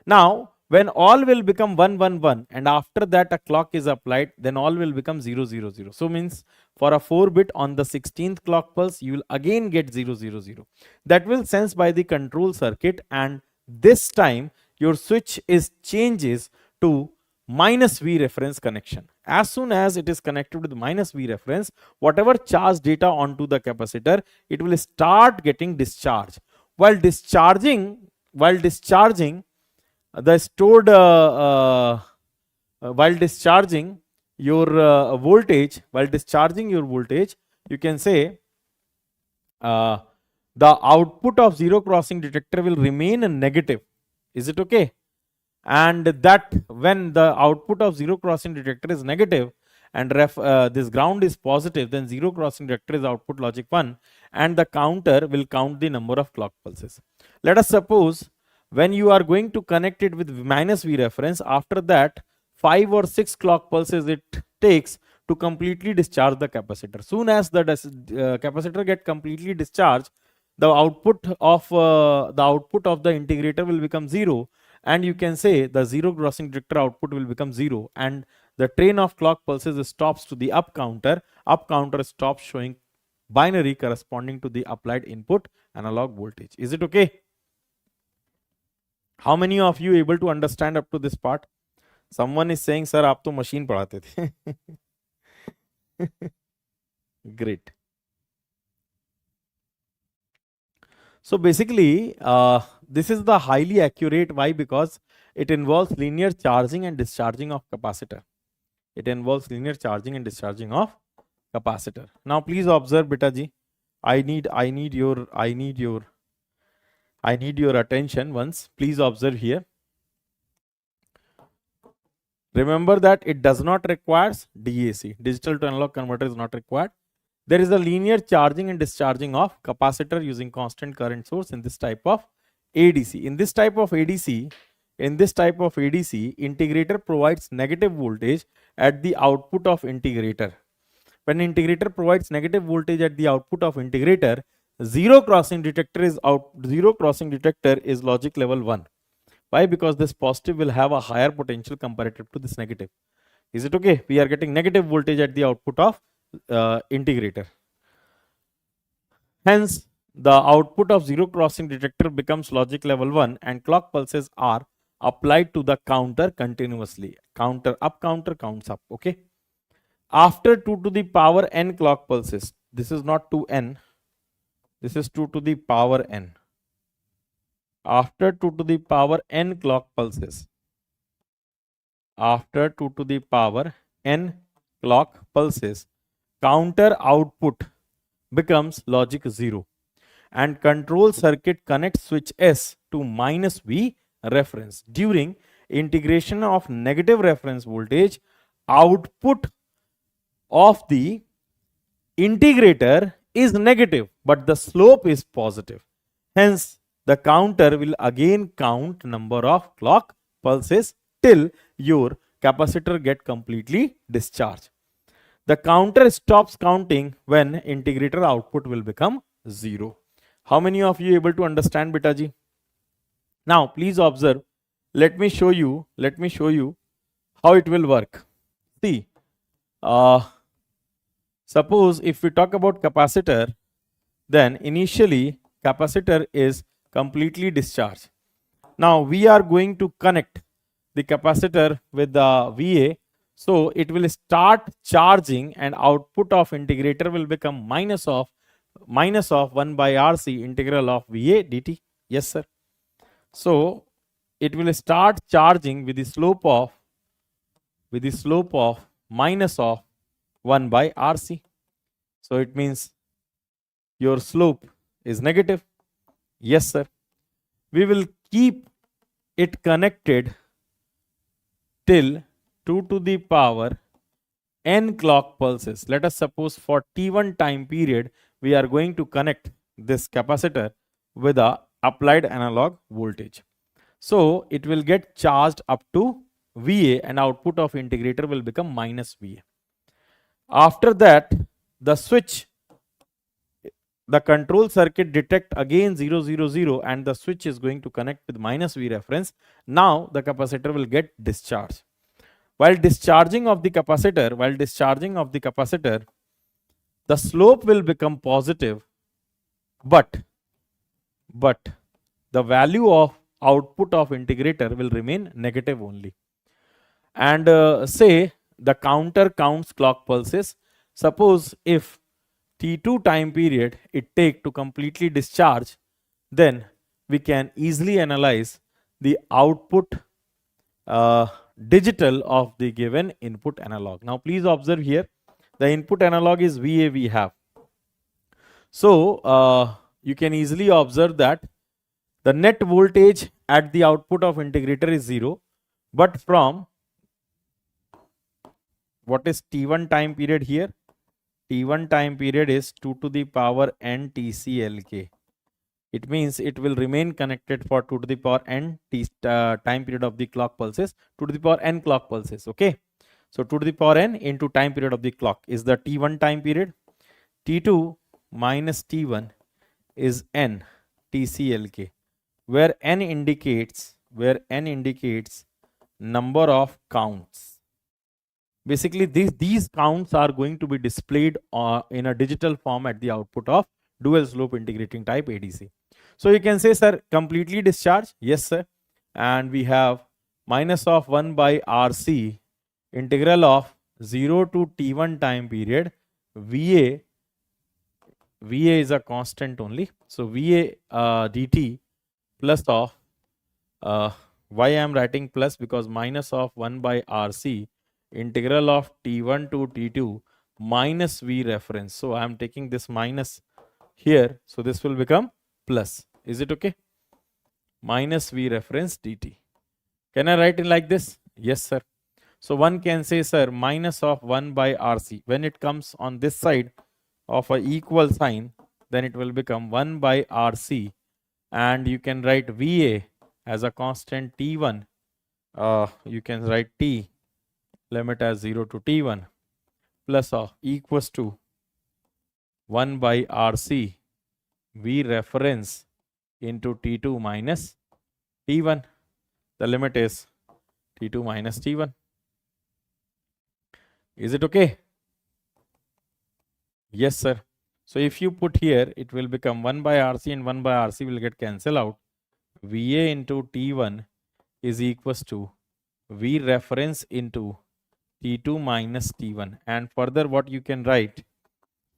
Now, when all will become 1 1 1 and after that a clock is applied, then all will become 0 0 0. So means for a 4 bit on the 16th clock pulse, you will again get 0 0 0. That will sense by the control circuit, and this time your switch is changes to minus V reference connection. As soon as it is connected with minus V reference, whatever charge data onto the capacitor, it will start getting discharged. While discharging the stored while discharging your voltage, you can say the output of zero crossing detector will remain negative. Is it okay? And that when the output of zero crossing detector is negative and this ground is positive, then zero crossing detector is output logic 1 and the counter will count the number of clock pulses. Let us suppose when you are going to connect it with minus V reference, after that 5 or 6 clock pulses it takes to completely discharge the capacitor. Soon as the capacitor get completely discharged, the output of the integrator will become 0, and you can say the zero crossing detector output will become 0, and the train of clock pulses stops to the up counter. Up counter stops showing binary corresponding to the applied input analog voltage. Is it okay? How many of you able to understand up to this part? Someone is saying, sir, aap to machine padhate the. Great. So basically, this is the highly accurate. Why? Because it involves linear charging and discharging of capacitor. It involves linear charging and discharging of capacitor. Now please observe, beta ji. I need your attention once. Please observe here. Remember that it does not require DAC. Digital to analog converter is not required. There is a linear charging and discharging of capacitor using constant current source in this type of ADC. In this type of ADC, integrator provides negative voltage at the output of integrator. When integrator provides negative voltage at the output of integrator, zero crossing detector is logic level 1. Why? Because this positive will have a higher potential comparative to this negative. Is it okay? We are getting negative voltage at the output of integrator. Hence, the output of zero crossing detector becomes logic level 1 and clock pulses are applied to the counter continuously. Counter up, counter counts up. Okay. After 2 to the power n clock pulses, this is not 2n, this is 2 to the power n. After 2 to the power n clock pulses, counter output becomes logic 0 and control circuit connects switch S to minus V reference. During integration of negative reference voltage, output of the integrator is negative, but the slope is positive. Hence, the counter will again count number of clock pulses till your capacitor get completely discharged. The counter stops counting when integrator output will become 0. How many of you able to understand, beta ji? Now, please observe. Let me show you how it will work. See, suppose if we talk about capacitor, then initially capacitor is completely discharged. Now we are going to connect the capacitor with the VA So it will start charging and output of integrator will become minus of 1 by RC integral of VA dt. Yes, sir. So it will start charging with the slope of minus of 1 by RC. So it means your slope is negative. Yes, sir. We will keep it connected till 2 to the power n clock pulses. Let us suppose for t1 time period, we are going to connect this capacitor with a applied analog voltage. So it will get charged up to VA and output of integrator will become minus VA. After that, the switch, the control circuit detect again 0, 0, 0 and the switch is going to connect with minus V reference. Now the capacitor will get discharged. While discharging of the capacitor, the slope will become positive, but the value of output of integrator will remain negative only. And say the counter counts clock pulses. Suppose if T2 time period it take to completely discharge, then we can easily analyze the output digital of the given input analog. Now please observe here, the input analog is VA we have. So you can easily observe that the net voltage at the output of integrator is 0, but from what is T1 time period here? T1 time period is 2 to the power n TCLK. It means it will remain connected for 2 to the power n time period of the clock pulses, 2 to the power n clock pulses. Okay. So 2 to the power n into time period of the clock is the T1 time period. T2 minus T1 is n TCLK, where n indicates number of counts. Basically, these counts are going to be displayed in a digital form at the output of dual slope integrating type ADC. So you can say, sir, completely discharged. Yes, sir. And we have minus of 1 by RC integral of 0 to T1 time period. VA is a constant only. So VA dt plus of why I am writing plus, because minus of 1 by RC integral of T1 to T2 minus V reference. So I am taking this minus here. So this will become plus. Is it okay? Minus V reference dt. Can I write it like this? Yes, sir. So one can say, sir, minus of 1 by RC. When it comes on this side of a equal sign, then it will become 1 by RC. And you can write VA as a constant T1. You can write T limit as 0 to T1 plus of equals to 1 by RC V reference into T2 minus T1. The limit is T2 minus T1. Is it okay? Yes, sir. So if you put here, it will become 1 by RC and 1 by RC will get cancelled out. VA into T1 is equals to V reference into T2 minus T1. And further what you can write,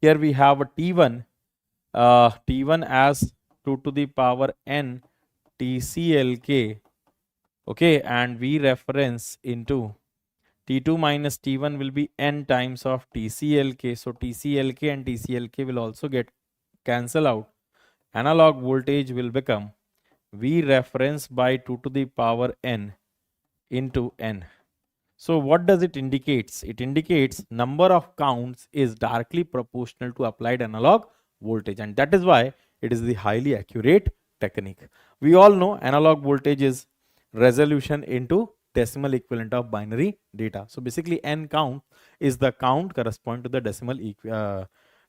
here we have a T1, T1 as 2 to the power n TCLK, okay, and V reference into T2 minus T1 will be n times of TCLK. So TCLK and TCLK will also get cancel out. Analog voltage will become V reference by 2 to the power n into n. So what does it indicates? It indicates number of counts is directly proportional to applied analog voltage, and that is why it is the highly accurate technique. We all know analog voltage is resolution into decimal equivalent of binary data. So basically n count is the count corresponding to the decimal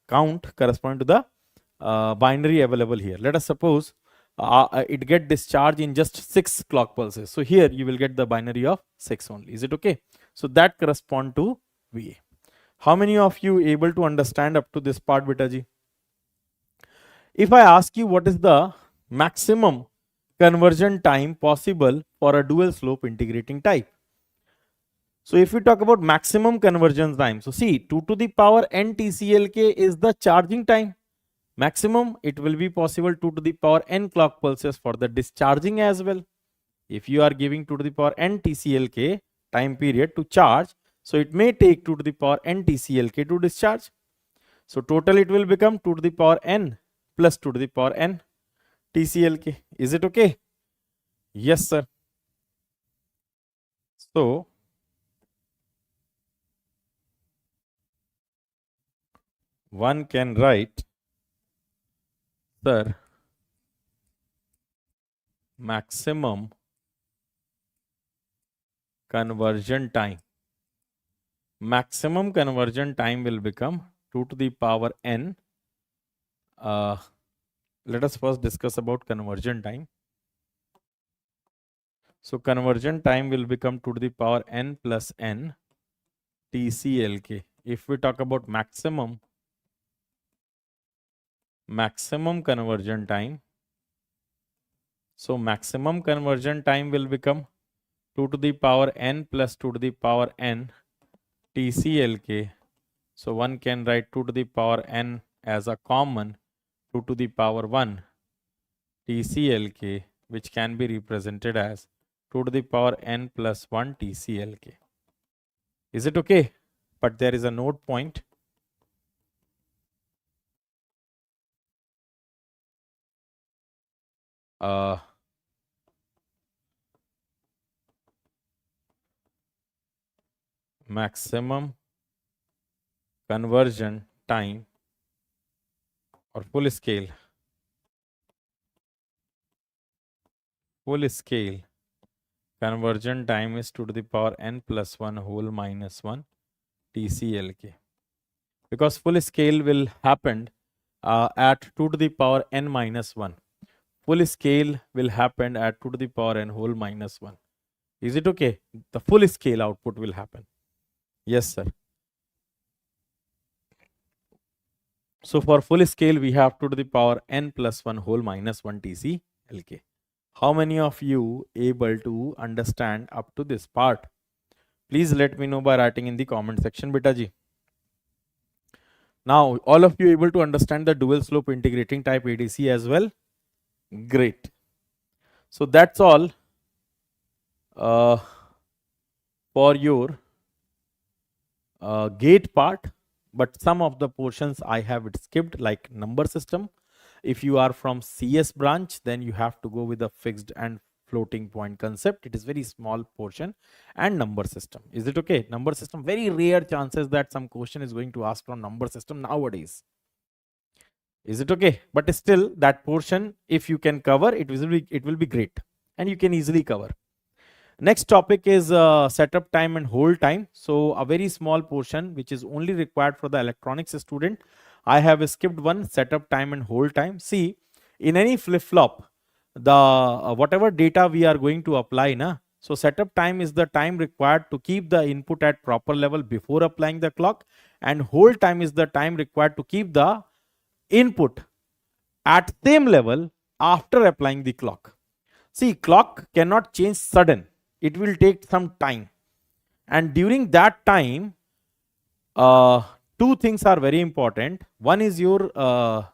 count corresponding to the binary available here. Let us suppose it get discharged in just 6 clock pulses. So here you will get the binary of 6 only. Is it okay? So that correspond to VA. How many of you able to understand up to this part, beta ji? If I ask you what is the maximum conversion time possible for a dual slope integrating type, So if we talk about maximum conversion time, so see 2 to the power n TCLK is the charging time. Maximum, it will be possible 2 to the power n clock pulses for the discharging as well. If you are giving 2 to the power n TCLK time period to charge, so it may take 2 to the power n TCLK to discharge. So total it will become 2 to the power n plus 2 to the power n TCLK. Is it okay? Yes, sir. So one can write, sir, maximum conversion time. Maximum conversion time will become 2 to the power n. Let us first discuss about conversion time. So conversion time will become 2 to the power n plus n TCLK. If we talk about maximum conversion time, so maximum conversion time will become 2 to the power n plus 2 to the power n TCLK. So one can write 2 to the power n as a common 2 to the power 1 TCLK, which can be represented as 2 to the power n plus 1 TCLK. Is it okay? But there is a note point. Maximum conversion time or full scale conversion time is 2 to the power n plus 1 whole minus 1 TCLK. Because full scale will happen at 2 to the power n minus 1. Full scale will happen at 2 to the power n whole minus 1. Is it okay? The full scale output will happen. Yes, sir. So for full scale, we have 2 to the power n plus 1 whole minus 1 TCLK. How many of you able to understand up to this part? Please let me know by writing in the comment section, beta ji. Now, all of you able to understand the dual slope integrating type ADC as well? Great. So that's all for your gate part, but some of the portions I have skipped, like number system. If you are from CS branch, then you have to go with the fixed and floating point concept. It is very small portion. And number system. Is it okay? Number system, very rare chances that some question is going to ask from number system nowadays. Is it okay? But still, that portion, if you can cover, it will be great. And you can easily cover. Next topic is setup time and hold time. So a very small portion which is only required for the electronics student. I have skipped one, setup time and hold time. See, in any flip-flop, the whatever data we are going to apply, so setup time is the time required to keep the input at proper level before applying the clock, and hold time is the time required to keep the input at same level after applying the clock. See, clock cannot change sudden. It will take some time, and during that time, two things are very important. One is your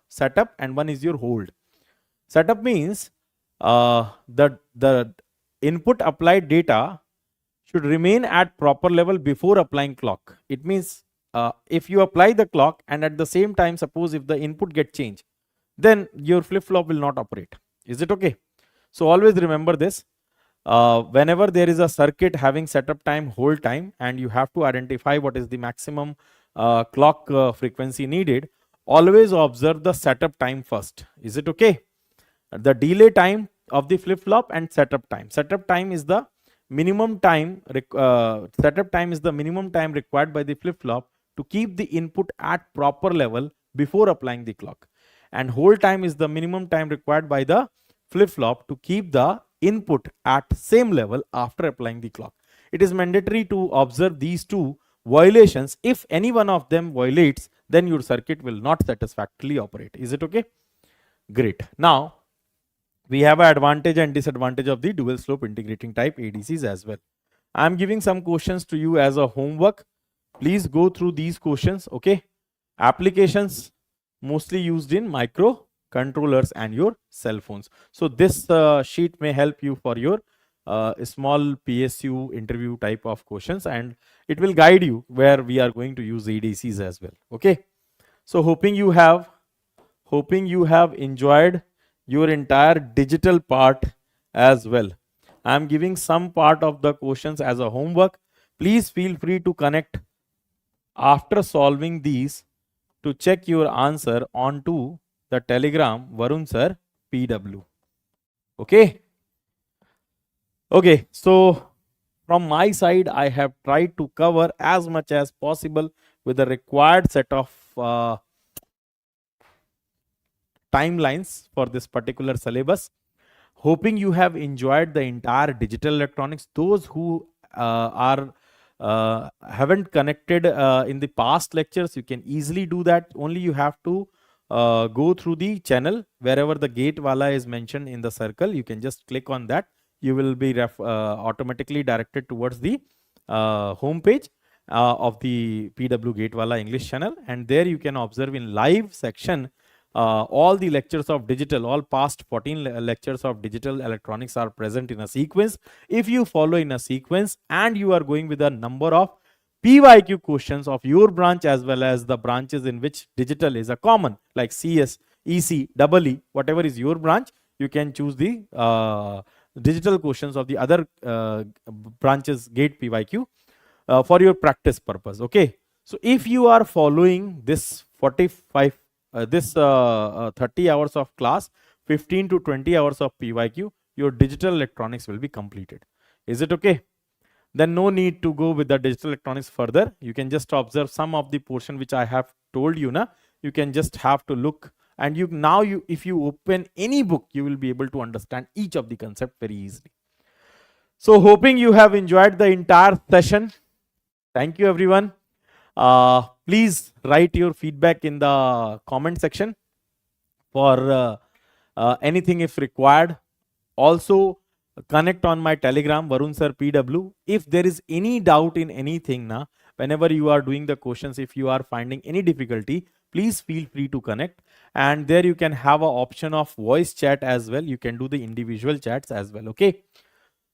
setup and one is your hold. Setup means the input applied data should remain at proper level before applying clock. It means if you apply the clock and at the same time, suppose if the input get changed, then your flip-flop will not operate. Is it okay? So always remember this. Whenever there is a circuit having setup time, hold time, and you have to identify what is the maximum clock frequency needed, always observe the setup time first. Is it okay? The delay time of the flip-flop and setup time. Setup time is the minimum time. Setup time is the minimum time required by the flip-flop to keep the input at proper level before applying the clock, and hold time is the minimum time required by the flip-flop to keep the input at same level after applying the clock. It is mandatory to observe these two violations. If any one of them violates, then your circuit will not satisfactorily operate. Is it okay? Great. Now, we have an advantage and disadvantage of the dual slope integrating type ADCs as well. I'm giving some questions to you as a homework. Please go through these questions. Okay. Applications mostly used in microcontrollers and your cell phones. So this sheet may help you for your small PSU interview type of questions, and it will guide you where we are going to use ADCs as well. Okay. So hoping you have enjoyed your entire digital part as well. I am giving some part of the questions as a homework. Please feel free to connect after solving these to check your answer onto the Telegram Varun sir PW. Okay. Okay. So from my side, I have tried to cover as much as possible with the required set of timelines for this particular syllabus. Hoping you have enjoyed the entire digital electronics. Those who haven't connected in the past lectures, you can easily do that. Only you have to go through the channel wherever the 𝐂𝐤𝐬𝐞 is mentioned in the circle. You can just click on that. You will be automatically directed towards the home page of the PW 𝐂𝐤𝐬𝐞 English channel, and there you can observe in live section all the lectures of digital, all past 14 lectures of digital electronics are present in a sequence. If you follow in a sequence and you are going with a number of PYQ questions of your branch as well as the branches in which digital is a common, like CS, EC, EE, whatever is your branch, you can choose the digital questions of the other branches GATE PYQ for your practice purpose. Okay. So if you are following this 30 hours of class, 15 to 20 hours of PYQ, your digital electronics will be completed. Is it okay? Then no need to go with the digital electronics further. You can just observe some of the portion which I have told you. You can just have to look, and if you open any book, you will be able to understand each of the concept very easily. So hoping you have enjoyed the entire session. Thank you everyone. Please write your feedback in the comment section for anything if required. Also connect on my Telegram Varun sir PW. If there is any doubt in anything, whenever you are doing the questions, if you are finding any difficulty, please feel free to connect, and there you can have an option of voice chat as well. You can do the individual chats as well. Okay.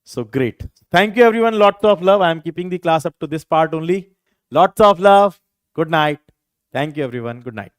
So great. Thank you everyone. Lots of love. I am keeping the class up to this part only. Lots of love. Good night. Thank you everyone. Good night.